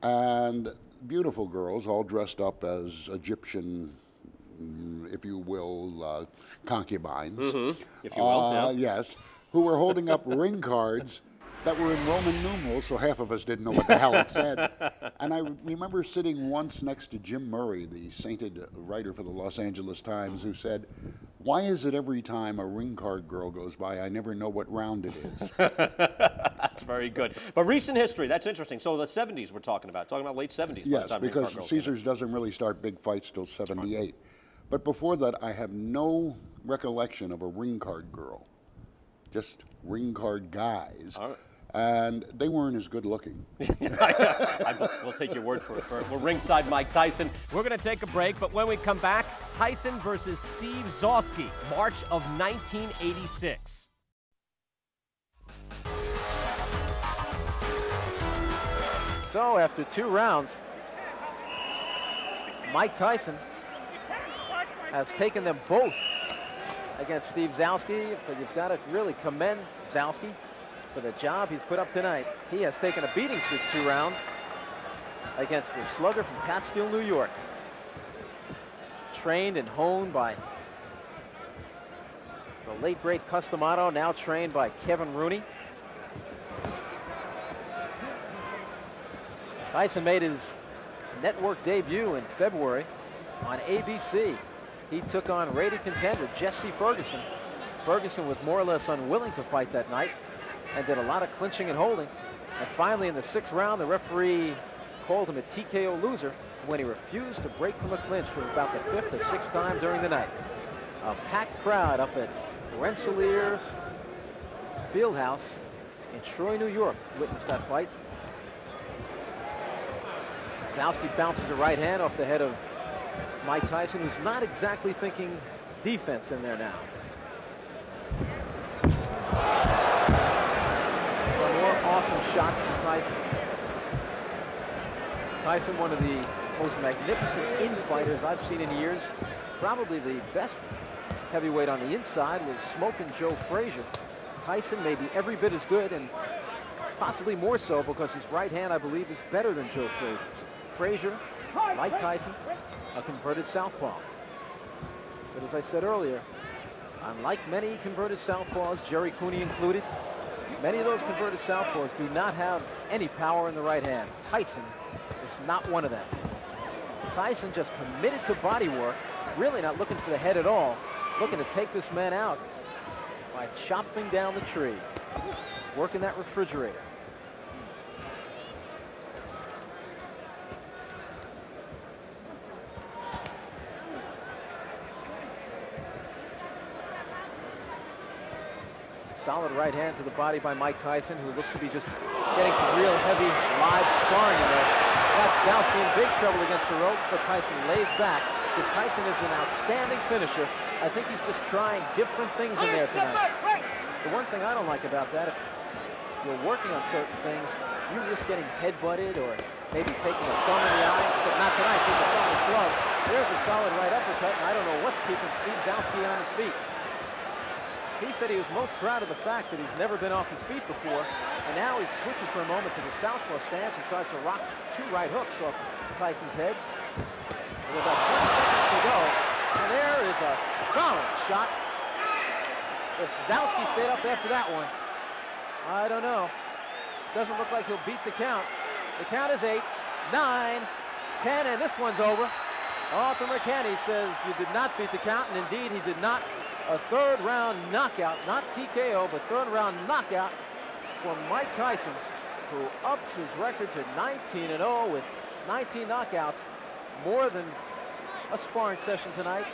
and beautiful girls all dressed up as Egyptian, if you will, concubines. Mm-hmm. If you will, yeah. Yes, who were holding up ring cards that were in Roman numerals, so half of us didn't know what the hell it said. And I remember sitting once next to Jim Murray, the sainted writer for the Los Angeles Times, who said, "Why is it every time a ring card girl goes by, I never know what round it is?" That's very good. But recent history, that's interesting. So the 70s we're talking about late 70s. Yes, because Caesars doesn't really start big fights till 78. But before that, I have no recollection of a ring card girl, just ring card guys. All right. And they weren't as good looking. We'll take your word for it, Bert. We're ringside Mike Tyson. We're going to take a break, but when we come back, Tyson versus Steve Zalski, March of 1986. So after 2 rounds, Mike Tyson has taken them both against Steve Zalski, but you've got to really commend Zalski for the job he's put up tonight. He has taken a beating through 2 rounds against the slugger from Catskill, New York. trained and honed by the late, great Customato, now trained by Kevin Rooney. Tyson made his network debut in February on ABC. He took on rated contender Jesse Ferguson. Ferguson was more or less unwilling to fight that night and did a lot of clinching and holding. And finally, in the 6th round, the referee called him a TKO loser when he refused to break from a clinch for about the 5th or 6th time during the night. A packed crowd up at Rensselaer's Fieldhouse in Troy, New York, witnessed that fight. Zalski bounces a right hand off the head of Mike Tyson, who's not exactly thinking defense in there now. Some more awesome shots from Tyson. Tyson, one of the most magnificent infighters I've seen in years. Probably the best heavyweight on the inside was Smokin' Joe Frazier. Tyson may be every bit as good, and possibly more so because his right hand, I believe, is better than Joe Frazier's. Frazier, like Tyson, a converted southpaw. But as I said earlier, unlike many converted southpaws, Jerry Cooney included, many of those converted southpaws do not have any power in the right hand. Tyson is not one of them. Tyson just committed to body work, really not looking for the head at all, looking to take this man out by chopping down the tree, working that refrigerator. Solid right hand to the body by Mike Tyson, who looks to be just getting some real heavy live sparring in there. Got Zalski in big trouble against the rope, but Tyson lays back because Tyson is an outstanding finisher. I think he's just trying different things in there tonight. The one thing I don't like about that, if you're working on certain things, you risk getting head-butted or maybe taking a thumb in the eye, except not tonight, take a thumb in his glove. There's a solid right uppercut, and I don't know what's keeping Steve Zalski on his feet. He said he was most proud of the fact that he's never been off his feet before, and now he switches for a moment to the southpaw stance and tries to rock 2 right hooks off Tyson's head. With about 20 seconds to go, and there is a solid shot. If Zalski stayed up after that one, I don't know. Doesn't look like he'll beat the count. The count is 8, 9, 10, and this one's over. Arthur McKenney says you did not beat the count, and indeed he did not. A 3rd round knockout, not TKO, but 3rd round knockout for Mike Tyson, who ups his record to 19-0 with 19 knockouts, more than a sparring session tonight,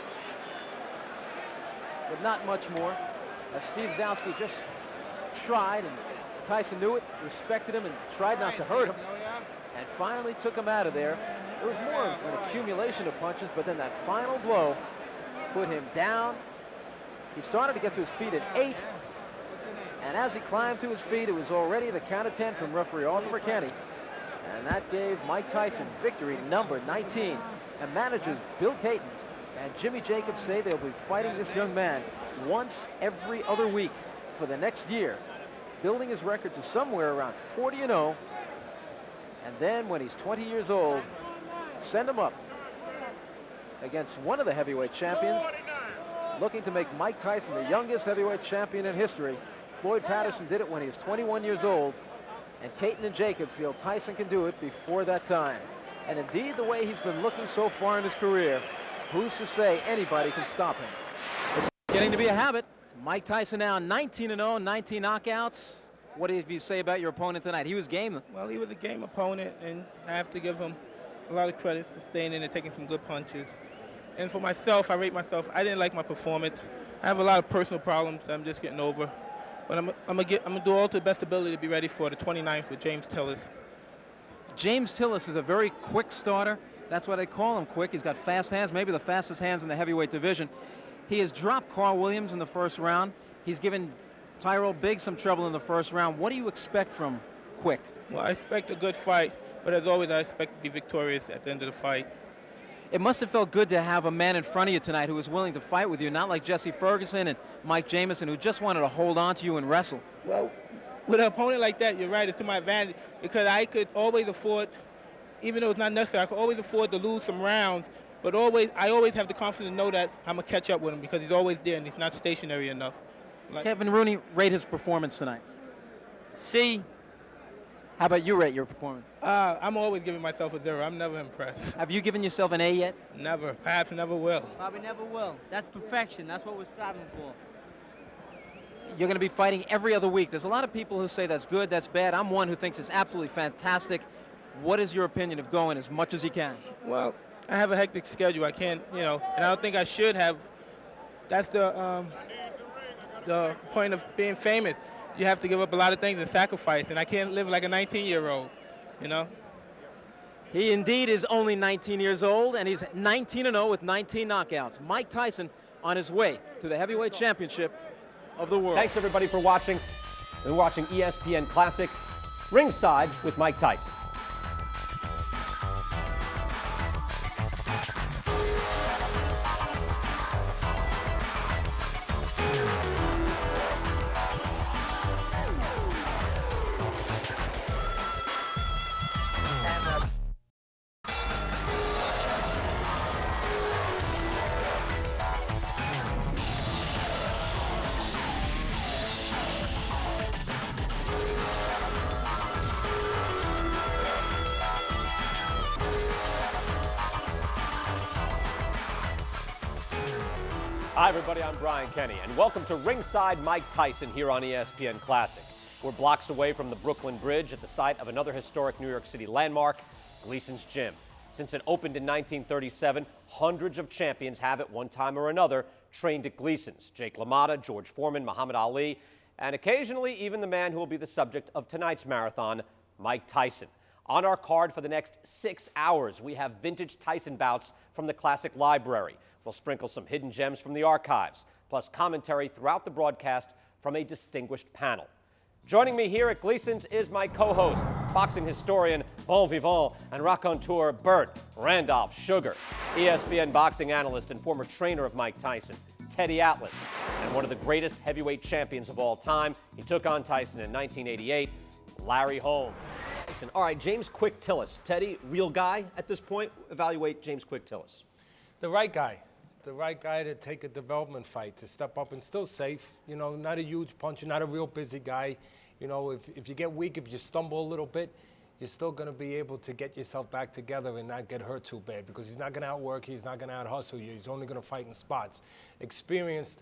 but not much more. As Steve Zalski just tried, and Tyson knew it, respected him, and tried not to hurt him, and finally took him out of there. It was more of an accumulation of punches, but then that final blow put him down. He started to get to his feet at 8, and as he climbed to his feet, it was already the count of 10 from referee Arthur McKenney, and that gave Mike Tyson victory number 19. And managers Bill Caton and Jimmy Jacobs say they'll be fighting this young man once every other week for the next year, building his record to somewhere around 40-0, and then when he's 20 years old, send him up against one of the heavyweight champions, looking to make Mike Tyson the youngest heavyweight champion in history. Floyd Patterson did it when he was 21 years old, and Caton and Jacobs feel Tyson can do it before that time. And indeed, the way he's been looking so far in his career, who's to say anybody can stop him? It's getting to be a habit. Mike Tyson now 19-0, 19 knockouts. What did you say about your opponent tonight? He was game. Well, he was a game opponent, and I have to give him a lot of credit for staying in and taking some good punches. And for myself, I rate myself. I didn't like my performance. I have a lot of personal problems that I'm just getting over. But I'm gonna do all to the best ability to be ready for the 29th with James Tillis. James Tillis is a very quick starter. That's why they call him quick. He's got fast hands, maybe the fastest hands in the heavyweight division. He has dropped Carl Williams in the 1st round. He's given Tyrell Biggs some trouble in the 1st round. What do you expect from Quick? Well, I expect a good fight, but as always, I expect to be victorious at the end of the fight. It must have felt good to have a man in front of you tonight who was willing to fight with you, not like Jesse Ferguson and Mike Jamison, who just wanted to hold on to you and wrestle. Well, with an opponent like that, you're right, it's to my advantage, because I could always afford, even though it's not necessary, I could always afford to lose some rounds But I always have the confidence to know that I'm going to catch up with him because he's always there and he's not stationary enough. Kevin Rooney, rate his performance tonight. C. How about you rate your performance? I'm always giving myself a 0. I'm never impressed. Have you given yourself an A yet? Never. Perhaps never will. Probably never will. That's perfection. That's what we're striving for. You're going to be fighting every other week. There's a lot of people who say that's good, that's bad. I'm one who thinks it's absolutely fantastic. What is your opinion of going as much as you can? Well, I have a hectic schedule. I can't, and I don't think I should have. That's the point of being famous. You have to give up a lot of things and sacrifice, and I can't live like a 19-year-old, He indeed is only 19 years old, and he's 19-0 with 19 knockouts. Mike Tyson on his way to the heavyweight championship of the world. Thanks, everybody, for watching. We're watching ESPN Classic Ringside with Mike Tyson. Hi, everybody. I'm Brian Kenny, and welcome to Ringside Mike Tyson here on ESPN Classic. We're blocks away from the Brooklyn Bridge at the site of another historic New York City landmark, Gleason's Gym. Since it opened in 1937, hundreds of champions have at one time or another trained at Gleason's. Jake LaMotta, George Foreman, Muhammad Ali, and occasionally even the man who will be the subject of tonight's marathon, Mike Tyson. On our card for the next 6 hours, we have vintage Tyson bouts from the Classic Library. We'll sprinkle some hidden gems from the archives, plus commentary throughout the broadcast from a distinguished panel. Joining me here at Gleason's is my co-host, boxing historian, bon vivant, and raconteur Bert Randolph Sugar, ESPN boxing analyst and former trainer of Mike Tyson, Teddy Atlas, and one of the greatest heavyweight champions of all time. He took on Tyson in 1988, Larry Holmes. Listen, all right, James Quick Tillis. Teddy, real guy at this point? Evaluate James Quick Tillis. The right guy. The right guy to take a development fight, to step up and still safe. Not a huge puncher, not a real busy guy. If you get weak, if you stumble a little bit, you're still going to be able to get yourself back together and not get hurt too bad because he's not going to outwork, he's not going to out-hustle you. He's only going to fight in spots. Experienced,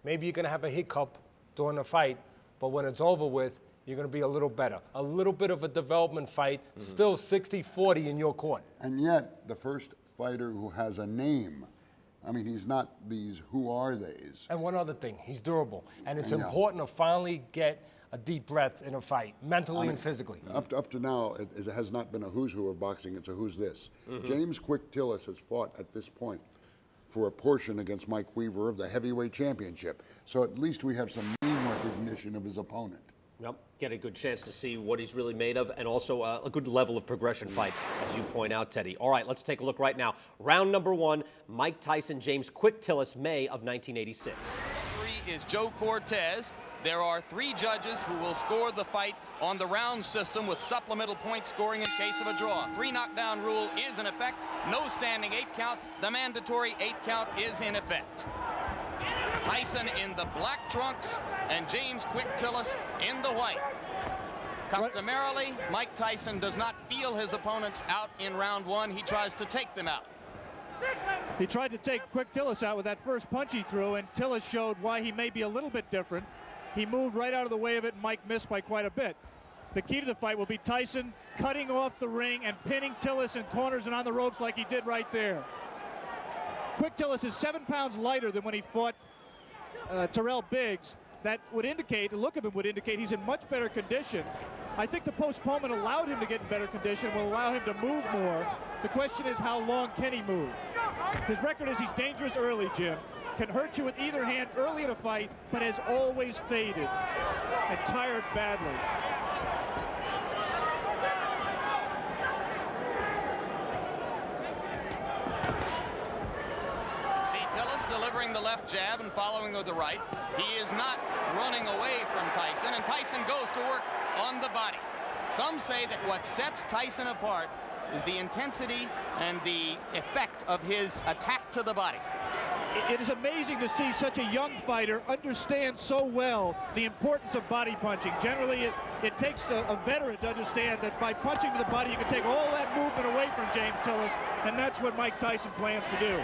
maybe you're going to have a hiccup during the fight, but when it's over with, you're going to be a little better. A little bit of a development fight, still 60-40 in your court. And yet, the first fighter who has a name. I mean, he's not these who are theys. And one other thing, he's durable. And it's important to finally get a deep breath in a fight, mentally and physically. Up to now, it has not been a who's who of boxing, it's a who's this. James Quick Tillis has fought at this point for a portion against Mike Weaver of the heavyweight championship. So at least we have some name recognition of his opponent. Yep, get a good chance to see what he's really made of and also a good level of progression fight, as you point out, Teddy. All right, let's take a look right now. Round number 1, Mike Tyson, James Quick Tillis, May of 1986. 3 is Joe Cortez. There are 3 judges who will score the fight on the round system with supplemental point scoring in case of a draw. 3 knockdown rule is in effect. No standing 8 count. The mandatory 8 count is in effect. Tyson in the black trunks and James Quick Tillis in the white. Customarily, Mike Tyson does not feel his opponents out in round 1. He tries to take them out. He tried to take Quick Tillis out with that first punch he threw, and Tillis showed why he may be a little bit different. He moved right out of the way of it, and Mike missed by quite a bit. The key to the fight will be Tyson cutting off the ring and pinning Tillis in corners and on the ropes like he did right there. Quick Tillis is 7 pounds lighter than when he fought Terrell Biggs. That would indicate, the look of him would indicate he's in much better condition. I think the postponement allowed him to get in better condition, will allow him to move more. The question is, how long can he move? His record is he's dangerous early, Jim. Can hurt you with either hand early in a fight, but has always faded and tired badly. Delivering the left jab and following with the right. He is not running away from Tyson, and Tyson goes to work on the body. Some say that what sets Tyson apart is the intensity and the effect of his attack to the body. It is amazing to see such a young fighter understand so well the importance of body punching. Generally, it takes a veteran to understand that by punching to the body, you can take all that movement away from James Tillis, and that's what Mike Tyson plans to do.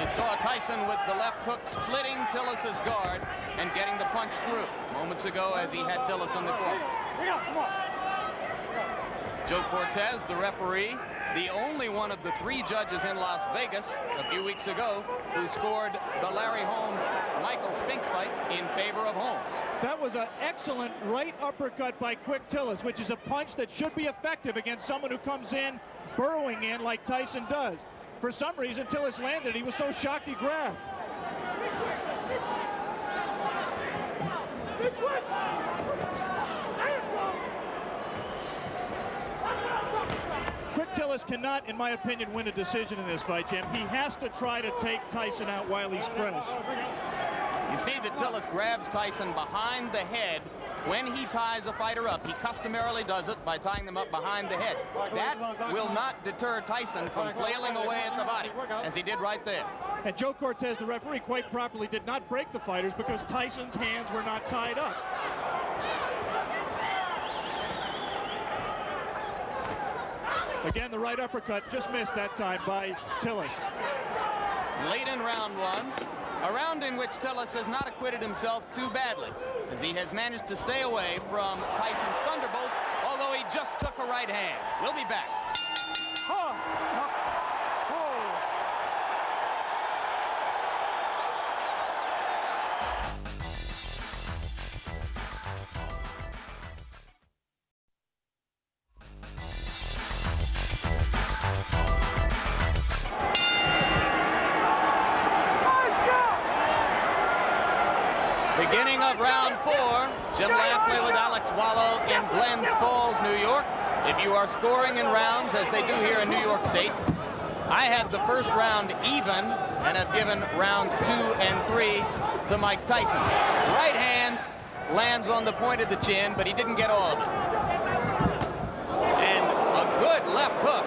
You saw Tyson with the left hook splitting Tillis's guard and getting the punch through moments ago as he had Tillis in the corner. Joe Cortez, the referee, the only one of the 3 judges in Las Vegas a few weeks ago who scored the Larry Holmes-Michael Spinks fight in favor of Holmes. That was an excellent right uppercut by Quick Tillis, which is a punch that should be effective against someone who comes in burrowing in like Tyson does. For some reason, Tillis landed. He was so shocked he grabbed. Quick Tillis cannot, in my opinion, win a decision in this fight, Jim. He has to try to take Tyson out while he's fresh. You see that Tillis grabs Tyson behind the head when he ties a fighter up. He customarily does it by tying them up behind the head. That will not deter Tyson from flailing away at the body, as he did right there. And Joe Cortez, the referee, quite properly did not break the fighters because Tyson's hands were not tied up. Again, the right uppercut just missed that time by Tillis. Late in round 1, a round in which Tillis has not acquitted himself too badly, as he has managed to stay away from Tyson's thunderbolts, although he just took a right hand. We'll be back. Beginning of round 4, Jim Lampley with Alex Wallow in Glens Falls, New York. If you are scoring in rounds, as they do here in New York State, I had the first round even and have given rounds 2 and 3 to Mike Tyson. Right hand lands on the point of the chin, but he didn't get all of it. And a good left hook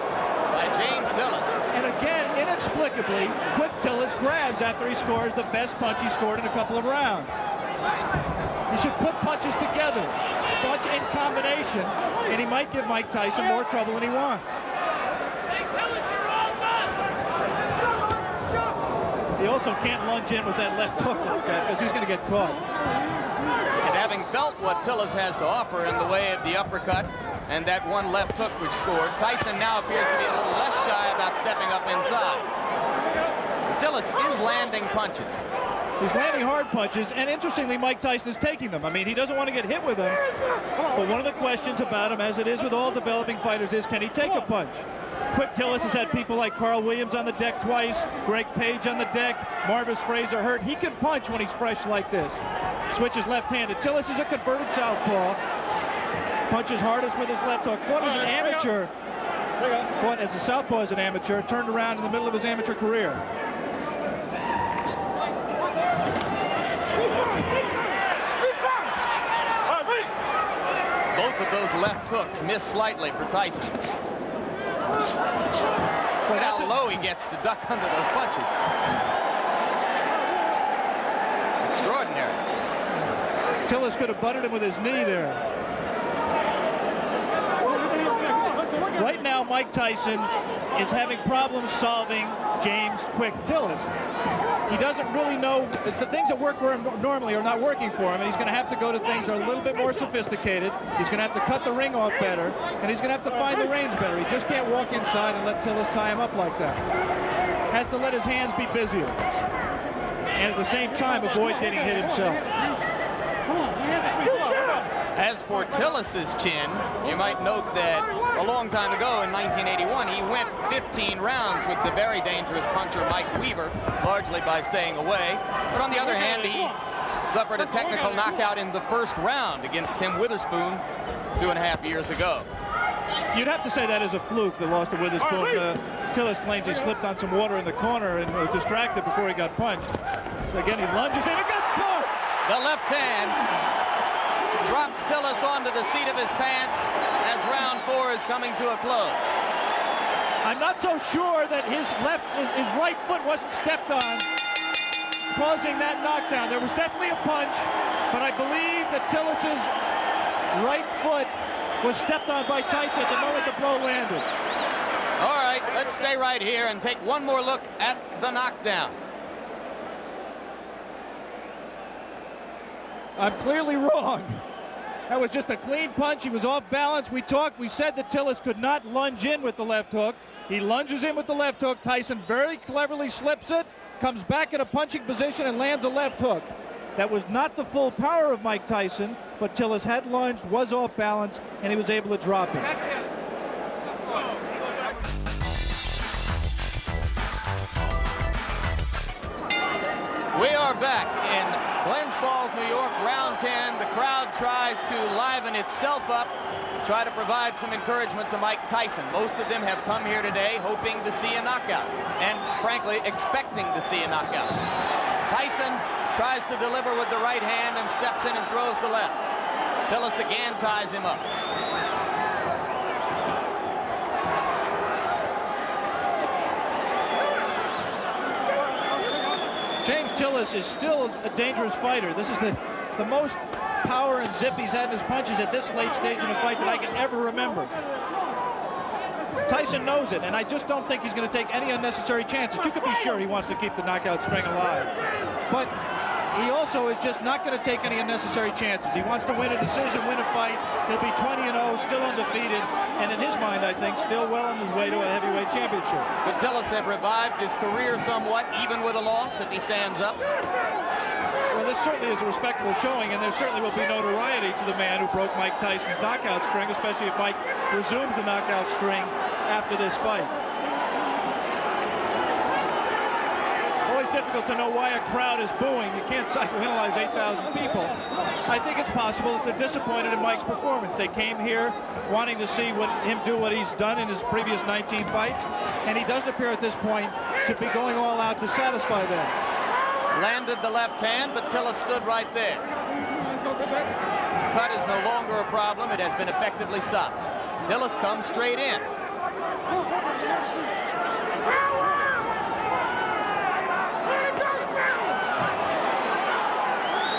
by James Tillis. And again, inexplicably, Quick Tillis grabs after he scores the best punch he scored in a couple of rounds. You should put punches together, punch in combination, and he might give Mike Tyson more trouble than he wants. He also can't lunge in with that left hook like that because he's going to get caught. And having felt what Tillis has to offer in the way of the uppercut and that one left hook which scored, Tyson now appears to be a little less shy about stepping up inside. Tillis is landing punches. He's landing hard punches, and interestingly, Mike Tyson is taking them. I mean, he doesn't want to get hit with them, but one of the questions about him, as it is with all developing fighters, is can he take a punch? Quick Tillis has had people like Carl Williams on the deck twice, Greg Page on the deck, Marvis Fraser hurt. He can punch when he's fresh like this. Switches left-handed. Tillis is a converted southpaw. Punches hardest with his left hook. Fought as an amateur. Fought as a southpaw as an amateur. Turned around in the middle of his amateur career. Both of those left hooks miss slightly for Tyson. Look how low he gets to duck under those punches. Extraordinary. Tillis could have butted him with his knee there. Right now, Mike Tyson is having problems solving James Quick Tillis. He doesn't really know, the things that work for him normally are not working for him, and he's going to have to go to things that are a little bit more sophisticated. He's going to have to cut the ring off better, and he's going to have to find the range better. He just can't walk inside and let Tillis tie him up like that. Has to let his hands be busier, and at the same time avoid getting hit himself. As for Tillis's chin, you might note that a long time ago in 1981, he went 15 rounds with the very dangerous puncher Mike Weaver, largely by staying away. But on the other hand, he suffered a technical knockout in the first round against Tim Witherspoon 2.5 years ago. You'd have to say that is a fluke, the loss to Witherspoon. Tillis claims he slipped on some water in the corner and was distracted before he got punched. Again, he lunges in and gets caught. The left hand drops Tillis onto the seat of his pants as round 4 is coming to a close. I'm not so sure that his right foot wasn't stepped on, causing that knockdown. There was definitely a punch, but I believe that Tillis's right foot was stepped on by Tyson at the moment the blow landed. All right, let's stay right here and take one more look at the knockdown. I'm clearly wrong. That was just a clean punch. He was off balance. We said that Tillis could not lunge in with the left hook. He lunges in with the left hook. Tyson very cleverly slips it, comes back in a punching position and lands a left hook. That was not the full power of Mike Tyson, but Tillis had lunged, was off balance, and he was able to drop it. We are back in Glens Falls, New York, round 10. The crowd tries to liven itself up, try to provide some encouragement to Mike Tyson. Most of them have come here today hoping to see a knockout and, frankly, expecting to see a knockout. Tyson tries to deliver with the right hand and steps in and throws the left. Tillis again ties him up. James Tillis is still a dangerous fighter. This is the most power and zip he's had in his punches at this late stage in a fight that I can ever remember. Tyson knows it, and I just don't think he's going to take any unnecessary chances. You can be sure he wants to keep the knockout string alive. But he also is just not going to take any unnecessary chances. He wants to win a decision, win a fight. He'll be 20-0, still undefeated, and in his mind, I think, still well on his way to a heavyweight championship. Could Tillis have revived his career somewhat, even with a loss, if he stands up? Well, this certainly is a respectable showing, and there certainly will be notoriety to the man who broke Mike Tyson's knockout string, especially if Mike resumes the knockout string after this fight. Always difficult to know why a crowd is booing. You can't psychoanalyze 8,000 people. I think it's possible that they're disappointed in Mike's performance. They came here wanting to see him do what he's done in his previous 19 fights, and he doesn't appear at this point to be going all out to satisfy them. Landed the left hand, but Tillis stood right there. Cut is no longer a problem. It has been effectively stopped. Tillis comes straight in.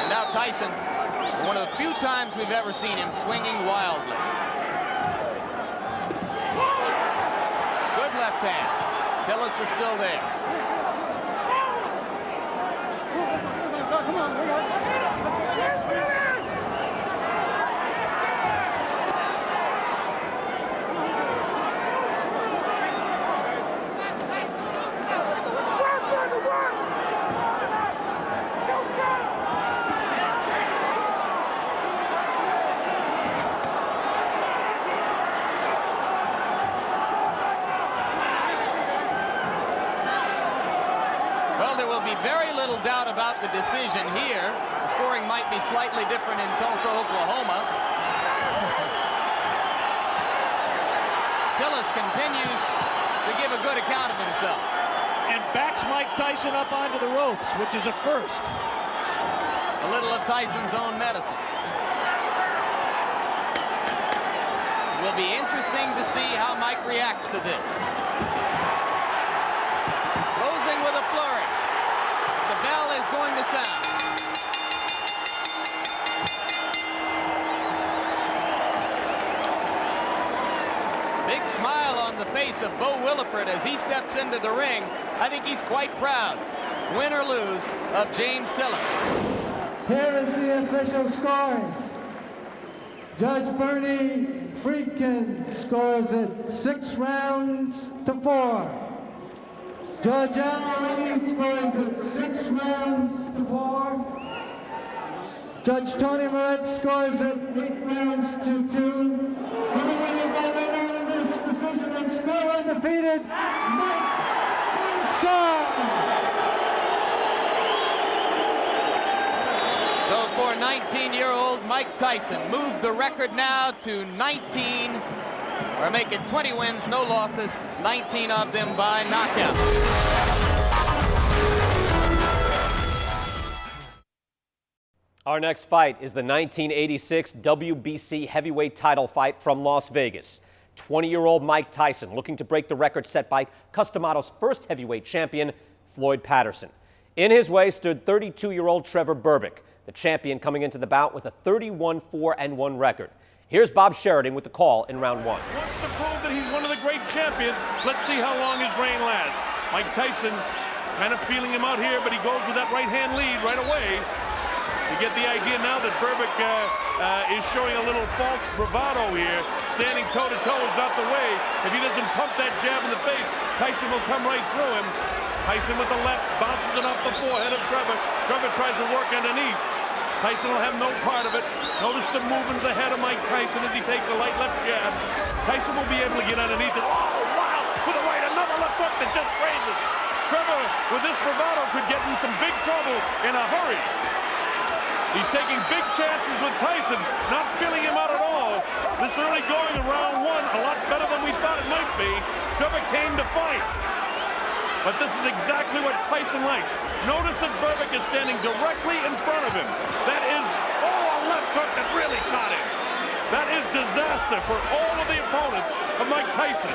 And now Tyson, one of the few times we've ever seen him swinging wildly. Good left hand. Tillis is still there. Very little doubt about the decision here. The scoring might be slightly different in Tulsa, Oklahoma. Tillis continues to give a good account of himself. And backs Mike Tyson up onto the ropes, which is a first. A little of Tyson's own medicine. It will be interesting to see how Mike reacts to this. Closing with a flurry. The bell is going to sound. Big smile on the face of Bo Williford as he steps into the ring. I think he's quite proud, win or lose, of James Tillis. Here is the official scoring. Judge Bernie Friedkin scores it 6 rounds to 4. Judge Allen scores it 6 rounds to 4. Judge Tony Moret scores it 8 rounds to 2. In this decision and still undefeated, Mike Tyson. So for 19-year-old Mike Tyson, moved the record now to 19, or make it 20 wins, no losses, 19 of them by knockout. Our next fight is the 1986 WBC heavyweight title fight from Las Vegas. 20-year-old Mike Tyson looking to break the record set by Custom Auto's first heavyweight champion, Floyd Patterson. In his way stood 32-year-old Trevor Berbick, the champion coming into the bout with a 31-4-1 record. Here's Bob Sheridan with the call in round one. Wants to prove that he's one of the great champions. Let's see how long his reign lasts. Mike Tyson kind of feeling him out here, but he goes with that right-hand lead right away. You get the idea now that Berbick is showing a little false bravado here. Standing toe-to-toe is not the way. If he doesn't pump that jab in the face, Tyson will come right through him. Tyson with the left, bounces it off the forehead of Trevor. Trevor tries to work underneath. Tyson will have no part of it. Notice the movements ahead of Mike Tyson as he takes a light left jab. Tyson will be able to get underneath it. Oh, wow! With a right, another left hook that just grazes. Trevor, with this bravado, could get in some big trouble in a hurry. He's taking big chances with Tyson, not feeling him out at all. This early going in round one, a lot better than we thought it might be. Trevor came to fight. But this is exactly what Tyson likes. Notice that Berbick is standing directly in front of him. That is, a left hook that really caught him. That is disaster for all of the opponents of Mike Tyson.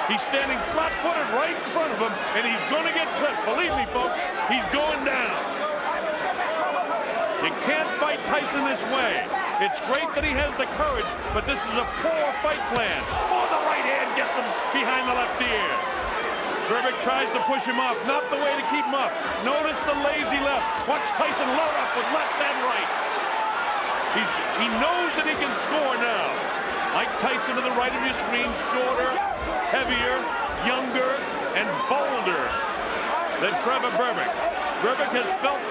He's standing flat-footed right in front of him, and he's going to get clipped. Believe me, folks, he's going down. You can't fight Tyson this way. It's great that he has the courage, but this is a poor fight plan. Oh, the right hand gets him behind the left ear. Berbick tries to push him off, not the way to keep him up. Notice the lazy left. Watch Tyson load up with left and rights. He knows that he can score now. Mike Tyson to the right of your screen, shorter, heavier, younger, and bolder than Trevor Berbick. Berbick has felt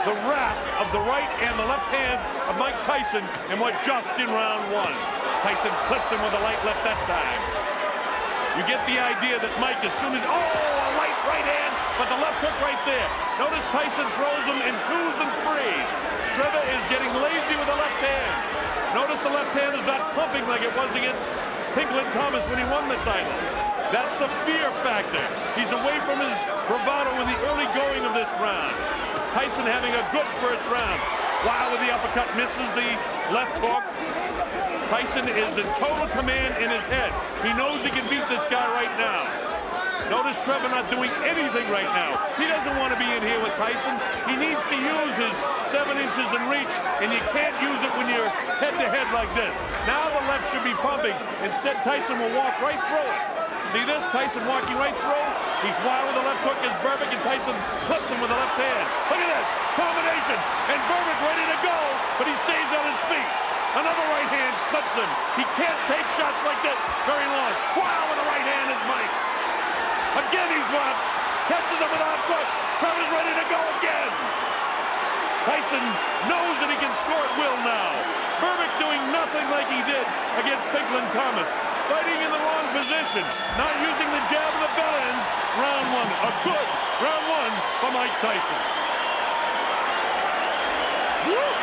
the wrath of the right and the left hands of Mike Tyson in what just in round one. Tyson clips him with a light left that time. You get the idea that Mike, as soon as, a light right hand, but the left hook right there. Notice Tyson throws him in 2s and 3s. Trevor is getting lazy with the left hand. Notice the left hand is not pumping like it was against Pinklin Thomas when he won the title. That's a fear factor. He's away from his bravado in the early going of this round. Tyson having a good first round. Wow, with the uppercut, misses the left hook. Tyson is in total command in his head. He knows he can beat this guy right now. Notice Trevor not doing anything right now. He doesn't want to be in here with Tyson. He needs to use his 7 inches in reach, and you can't use it when you're head-to-head like this. Now the left should be pumping. Instead, Tyson will walk right through it. See this? Tyson walking right through. He's wild with the left hook as Berbick, and Tyson clips him with the left hand. Look at this. Combination. And Berbick ready to go, but he stays on his feet. Another right hand clips him. He can't take shots like this very long. Wow, with the right hand is Mike. Again he's blocked. Catches him with a left hook. Trevor's ready to go again. Tyson knows that he can score at will now. Berbick doing nothing like he did against Pinklin Thomas. Fighting in the wrong position. Not using the jab and the bell ends. Round one. A good round one for Mike Tyson. Woo!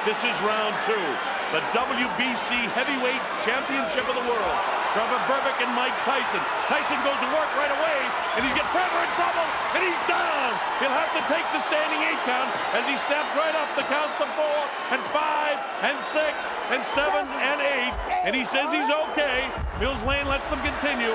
This is round two. The WBC Heavyweight Championship of the world. Trevor Berbick and Mike Tyson. Tyson goes to work right away, and he's got Trevor in trouble, and he's down. He'll have to take the standing 8 count as he steps right up. The counts to 4 and 5 and 6 and 7 and 8, and he says he's okay. Mills Lane lets them continue.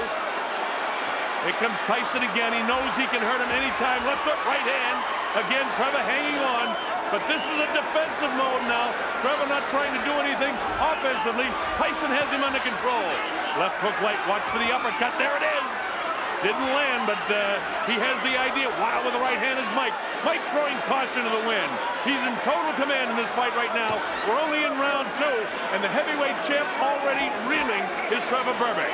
Here comes Tyson again. He knows he can hurt him anytime. Left hook, right hand. Again, Trevor hanging on. But this is a defensive mode now. Trevor not trying to do anything offensively. Tyson has him under control. Left hook light, watch for the uppercut. There it is. Didn't land, but he has the idea. Wow, with the right hand is Mike. Mike throwing caution to the wind. He's in total command in this fight right now. We're only in round 2, and the heavyweight champ already reeling is Trevor Berbick.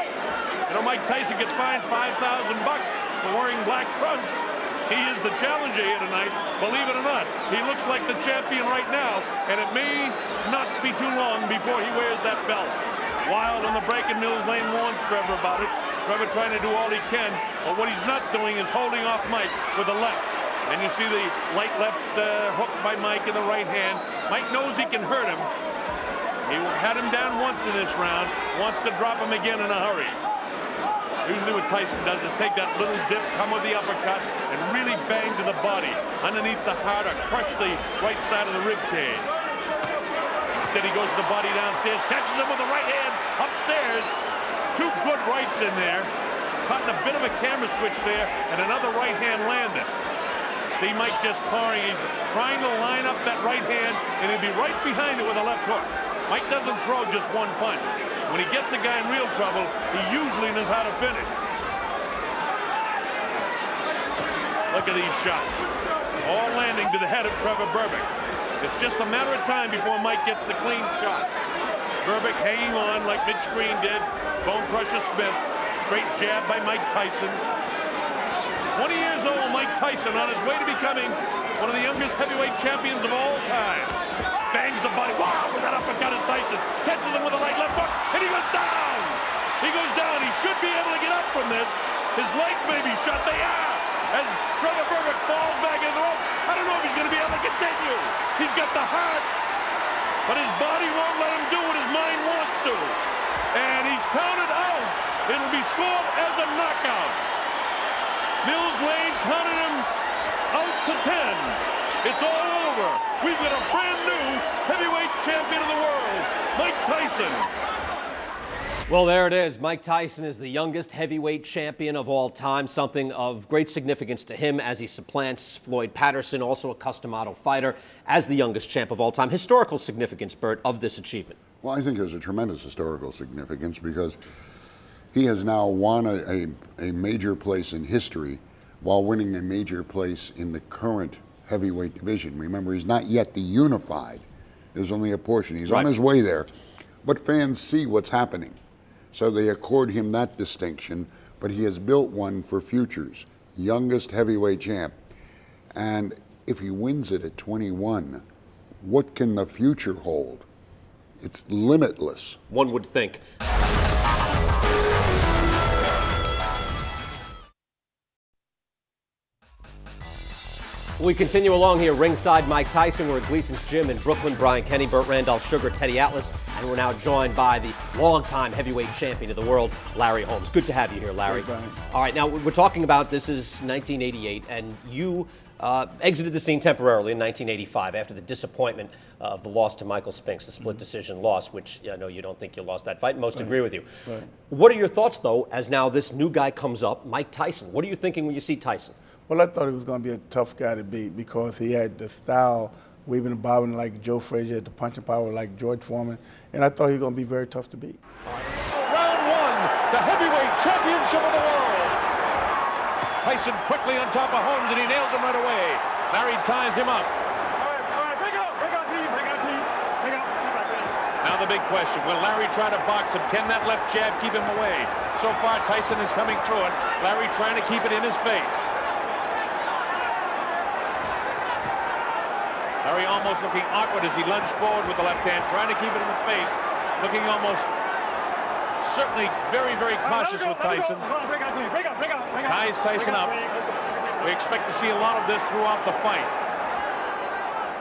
You know, Mike Tyson gets fined $5,000 for wearing black trunks. He is the challenger here tonight, believe it or not. He looks like the champion right now, and it may not be too long before he wears that belt. Wild on the break, and Mills Lane warns Trevor about it. Trevor trying to do all he can, but what he's not doing is holding off Mike with the left. And you see the light left hook by Mike in the right hand. Mike knows he can hurt him. He had him down once in this round, wants to drop him again in a hurry. Usually what Tyson does is take that little dip, come with the uppercut, and really bang to the body, underneath the heart, or crush the right side of the rib cage. Instead, he goes to the body downstairs, catches him with the right hand upstairs. Two good rights in there. Caught in a bit of a camera switch there, and another right hand landed. See Mike just pawing. He's trying to line up that right hand, and he'll be right behind it with a left hook. Mike doesn't throw just one punch. When he gets a guy in real trouble, he usually knows how to finish. Look at these shots. All landing to the head of Trevor Berbick. It's just a matter of time before Mike gets the clean shot. Berbick hanging on like Mitch Green did. Bone crusher Smith. Straight jab by Mike Tyson. 20 years old, Mike Tyson on his way to becoming one of the youngest heavyweight champions of all time. Bangs the body. Wow, with that uppercut is Tyson. Catches him with a light left hook, and he goes down. He goes down. He should be able to get up from this. His legs may be shut. They are. As Trevor Berbick falls back into the ropes. I don't know if he's going to be able to continue. He's got the heart, but his body won't let him do what his mind wants to. And he's counted out. It'll be scored as a knockout. Mills Lane counted him out to 10. It's all over. We've got a brand new heavyweight champion of the world, Mike Tyson. Well, there it is. Mike Tyson is the youngest heavyweight champion of all time, something of great significance to him as he supplants Floyd Patterson, also a custom auto fighter, as the youngest champ of all time. Historical significance, Bert, of this achievement. Well, I think there's a tremendous historical significance because he has now won a major place in history while winning a major place in the current heavyweight division. Remember, he's not yet the unified. There's only a portion. He's on his way there. But fans see what's happening. So they accord him that distinction, but he has built one for futures. Youngest heavyweight champ. And if he wins it at 21, what can the future hold? It's limitless. One would think. We continue along here, ringside Mike Tyson. We're at Gleason's Gym in Brooklyn. Brian Kenny, Bert Randolph, Sugar, Teddy Atlas, and we're now joined by the longtime heavyweight champion of the world, Larry Holmes. Good to have you here, Larry. All right, now we're talking about, this is 1988, and you exited the scene temporarily in 1985 after the disappointment of the loss to Michael Spinks, the split decision loss, which I know you don't think you lost that fight. Most agree with you. Right. What are your thoughts, though, as now this new guy comes up, Mike Tyson? What are you thinking when you see Tyson? Well, I thought he was going to be a tough guy to beat because he had the style, weaving and bobbing like Joe Frazier, had the punching power like George Foreman, and I thought he was going to be very tough to beat. Round one, the heavyweight championship of the world. Tyson quickly on top of Holmes, and he nails him right away. Larry ties him up. Now the big question, will Larry try to box him? Can that left jab keep him away? So far, Tyson is coming through it. Larry trying to keep it in his face. Larry almost looking awkward as he lunged forward with the left hand, trying to keep it in the face, looking almost certainly very, very cautious with Tyson. Ties Tyson up. We expect to see a lot of this throughout the fight.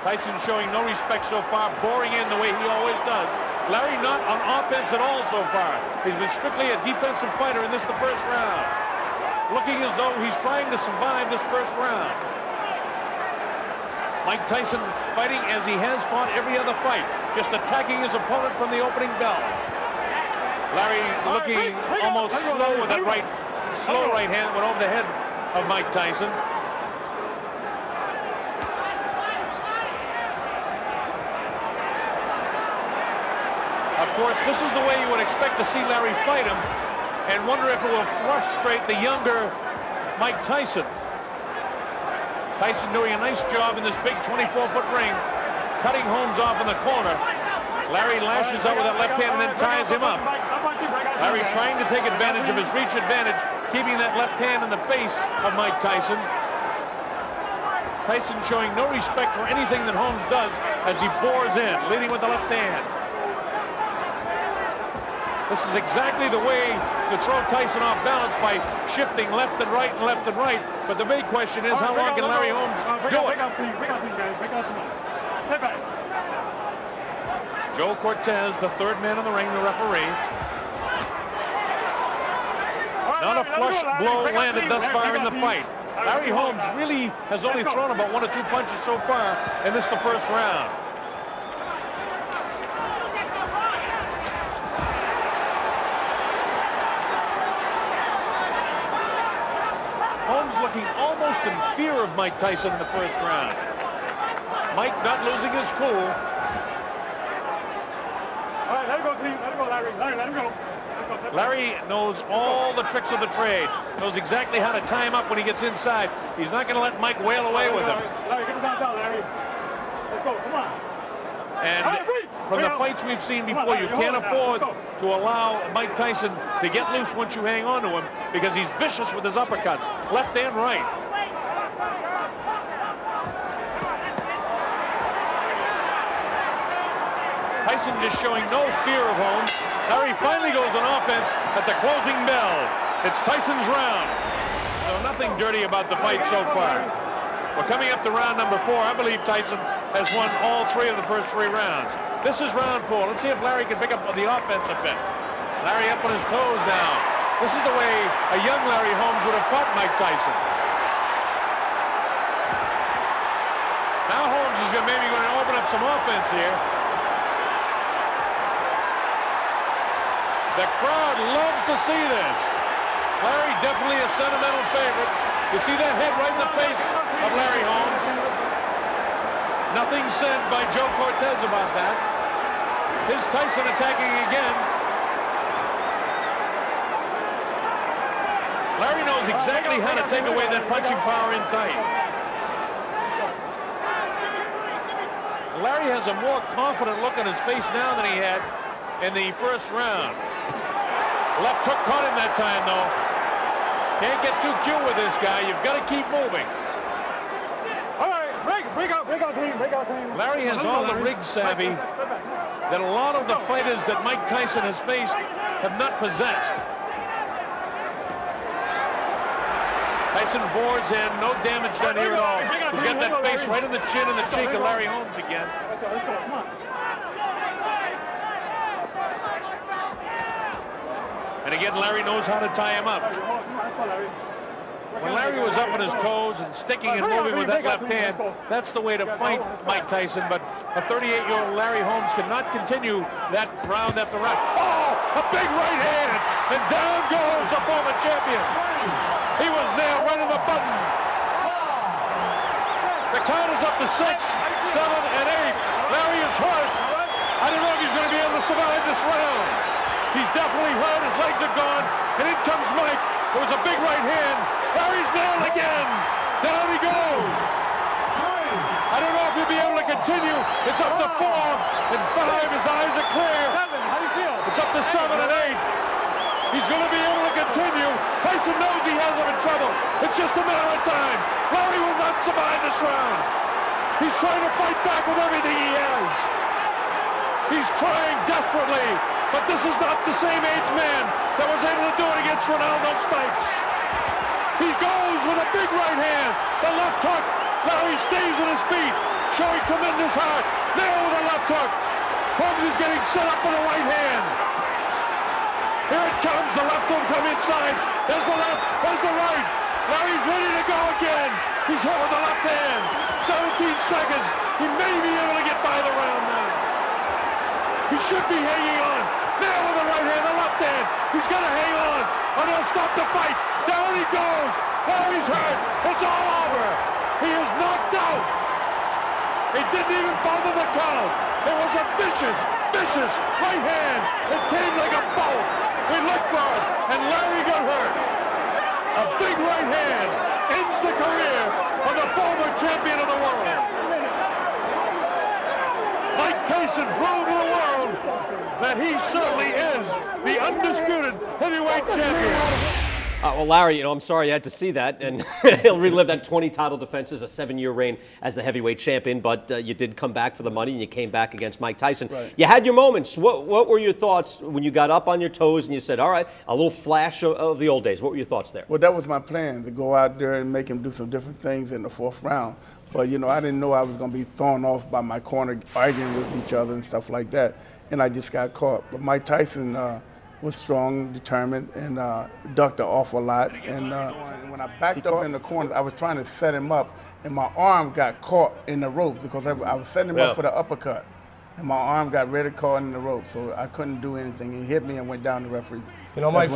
Tyson showing no respect so far, boring in the way he always does. Larry not on offense at all so far. He's been strictly a defensive fighter in this the first round. Looking as though he's trying to survive this first round. Mike Tyson fighting as he has fought every other fight, just attacking his opponent from the opening bell. Larry looking almost slow with that slow right hand went over the head of Mike Tyson. Of course, this is the way you would expect to see Larry fight him, and wonder if it will frustrate the younger Mike Tyson. Tyson doing a nice job in this big 24-foot ring, cutting Holmes off in the corner. Larry lashes out with that left hand and then ties him up. Larry trying to take advantage of his reach advantage, keeping that left hand in the face of Mike Tyson. Tyson showing no respect for anything that Holmes does as he bores in, leading with the left hand. This is exactly the way to throw Tyson off balance, by shifting left and right and left and right. But the big question is, how long can Larry Holmes do it? Joe Cortez, the third man in the ring, the referee. Not a flush blow landed thus far in the fight. Larry Holmes really has only thrown about 1 or 2 punches so far in this the first round. Holmes looking almost in fear of Mike Tyson in the first round. Mike not losing his cool. All right, let it go, Cleve. Let it go, Larry. Larry, let him go. Larry knows all the tricks of the trade, knows exactly how to tie him up when he gets inside. He's not going to let Mike wail away with him. Larry, get him down, Larry. Let's go, come on. And from the fights we've seen before, you can't afford to allow Mike Tyson to get loose once you hang on to him, because he's vicious with his uppercuts, left and right. Tyson just showing no fear of Holmes. Larry finally goes on offense at the closing bell. It's Tyson's round. So nothing dirty about the fight so far. We're coming up to round number 4. I believe Tyson has won all 3 of the first 3 rounds. This is round 4. Let's see if Larry can pick up the offense a bit. Larry up on his toes now. This is the way a young Larry Holmes would have fought Mike Tyson. Now Holmes is maybe going to open up some offense here. The crowd loves to see this. Larry definitely a sentimental favorite. You see that head right in the face of Larry Holmes. Nothing said by Joe Cortez about that. Here's Tyson attacking again. Larry knows exactly how to take away that punching power in tight. Larry has a more confident look on his face now than he had in the first round. Left hook caught him that time, though. Can't get too cute with this guy. You've got to keep moving. All right, break out clean, break out clean. Larry has all the rig savvy that a lot of the fighters that Mike Tyson has faced have not possessed. Tyson bores in, no damage done here at all. He's got that face right in the chin and the cheek of Larry Holmes again. Let's go, come on. And again, Larry knows how to tie him up. When Larry was up on his toes and sticking and moving with that left hand, that's the way to fight Mike Tyson. But a 38-year-old Larry Holmes cannot continue that round after round. Oh, a big right hand, and down goes the former champion. He was nailed right in the button. The count is up to 6, 7, and 8. Larry is hurt. I don't know if he's going to be able to survive this round. He's definitely hurt. His legs are gone. And in comes Mike. There was a big right hand. Larry's nailed again. Down he goes. I don't know if he'll be able to continue. It's up to 4 and 5. His eyes are clear. How do you feel? It's up to 7 and 8. He's going to be able to continue. Tyson knows he has him in trouble. It's just a matter of time. Larry will not survive this round. He's trying to fight back with everything he has. He's trying desperately. But this is not the same age man that was able to do it against Ronaldo Snipes. He goes with a big right hand. The left hook. Larry stays on his feet, showing tremendous heart. Nail with a left hook. Holmes is getting set up for the right hand. Here it comes. The left will come inside. There's the left. There's the right. Larry's ready to go again. He's hit with the left hand. 17 seconds. He may be able to get by the round now. He should be hanging on. Now with the right hand, the left hand. He's got to hang on, or they'll stop the fight. Down he goes. Larry's hurt. It's all over. He is knocked out. He didn't even bother the count. It was a vicious right hand. It came like a bolt. We looked for it, and Larry got hurt. A big right hand ends the career of the former champion of the world. Mike Tyson proved to the world that he certainly is the undisputed heavyweight champion. Well, Larry, I'm sorry you had to see that, and he'll relive that 20 title defenses, a 7-year reign as the heavyweight champion, but you did come back for the money, and you came back against Mike Tyson. Right. You had your moments. What were your thoughts when you got up on your toes and you said, all right, a little flash of the old days? What were your thoughts there? Well, that was my plan, to go out there and make him do some different things in the 4th round. But, I didn't know I was going to be thrown off by my corner arguing with each other and stuff like that, and I just got caught. But Mike Tyson was strong, determined, and ducked an awful lot. And when I backed up in the corner, I was trying to set him up, and my arm got caught in the rope because I was setting him up for the uppercut. And my arm got really caught in the rope, so I couldn't do anything. He hit me and went down the referee. You know, my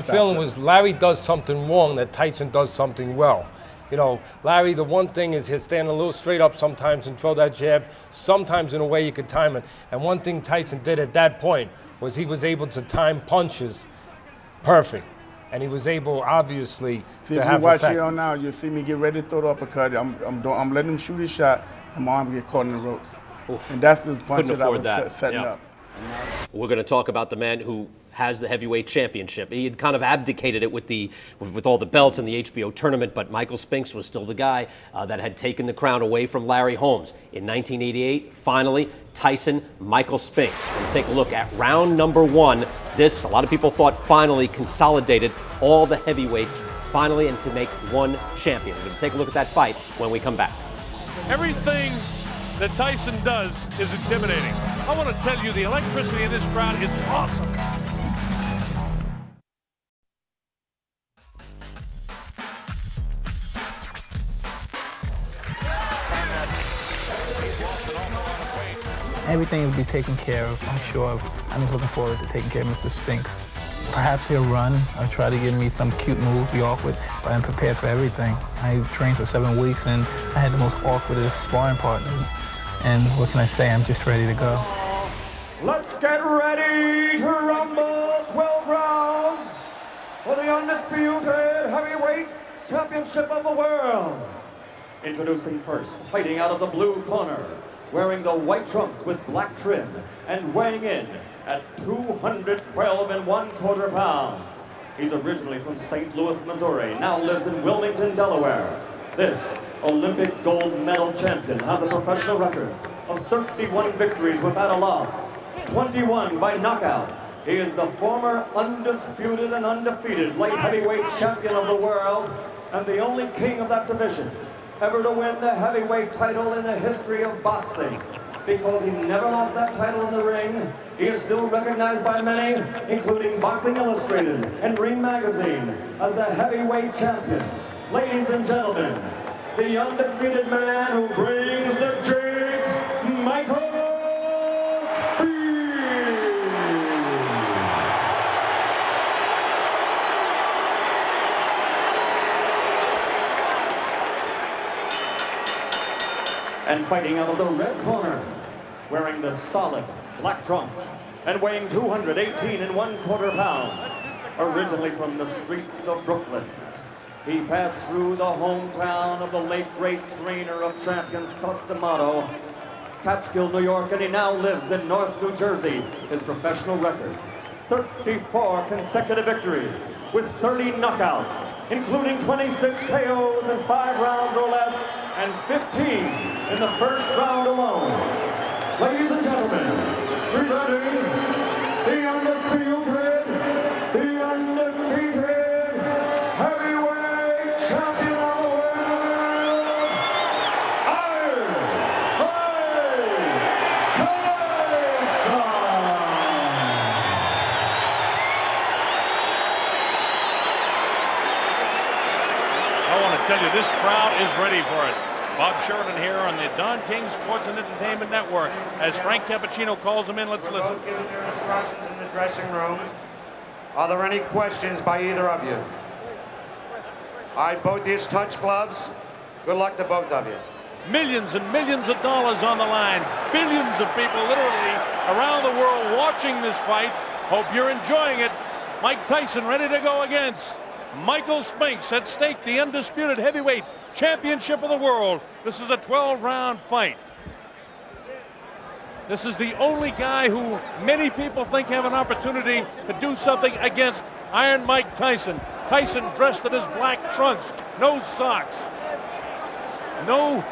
feeling was Larry does something wrong that Tyson does something well. You know, Larry, the one thing is he'll stand a little straight up sometimes and throw that jab, sometimes in a way you could time it. And one thing Tyson did at that point was he was able to time punches perfect. And he was able, obviously, to have effect. If you watch here now, you'll see me get ready to throw the uppercut. I'm letting him shoot his shot, and my arm get caught in the ropes. Oof. And that's the punch that I was setting up. We're going to talk about the man who has the heavyweight championship. He had kind of abdicated it with all the belts in the HBO tournament, but Michael Spinks was still the guy that had taken the crown away from Larry Holmes. In 1988, finally, Tyson, Michael Spinks. We'll take a look at round number 1. This, a lot of people thought, finally consolidated all the heavyweights finally and to make one champion. We're going to take a look at that fight when we come back. Everything that Tyson does is intimidating. I want to tell you, the electricity in this crowd is awesome. Everything will be taken care of, I'm sure of. I'm just looking forward to taking care of Mr. Spinks. Perhaps he'll run or try to give me some cute move, be awkward, but I'm prepared for everything. I trained for 7 weeks and I had the most awkwardest sparring partners. And what can I say, I'm just ready to go. Let's get ready to rumble. 12 rounds for the undisputed heavyweight championship of the world. Introducing first, fighting out of the blue corner, wearing the white trunks with black trim and weighing in at 212 1/4 pounds. He's originally from St. Louis, Missouri, now lives in Wilmington, Delaware. This Olympic gold medal champion has a professional record of 31 victories without a loss, 21 by knockout. He is the former undisputed and undefeated light heavyweight champion of the world and the only king of that division ever to win the heavyweight title in the history of boxing. Because he never lost that title in the ring, he is still recognized by many, including Boxing Illustrated and Ring Magazine, as the heavyweight champion. Ladies and gentlemen, the undefeated man who brings the jinx, Michael Spinks. And fighting out of the red corner, wearing the solid black trunks and weighing 218 1/4 pounds, originally from the streets of Brooklyn. He passed through the hometown of the late great trainer of champions, Costamato, Catskill, New York, and he now lives in North New Jersey. His professional record, 34 consecutive victories with 30 knockouts, including 26 KOs in 5 rounds or less, and 15 in the first round alone. Ladies and gentlemen, presenting the undisputed, the undefeated heavyweight champion of the world, Iron Mike Tyson. I want to tell you, this crowd is ready for it. Bob Sheridan here on the Don King Sports and Entertainment Network. As Frank Cappuccino calls them in, let's listen. Both giving their instructions in the dressing room. Are there any questions by either of you? All right, both of you touch gloves. Good luck to both of you. Millions and millions of dollars on the line. Billions of people literally around the world watching this fight. Hope you're enjoying it. Mike Tyson ready to go against Michael Spinks. At stake, the undisputed heavyweight championship of the world. This is a 12-round fight. This is the only guy who many people think have an opportunity to do something against Iron Mike Tyson. Tyson dressed in his black trunks, no socks, no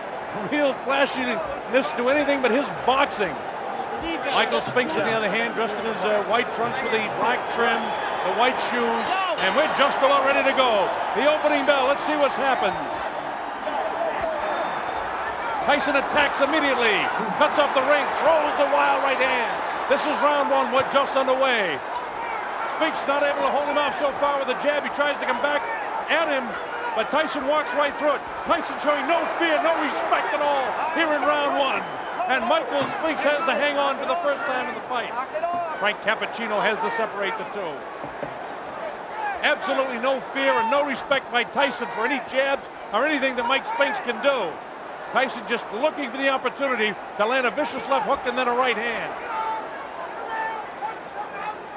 real flashiness to anything but his boxing. Michael Spinks, on the other hand, dressed in his white trunks with the black trim, the white shoes, and we're just about ready to go. The opening bell, let's see what happens. Tyson attacks immediately, cuts off the ring, throws a wild right hand. This is round 1, we're just underway. Spinks not able to hold him off so far with a jab. He tries to come back at him, but Tyson walks right through it. Tyson showing no fear, no respect at all here in round 1. And Michael Spinks has to hang on for the first time in the fight. Frank Cappuccino has to separate the two. absolutely no fear and no respect by Tyson for any jabs or anything that Mike Spinks can do. Tyson just looking for the opportunity to land a vicious left hook and then a right hand.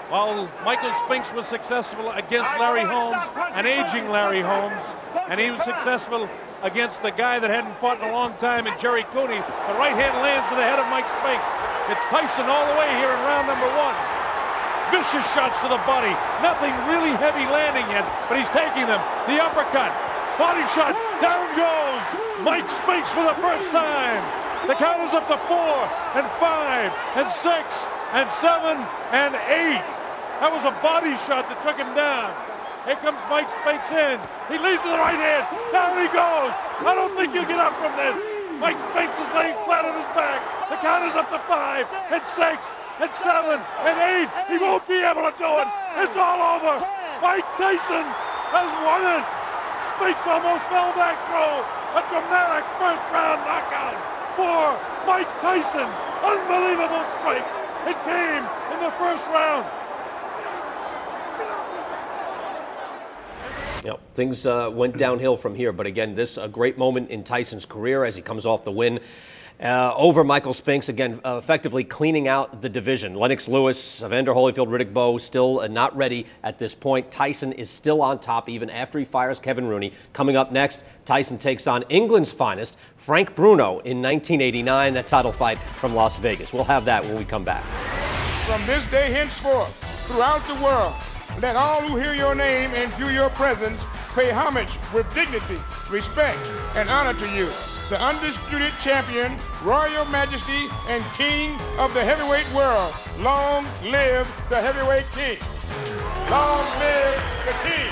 While Michael Spinks was successful against Larry Holmes, an aging Larry Holmes, and he was successful against the guy that hadn't fought in a long time in Jerry Cooney, the right hand lands to the head of Mike Spinks. It's Tyson all the way here in round number 1. Vicious shots to the body. Nothing really heavy landing yet, but he's taking them. The uppercut. Body shot. Down goes Mike Spinks for the first time. The count is up to 4 and 5 and 6 and 7 and 8. That was a body shot that took him down. Here comes Mike Spinks in. He leads to the right hand. Down he goes. I don't think you get up from this. Mike Spinks is laying flat on his back. The count is up to 5 and 6 and 7 and 8. He won't be able to do it. It's all over. Mike Tyson has won it. Spinks almost fell back through. A dramatic first round knockout for Mike Tyson. Unbelievable strike. It came in the first round. You know, things went downhill from here, but again, this a great moment in Tyson's career as he comes off the win over Michael Spinks, again, effectively cleaning out the division. Lennox Lewis, Evander Holyfield, Riddick Bowe still not ready at this point. Tyson is still on top even after he fires Kevin Rooney. Coming up next, Tyson takes on England's finest, Frank Bruno, in 1989, that title fight from Las Vegas. We'll have that when we come back. From this day henceforth, throughout the world, let all who hear your name and feel your presence pay homage with dignity, respect, and honor to you, the undisputed champion, royal majesty, and king of the heavyweight world. Long live the heavyweight king. Long live the king.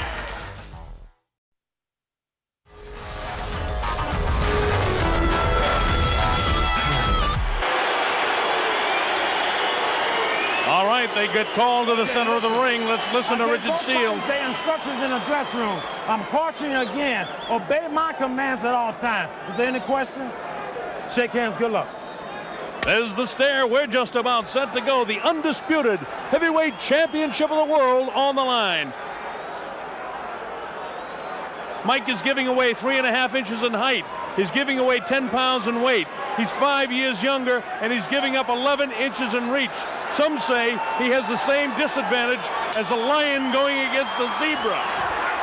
All right, they get called to the center of the ring. Let's listen to Richard Steele. The instructions in the dressing room. I'm cautioning you again. Obey my commands at all times. Is there any questions? Shake hands. Good luck. There's the stare. We're just about set to go. The undisputed heavyweight championship of the world on the line. Mike is giving away 3.5 inches in height. He's giving away 10 pounds in weight. He's 5 years younger, and he's giving up 11 inches in reach. Some say he has the same disadvantage as a lion going against the zebra.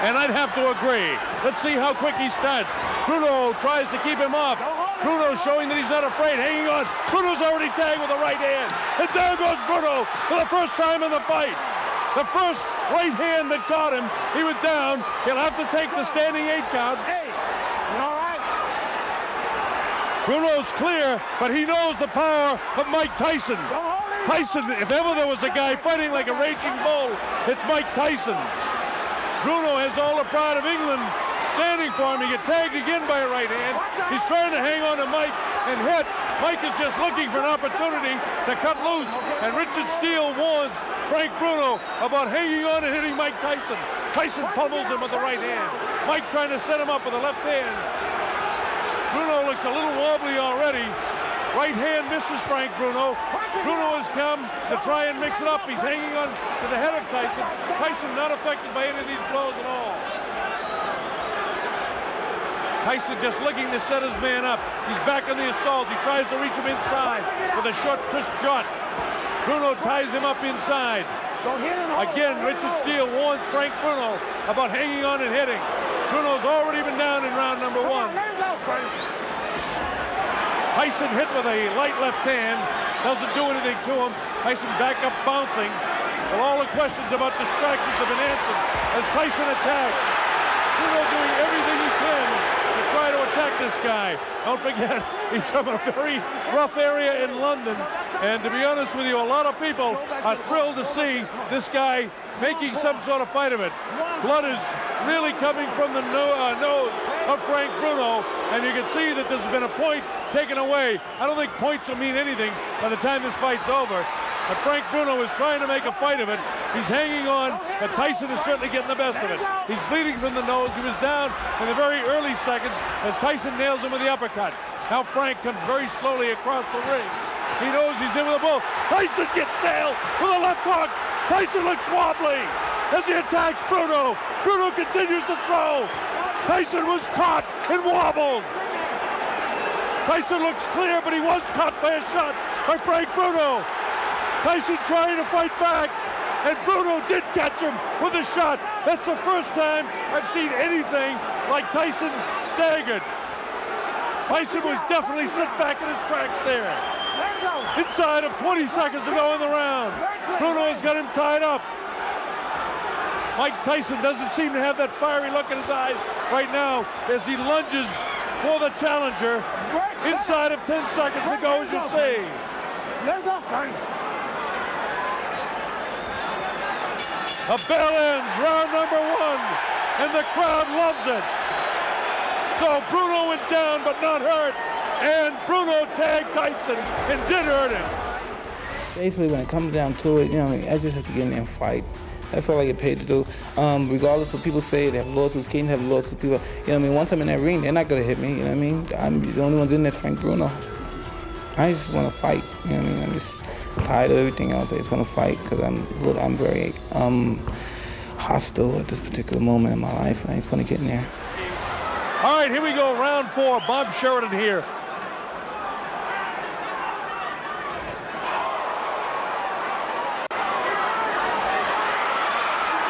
And I'd have to agree. Let's see how quick he starts. Bruno tries to keep him off. Bruno showing that he's not afraid, hanging on. Bruno's already tagged with a right hand. And down goes Bruno for the first time in the fight. The first right hand that caught him, he was down. He'll have to take the standing 8 count. Hey, you all right? Bruno's clear, but he knows the power of Mike Tyson. Tyson, if ever there was a guy fighting like a raging bull, it's Mike Tyson. Bruno has all the pride of England standing for him. He gets tagged again by a right hand. He's trying to hang on to Mike and hit. Mike is just looking for an opportunity to cut loose. And Richard Steele warns Frank Bruno about hanging on and hitting Mike Tyson. Tyson pummels him with the right hand. Mike trying to set him up with the left hand. Bruno looks a little wobbly already. Right hand misses Frank Bruno. Bruno has come to try and mix it up. He's hanging on to the head of Tyson. Tyson not affected by any of these blows at all. Tyson just looking to set his man up. He's back on the assault. He tries to reach him inside with a short, crisp shot. Bruno ties him up inside. Again, Richard Steele warns Frank Bruno about hanging on and hitting. Bruno's already been down in round number 1. Tyson hit with a light left hand. Doesn't do anything to him. Tyson back up bouncing. Well, all the questions about distractions have been answered as Tyson attacks. Bruno doing everything he can to try to attack this guy. Don't forget, he's from a very rough area in London. And to be honest with you, a lot of people are thrilled to see this guy making some sort of fight of it. Blood is really coming from the nose of Frank Bruno, and you can see that there's been a point taken away. I don't think points will mean anything by the time this fight's over. But Frank Bruno is trying to make a fight of it. He's hanging on, but Tyson is certainly getting the best of it. He's bleeding from the nose. He was down in the very early seconds as Tyson nails him with the uppercut. Now Frank comes very slowly across the ring. He knows he's in with a bull. Tyson gets nailed with a left hook. Tyson looks wobbly. as he attacks Bruno. Bruno continues to throw. Tyson was caught and wobbled. Tyson looks clear, but he was caught by a shot by Frank Bruno. Tyson trying to fight back, and Bruno did catch him with a shot. That's the first time I've seen anything like Tyson staggered. Tyson was definitely set back in his tracks there. Inside of 20 seconds to go in the round. Bruno has got him tied up. Mike Tyson doesn't seem to have that fiery look in his eyes right now as he lunges for the challenger. Inside of 10 seconds to go, as you see. Let's go, Frank. A bell ends round number 1, and the crowd loves it. So Bruno went down but not hurt, and Bruno tagged Tyson and did hurt him. Basically, when it comes down to it, I just have to get in there and fight. That's all I get paid to do. Regardless of what people say, they have lawsuits, Kane have lawsuits, people, once I'm in that ring, they're not gonna hit me, I'm the only one's in there, Frank Bruno. I just wanna fight, I'm just tired of everything else. I just wanna fight because I'm very hostile at this particular moment in my life, and I just wanna get in there. All right, here we go, round 4, Bob Sheridan here.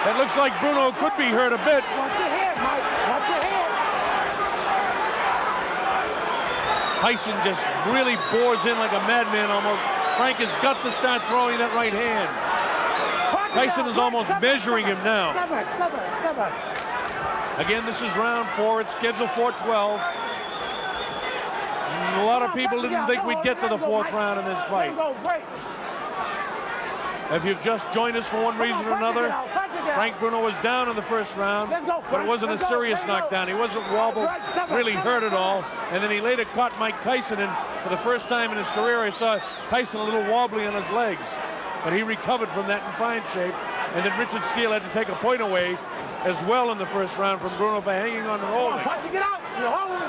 It looks like Bruno could be hurt a bit. Watch your head, Mike. Watch your head. Tyson just really bores in like a madman almost. Frank has got to start throwing that right hand. Tyson is almost measuring him now. Step back, step back, step back. Again, this is round 4. It's scheduled for 12. A lot of people didn't think we'd get to the 4th round in this fight. If you've just joined us for one reason or another, Frank Bruno was down in the 1st round, but it wasn't a serious knockdown. He wasn't wobbled, really hurt at all. And then he later caught Mike Tyson, and for the first time in his career, I saw Tyson a little wobbly on his legs. But he recovered from that in fine shape. And then Richard Steele had to take a point away as well in the 1st round from Bruno for hanging on and holding. Punch, get out. You're holding.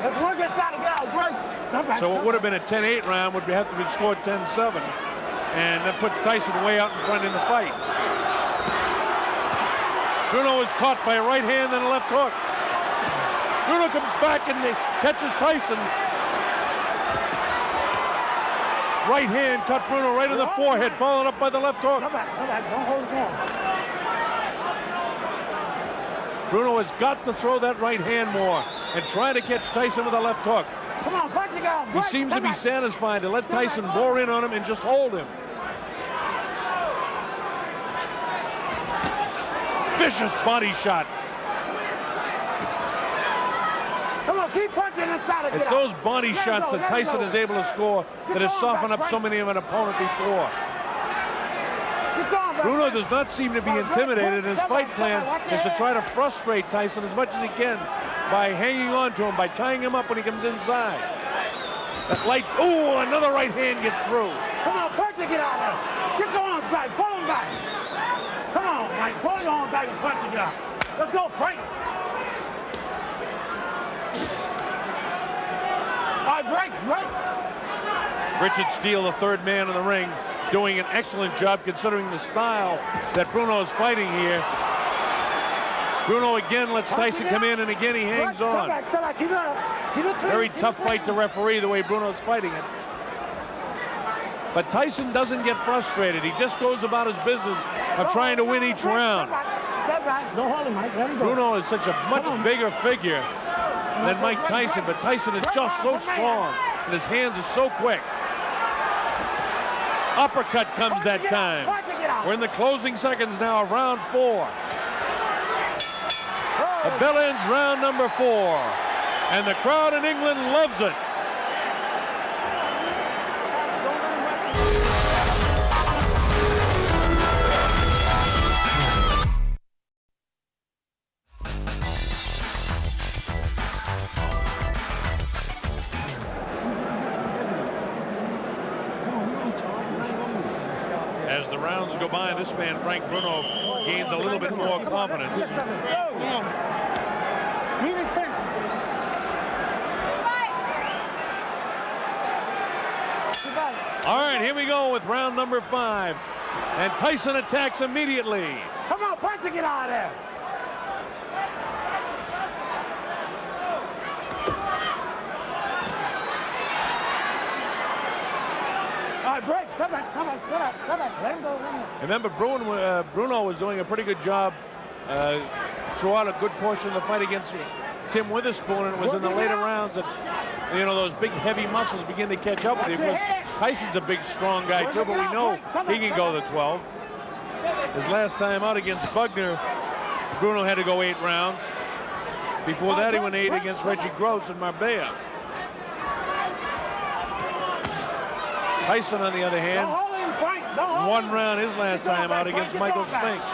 Let's work inside and get out. Break. So what would have been a 10-8 round would have to be scored 10-7. And that puts Tyson way out in front in the fight. Bruno is caught by a right hand and a left hook. Bruno comes back and catches Tyson. Right hand cut Bruno right in the forehead, followed up by the left hook. Come back, don't hold his arm. Bruno has got to throw that right hand more and try to catch Tyson with a left hook. Come on, punch it out. He seems to be satisfied to let Tyson bore in on him and just hold him. Vicious body shot. Come on, keep punching inside and It's get out. those body shots that Tyson is able to score that has softened up so many of an opponent before. Bruno does not seem to be intimidated, and his fight plan is to try to frustrate Tyson as much as he can by hanging on to him, by tying him up when he comes inside. That light, ooh, another right hand gets through. Come on, punch it, get out there. Get your arms back, pull them back. Come on, Mike, pull your arms back and punch it, get out. Let's go, Frank. All right, break. Richard Steele, the 3rd man in the ring, doing an excellent job considering the style that Bruno is fighting here. Bruno again lets Tyson come in, and again he hangs on. Step back. Keep it up. Very tough fight to referee the way Bruno's fighting it. But Tyson doesn't get frustrated. He just goes about his business of trying to win each round. Step back. Don't hold him, Mike. Let him go. Bruno is such a much bigger figure than Mike Tyson, but Tyson is just so strong, and his hands are so quick. Uppercut comes that time. We're in the closing seconds now of round 4. The bell ends round number 4, and the crowd in England loves it. As the rounds go by, this man, Frank Bruno, gains a little bit more confidence. All right, here we go with round number 5. And Tyson attacks immediately. Come on, punch to get out of there. All right, break. Step back. Let him go. Remember, Bruno was doing a pretty good job throughout a good portion of the fight against Tim Witherspoon, and it was in the later rounds that, you know, those big, heavy muscles begin to catch up with him. Tyson's a big, strong guy, too, but we know he can go the 12. His last time out against Bugner, Bruno had to go 8 rounds. Before that, he went 8 against Reggie Gross in Marbella. Tyson, on the other hand, 1 round his last time out against Michael Spinks.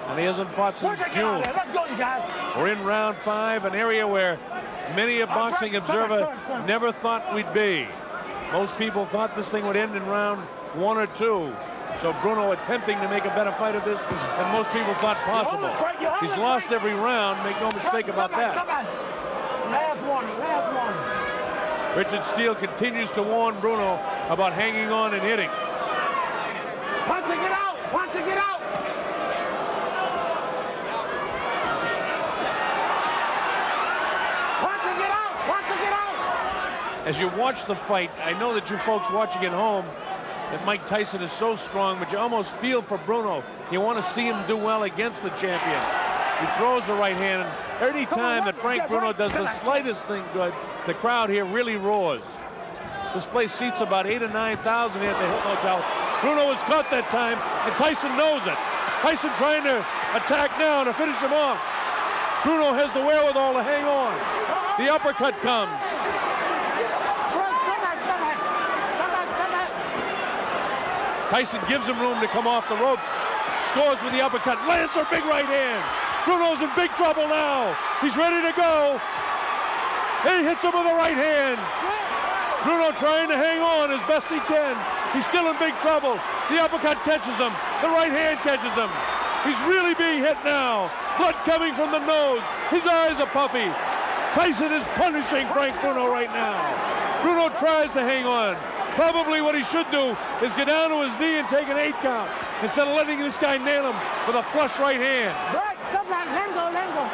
And he hasn't fought since June. We're in round 5, an area where many a boxing observer never thought we'd be. Most people thought this thing would end in round 1 or 2. So Bruno attempting to make a better fight of this than most people thought possible. He's lost every round, make no mistake about that. Last warning. Richard Steele continues to warn Bruno about hanging on and hitting. Punch to get out. As you watch the fight, I know that you folks watching at home, that Mike Tyson is so strong, but you almost feel for Bruno. You want to see him do well against the champion. He throws the right hand, and every time that Frank Bruno does the slightest thing good, the crowd here really roars. This place seats about 8,000 or 9,000 here at the Hilton Hotel. Bruno was caught that time, and Tyson knows it. Tyson trying to attack now to finish him off. Bruno has the wherewithal to hang on. The uppercut comes. Tyson gives him room to come off the ropes. Scores with the uppercut. Lands a big right hand. Bruno's in big trouble now. He's ready to go. He hits him with a right hand. Bruno trying to hang on as best he can. He's still in big trouble. The uppercut catches him. The right hand catches him. He's really being hit now. Blood coming from the nose. His eyes are puffy. Tyson is punishing Frank Bruno right now. Bruno tries to hang on. Probably what he should do is get down to his knee and take an 8 count instead of letting this guy nail him with a flush right hand. Let him go.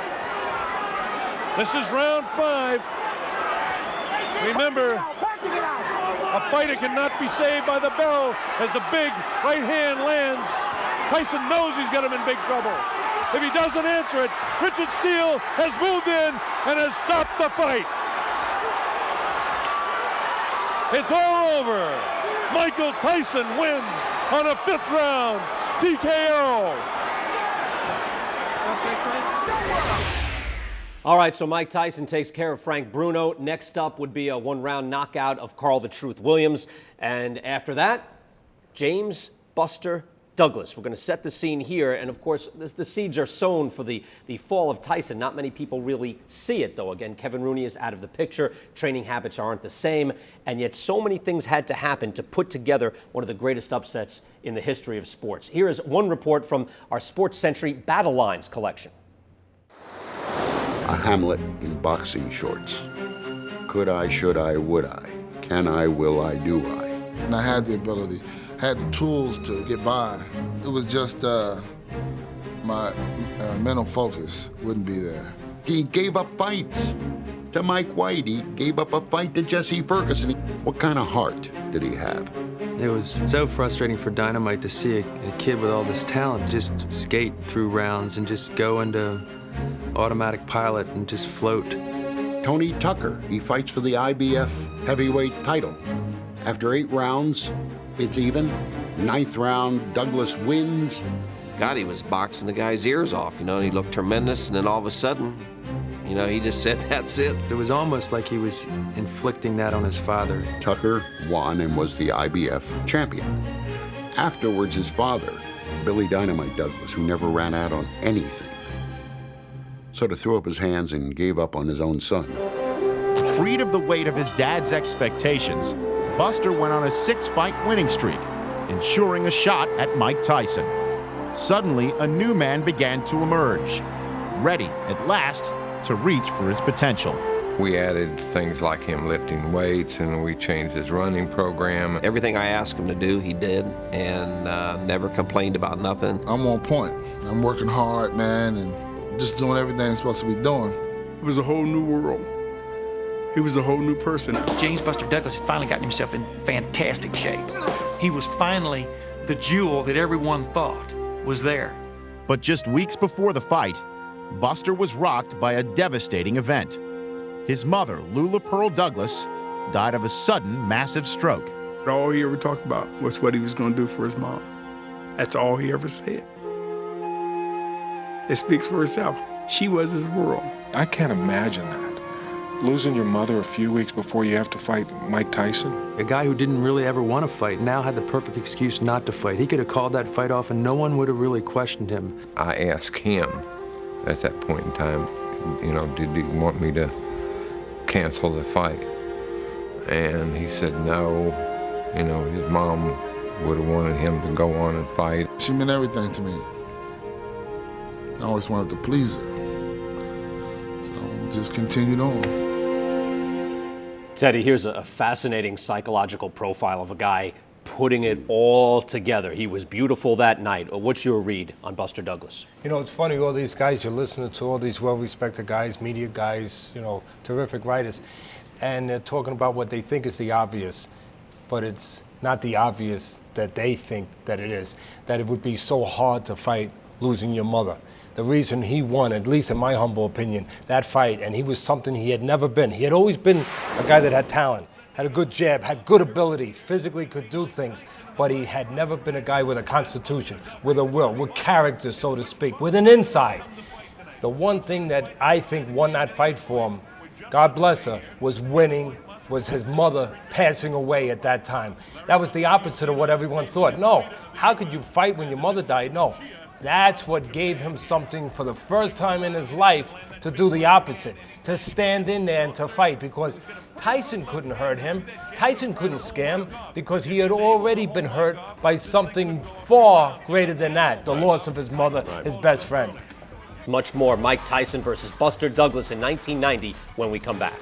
This is round 5. Remember, a fighter cannot be saved by the bell as the big right hand lands. Tyson knows he's got him in big trouble. If he doesn't answer it, Richard Steele has moved in and has stopped the fight. It's all over. Michael Tyson wins on a 5th round TKO. All right, so Mike Tyson takes care of Frank Bruno. Next up would be a 1-round knockout of Carl the Truth Williams. And after that, James Buster Douglas. We're going to set the scene here, and of course, the seeds are sown for the fall of Tyson. Not many people really see it, though. Again, Kevin Rooney is out of the picture. Training habits aren't the same, and yet so many things had to happen to put together one of the greatest upsets in the history of sports. Here is one report from our Sports Century Battle Lines collection. A Hamlet in boxing shorts. Could I, should I, would I? Can I, will I, do I? And I had the ability, had the tools to get by. It was just my mental focus wouldn't be there. He gave up fights to Mike White. He gave up a fight to Jesse Ferguson. What kind of heart did he have? It was so frustrating for Dynamite to see a kid with all this talent just skate through rounds and just go into automatic pilot and just float. Tony Tucker, he fights for the IBF heavyweight title. After 8 rounds, it's even. 9th round, Douglas wins. God, he was boxing the guy's ears off, you know, and he looked tremendous, and then all of a sudden, you know, he just said, that's it. It was almost like he was inflicting that on his father. Tucker won and was the IBF champion. Afterwards, his father, Billy Dynamite Douglas, who never ran out on anything, sort of threw up his hands and gave up on his own son. Freed of the weight of his dad's expectations, Buster went on a 6-fight winning streak, ensuring a shot at Mike Tyson. Suddenly, a new man began to emerge, ready at last to reach for his potential. We added things like him lifting weights, and we changed his running program. Everything I asked him to do, he did, and never complained about nothing. I'm on point. I'm working hard, man, and just doing everything I'm supposed to be doing. It was a whole new world. He was a whole new person. James Buster Douglas had finally gotten himself in fantastic shape. He was finally the jewel that everyone thought was there. But just weeks before the fight, Buster was rocked by a devastating event. His mother, Lula Pearl Douglas, died of a sudden, massive stroke. All he ever talked about was what he was going to do for his mom. That's all he ever said. It speaks for itself. She was his world. I can't imagine that. Losing your mother a few weeks before you have to fight Mike Tyson. A guy who didn't really ever want to fight now had the perfect excuse not to fight. He could have called that fight off and no one would have really questioned him. I asked him at that point in time, you know, did he want me to cancel the fight? And he said no. You know, his mom would have wanted him to go on and fight. She meant everything to me. I always wanted to please her. So just continued on. Teddy, here's a fascinating psychological profile of a guy putting it all together. He was beautiful that night. What's your read on Buster Douglas? You know, it's funny, all these guys you're listening to, all these well-respected guys, media guys, you know, terrific writers, and they're talking about what they think is the obvious, but it's not the obvious that they think that it is, that it would be so hard to fight losing your mother. The reason he won, at least in my humble opinion, that fight, and he was something he had never been. He had always been a guy that had talent, had a good jab, had good ability, physically could do things, but he had never been a guy with a constitution, with a will, with character, so to speak, with an inside. The one thing that I think won that fight for him, God bless her, was his mother passing away at that time. That was the opposite of what everyone thought. No, how could you fight when your mother died? No. That's what gave him something for the first time in his life to do the opposite, to stand in there and to fight, because Tyson couldn't hurt him. Tyson couldn't scare him because he had already been hurt by something far greater than that, the loss of his mother, his best friend. Much more Mike Tyson versus Buster Douglas in 1990 when we come back.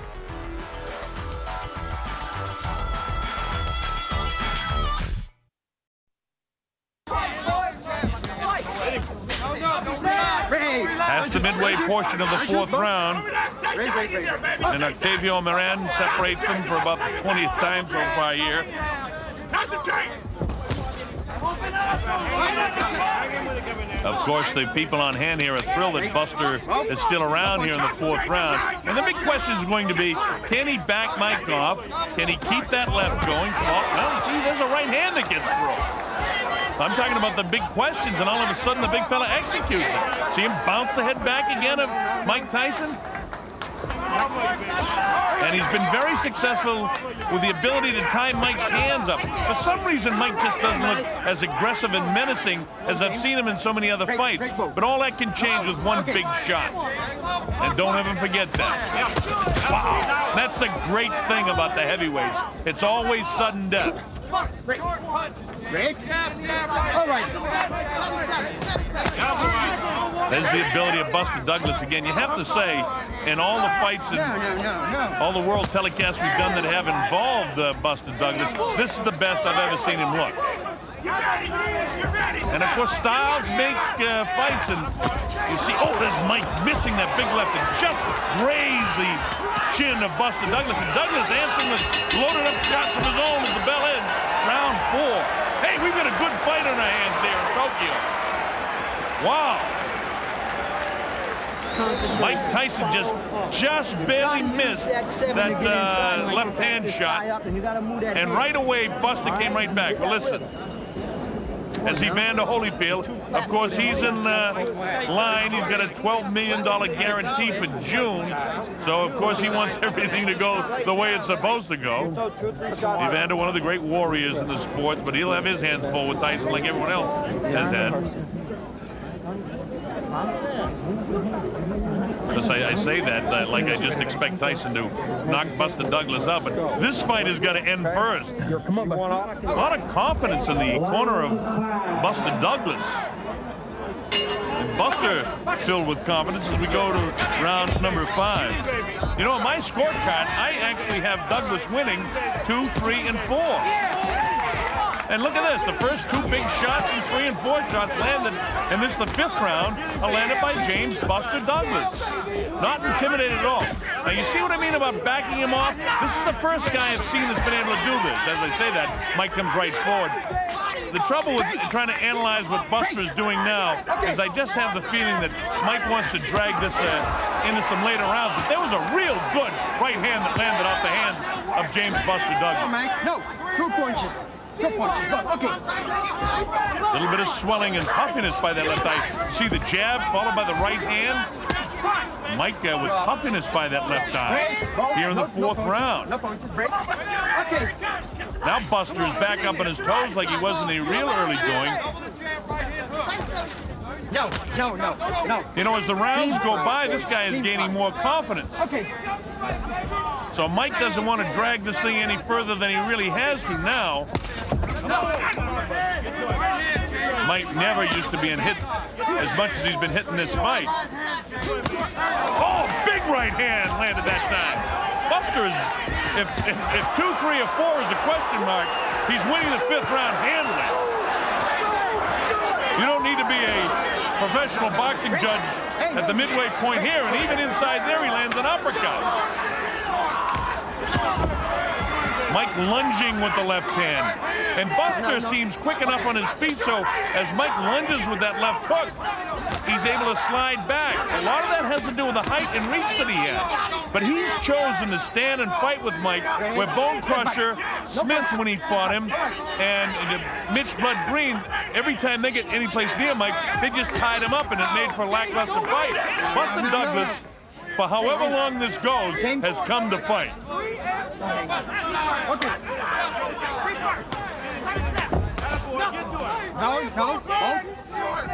Past the midway portion of the fourth round, and Octavio Moran separates them for about the 20th time so far here. Of course, the people on hand here are thrilled that Buster is still around here in the fourth round. And the big question is going to be, can he back Mike off? Can he keep that left going? Well, gee, there's a right hand that gets through. I'm talking about the big questions, and all of a sudden the big fella executes it. See him bounce the head back again of Mike Tyson? And he's been very successful with the ability to tie Mike's hands up. For some reason, Mike just doesn't look as aggressive and menacing as I've seen him in so many other fights. But all that can change with one big shot. And don't ever forget that. Wow. That's the great thing about the heavyweights. It's always sudden death. Rick. All right. There's the ability of Buster Douglas again. You have to say, in all the fights and all the world telecasts we've done that have involved Buster Douglas, this is the best I've ever seen him look. And of course, styles make fights, and you see, oh, there's Mike missing that big left and just grazed the chin of Buster Douglas, and Douglas answering with loaded up shots of his own at the bell end. Round 4. Hey, we've got a good fight on our hands here in Tokyo. Wow. Mike Tyson just barely missed that left-hand shot, and right away Buster came right back. Well, listen, as Evander Holyfield, of course, he's in line. He's got a $12 million guarantee for June, so of course he wants everything to go the way it's supposed to go. Evander, one of the great warriors in the sport, but he'll have his hands full with Tyson like everyone else has had. Because I say that like I just expect Tyson to knock Buster Douglas up, but this fight has got to end first. A lot of confidence in the corner of Buster Douglas. And Buster filled with confidence as we go to round number 5. You know, on my scorecard, I actually have Douglas winning 2, 3, and 4. And look at this, the first 2 big shots and 3 and 4 shots landed, and this is the 5th round, are landed by James Buster Douglas. Not intimidated at all. Now you see what I mean about backing him off? This is the first guy I've seen that's been able to do this. As I say that, Mike comes right forward. The trouble with trying to analyze what Buster's doing now is I just have the feeling that Mike wants to drag this into some later rounds. But there was a real good right hand that landed off the hand of James Buster Douglas. No, 2 punches. 2 punches, okay. A little bit of swelling and puffiness by that left eye. See the jab followed by the right hand. Mike with puffiness by that left eye here in the 4th round. Now Buster is back up on his toes like he was in the real early going. No. You know, as the rounds go by, this guy is gaining more confidence. So Mike doesn't want to drag this thing any further than he really has to now. Mike never used to be hit as much as he's been hitting this fight. Oh, big right hand landed that time. Buster's, if 2, 3, or 4 is a question mark, he's winning the 5th round handily. You don't need to be a professional boxing judge at the midway point here, and even inside there he lands an uppercut. Mike lunging with the left hand. And Buster seems quick enough on his feet, so as Mike lunges with that left hook, he's able to slide back. A lot of that has to do with the height and reach that he has. But he's chosen to stand and fight with Mike, where Bone Crusher, Smith, when he fought him, and Mitch Blood Green, every time they get any place near Mike, they just tied him up, and it made for a lackluster fight. Buster Douglas, for however long this goes, has come to fight.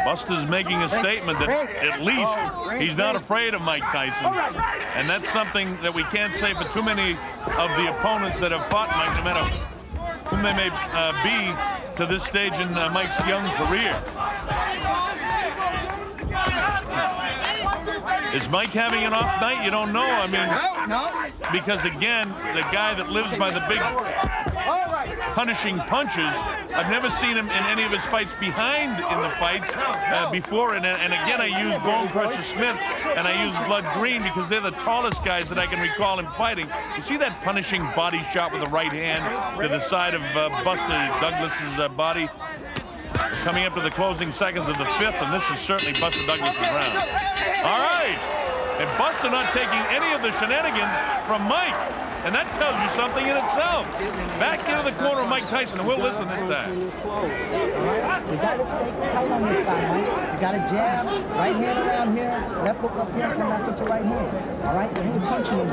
Buster's making a statement that at least he's not afraid of Mike Tyson. And that's something that we can't say for too many of the opponents that have fought Mike, no matter whom they may be to this stage in Mike's young career. Is Mike having an off night? You don't know. I mean, because again, the guy that lives by the big punishing punches, I've never seen him in any of his fights behind in the fights before. And again, I use Bone Crusher Smith and I use Blood Green because they're the tallest guys that I can recall him fighting. You see that punishing body shot with the right hand to the side of Buster Douglas's body? Coming up to the closing seconds of the 5th, and this is certainly Buster Douglas's round. All right, and Buster not taking any of the shenanigans from Mike, and that tells you something in itself. Back into the corner of Mike Tyson, and we'll listen this time. You got to stay tight on this guy, Mike. You got to jab, right hand around here, left hook up here, come back into right hand. All right, you ain't punching him.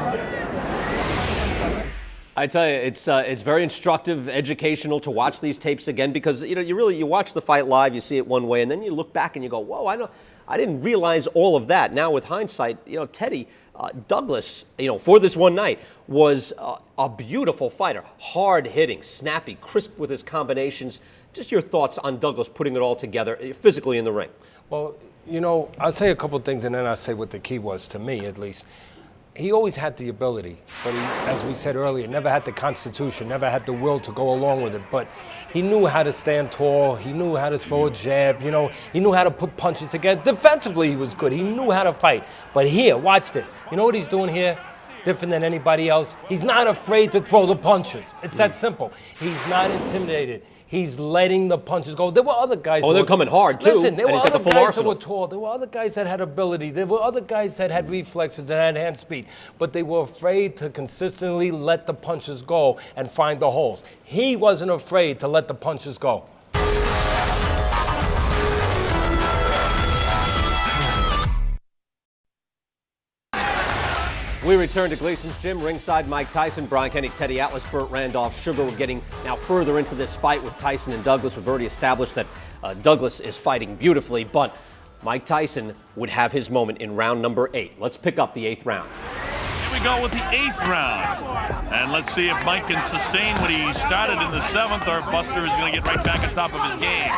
I tell you, it's very instructive, educational to watch these tapes again because you watch the fight live, you see it one way, and then you look back and you go, whoa, I didn't realize all of that. Now with hindsight, Teddy Douglas, for this one night was a beautiful fighter, hard hitting, snappy, crisp with his combinations. Just your thoughts on Douglas putting it all together physically in the ring. Well, I'll say a couple things and then I'll say what the key was to me at least. He always had the ability, but he, as we said earlier, never had the constitution, never had the will to go along with it. But he knew how to stand tall. He knew how to throw a jab. He knew how to put punches together. Defensively, he was good. He knew how to fight. But here, watch this. You know what he's doing here? Different than anybody else. He's not afraid to throw the punches. It's that simple. He's not intimidated. He's letting the punches go. There were other guys. Oh, they're coming hard, too. Listen, there were other guys that were tall. There were other guys that had ability. There were other guys that had reflexes, that had hand speed. But they were afraid to consistently let the punches go and find the holes. He wasn't afraid to let the punches go. We return to Gleason's Gym, ringside Mike Tyson, Brian Kenny, Teddy Atlas, Bert Randolph, Sugar. We're getting now further into this fight with Tyson and Douglas. We've already established that Douglas is fighting beautifully, but Mike Tyson would have his moment in round number 8. Let's pick up the 8th round. Here we go with the 8th round. And let's see if Mike can sustain what he started in the 7th or if Buster is going to get right back on top of his game.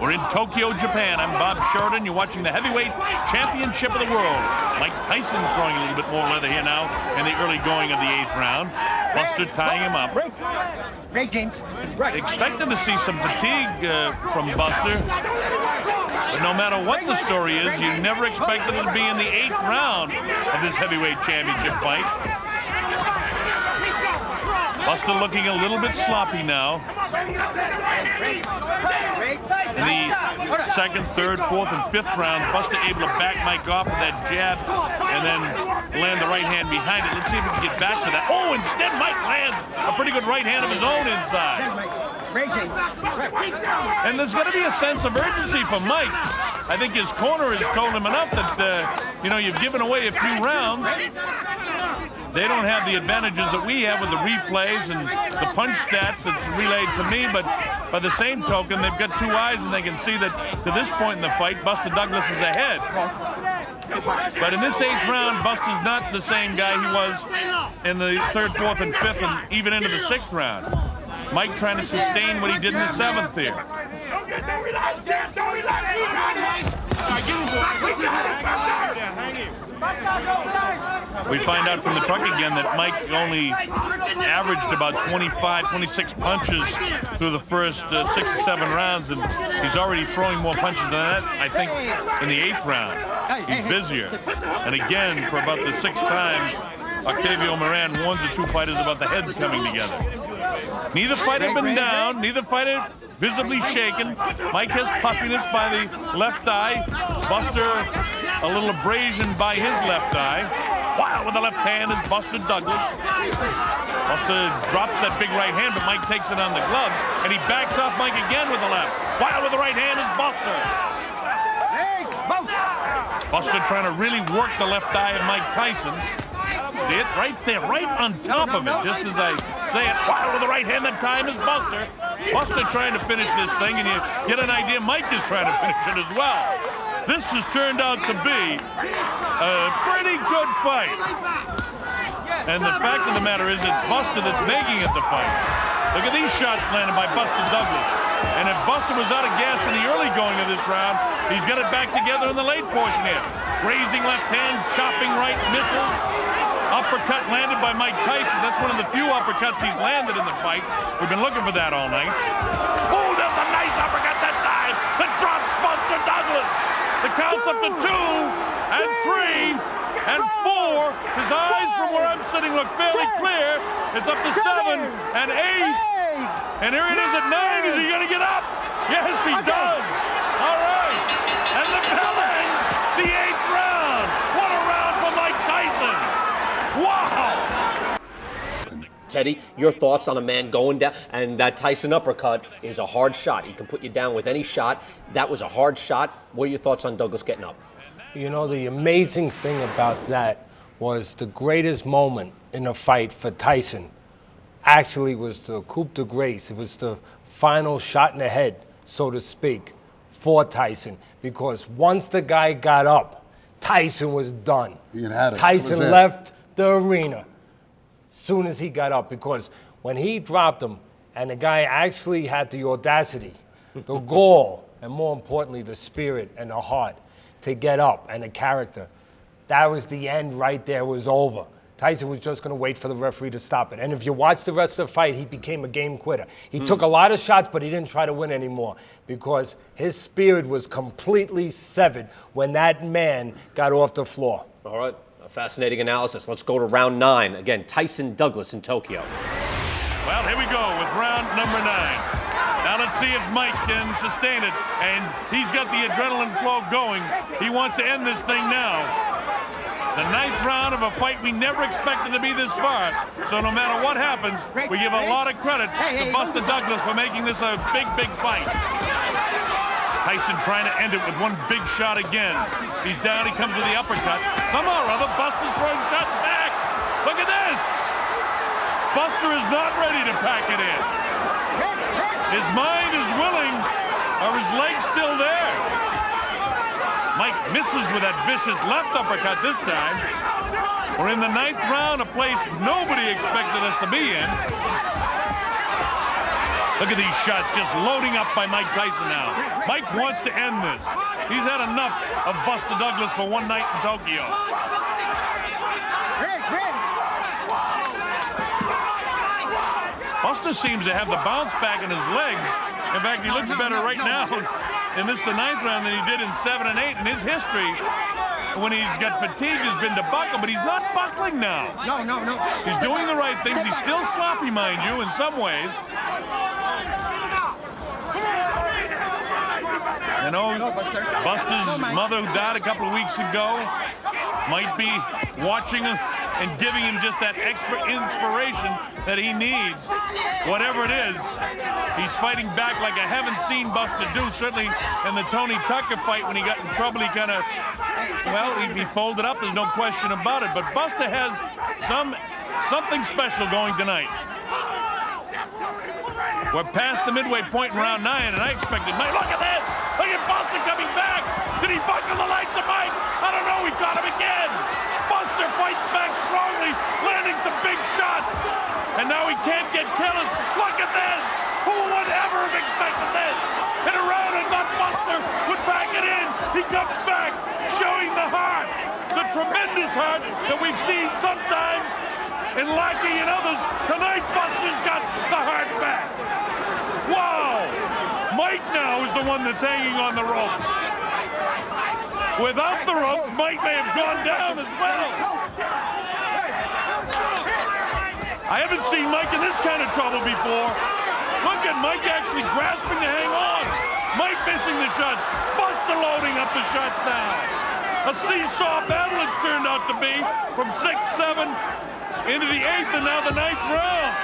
We're in Tokyo, Japan. I'm Bob Sheridan. You're watching the heavyweight championship of the world. Mike Tyson throwing a little bit more leather here now in the early going of the 8th round. Buster tying him up. Break, James. Expected to see some fatigue from Buster. But no matter what the story is, you never expected it to be in the 8th round of this heavyweight championship fight. Buster looking a little bit sloppy now. In the 2nd, 3rd, 4th, and 5th round, Buster able to back Mike off with that jab and then land the right hand behind it. Let's see if we can get back to that. Oh, instead Mike lands a pretty good right hand of his own inside. And there's going to be a sense of urgency for Mike. I think his corner has told him enough that, you know, you've given away a few rounds. They don't have the advantages that we have with the replays and the punch stats that's relayed to me, but by the same token, they've got 2 eyes and they can see that to this point in the fight, Buster Douglas is ahead. But in this 8th round, Buster's not the same guy he was in the 3rd, 4th, and 5th, and even into the 6th round. Mike trying to sustain what he did in the 7th here. Don't relax, champ! Don't relax! We find out from the truck again that Mike only averaged about 25, 26 punches through the first 6 or 7 rounds, and he's already throwing more punches than that, I think, in the 8th round. He's busier. And again, for about the 6th time, Octavio Moran warns the 2 fighters about the heads coming together. Neither fighter been down, neither fighter visibly shaken. Mike has puffiness by the left eye. Buster a little abrasion by his left eye. Wild with the left hand is Buster Douglas. Buster drops that big right hand, but Mike takes it on the gloves, and he backs off Mike again with the left. Wild with the right hand is Buster. Buster trying to really work the left eye of Mike Tyson. See it right there, right on top of it, just as I say it. Wild with the right hand that time is Buster. Buster trying to finish this thing, and you get an idea Mike is trying to finish it as well. This has turned out to be a pretty good fight. And the fact of the matter is it's Buster that's making it the fight. Look at these shots landed by Buster Douglas. And if Buster was out of gas in the early going of this round, he's got it back together in the late portion here. Grazing left hand, chopping right, misses. Uppercut landed by Mike Tyson. That's one of the few uppercuts he's landed in the fight. We've been looking for that all night. Oh, there's a nice uppercut that time that drops Buster Douglas. The count's up to 2 and 3 and 4. His eyes from where I'm sitting look fairly clear. It's up to 7 and 8. And here it is at 9. Is he going to get up? Yes, he does. All right. And the bell ends the 8th round. What a round for Mike Tyson. Wow! Teddy, your thoughts on a man going down, and that Tyson uppercut is a hard shot. He can put you down with any shot. That was a hard shot. What are your thoughts on Douglas getting up? You know, the amazing thing about that was the greatest moment in a fight for Tyson actually was the coup de grace. It was the final shot in the head, so to speak, for Tyson. Because once the guy got up, Tyson was done. Tyson left the arena soon as he got up, because when he dropped him and the guy actually had the audacity, the gall, and more importantly, the spirit and the heart to get up and the character, that was the end right there. It was over. Tyson was just going to wait for the referee to stop it. And if you watch the rest of the fight, he became a game quitter. He took a lot of shots, but he didn't try to win anymore because his spirit was completely severed when that man got off the floor. All right, a fascinating analysis. Let's go to round 9. Again, Tyson Douglas in Tokyo. Well, here we go with round number 9. Now let's see if Mike can sustain it. And he's got the adrenaline flow going. He wants to end this thing now. The 9th round of a fight we never expected to be this far. So no matter what happens, we give a lot of credit to Buster Douglas for making this a big, big fight. Tyson trying to end it with one big shot again. He's down, he comes with the uppercut. Somehow or other, Buster's throwing shots back. Look at this. Buster is not ready to pack it in. His mind is willing. Are his legs still there? Mike misses with that vicious left uppercut this time. We're in the 9th round, a place nobody expected us to be in. Look at these shots just loading up by Mike Tyson now. Mike wants to end this. He's had enough of Buster Douglas for one night in Tokyo. Buster seems to have the bounce back in his legs. In fact, he looks better right now in this, the 9th round, than he did in 7 and 8. In his history, when he's got fatigue, has been to buckle, but he's not buckling now. No. He's doing the right things. He's still sloppy, mind you, in some ways. You know, Buster's mother, who died a couple of weeks ago, might be watching and giving him just that extra inspiration that he needs. Whatever it is, he's fighting back like I haven't seen Buster do. Certainly in the Tony Tucker fight, when he got in trouble, he kind of, well, he folded up. There's no question about it. But Buster has something special going tonight. We're past the midway point in round 9, and I expected Mike. Look at this! Look at Buster coming back! Did he buckle the lights of Mike? I don't know. He caught him again. Buster fights back strongly, landing some big shots. And now he can't get careless. Look at this! Who would ever have expected this? In a round and thought Buster would back it in. He comes back, showing the heart, the tremendous heart that we've seen sometimes in Lackey and others. Tonight, Buster's got the heart back. Wow! Mike now is the one that's hanging on the ropes. Without the ropes, Mike may have gone down as well. I haven't seen Mike in this kind of trouble before. Look at Mike actually grasping to hang on. Mike missing the shots. Buster loading up the shots now. A seesaw battle it's turned out to be, from 6, 7 into the 8th and now the 9th round.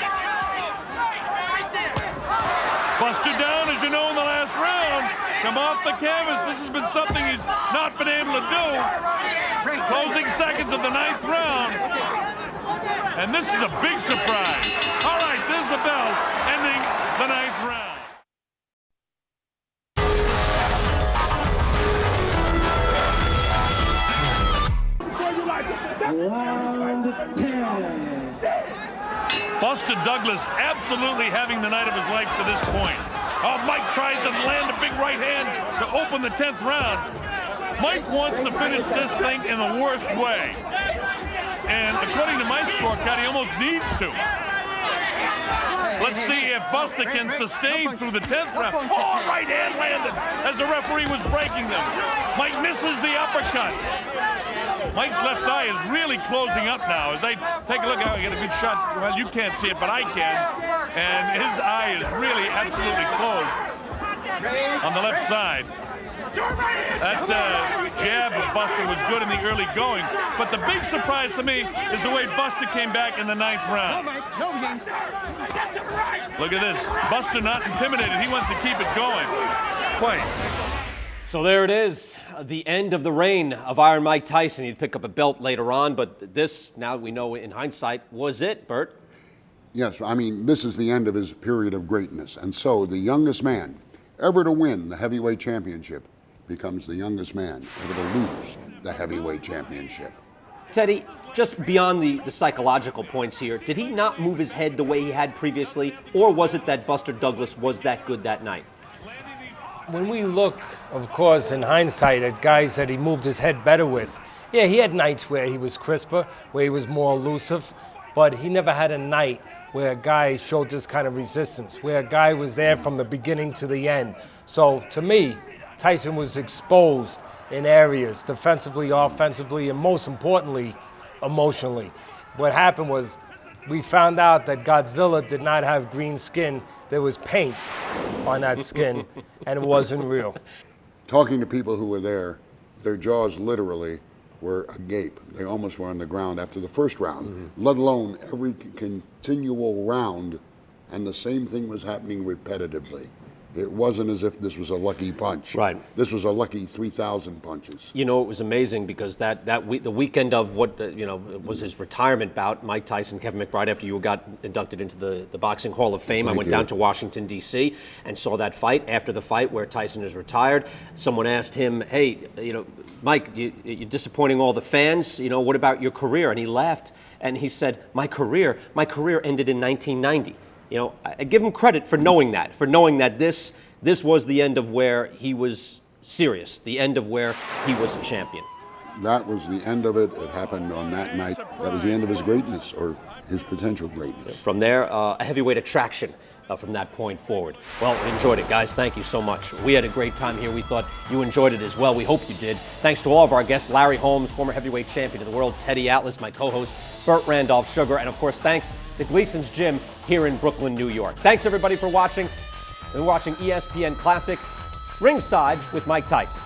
Buster down, as you know, in the last round. Come off the canvas. This has been something he's not been able to do. Closing seconds of the 9th round. And this is a big surprise. All right, there's the bell, ending the 9th round. Round 10. Buster Douglas absolutely having the night of his life to this point. Oh, Mike tries to land a big right hand to open the 10th round. Mike wants to finish this thing in the worst way. And according to my scorecard, he almost needs to. Let's see if Buster can sustain through the 10th round. Oh, right hand landed as the referee was breaking them. Mike misses the uppercut. Mike's left eye is really closing up now. As I take a look, I get a good shot. Well, you can't see it, but I can. And his eye is really absolutely closed on the left side. That jab of Buster was good in the early going, but the big surprise to me is the way Buster came back in the 9th round. Look at this. Buster not intimidated. He wants to keep it going. Play. So there it is, the end of the reign of Iron Mike Tyson. He'd pick up a belt later on, but this, now we know in hindsight, was it, Bert? Yes, I mean, this is the end of his period of greatness. And so the youngest man ever to win the heavyweight championship becomes the youngest man ever to lose the heavyweight championship. Teddy, just beyond the psychological points here, did he not move his head the way he had previously, or was it that Buster Douglas was that good that night? When we look, of course, in hindsight at guys that he moved his head better with, yeah, he had nights where he was crisper, where he was more elusive, but he never had a night where a guy showed this kind of resistance, where a guy was there from the beginning to the end. So, to me, Tyson was exposed in areas, defensively, offensively, and most importantly, emotionally. What happened was we found out that Godzilla did not have green skin. There was paint on that skin, and it wasn't real. Talking to people who were there, their jaws literally were agape. They almost were on the ground after the first round, let alone every continual round, and the same thing was happening repetitively. It wasn't as if this was a lucky punch. Right. This was a lucky 3,000 punches. You know, it was amazing because the weekend of what was his retirement bout, Mike Tyson, Kevin McBride, after you got inducted into the Boxing Hall of Fame, I went down to Washington, D.C. and saw that fight. After the fight where Tyson is retired, someone asked him, hey, Mike, you're disappointing all the fans. What about your career? And he laughed and he said, my career ended in 1990. You know, I give him credit for knowing that this was the end of where he was serious, the end of where he was a champion. That was the end of it. It happened on that night. That was the end of his greatness, or his potential greatness. From there, a heavyweight attraction from that point forward. Well, we enjoyed it, guys. Thank you so much. We had a great time here. We thought you enjoyed it as well. We hope you did. Thanks to all of our guests, Larry Holmes, former heavyweight champion of the world, Teddy Atlas, my co-host, Bert Randolph Sugar, and of course, thanks to Gleason's Gym here in Brooklyn, New York. Thanks everybody for watching. We're watching ESPN Classic Ringside with Mike Tyson.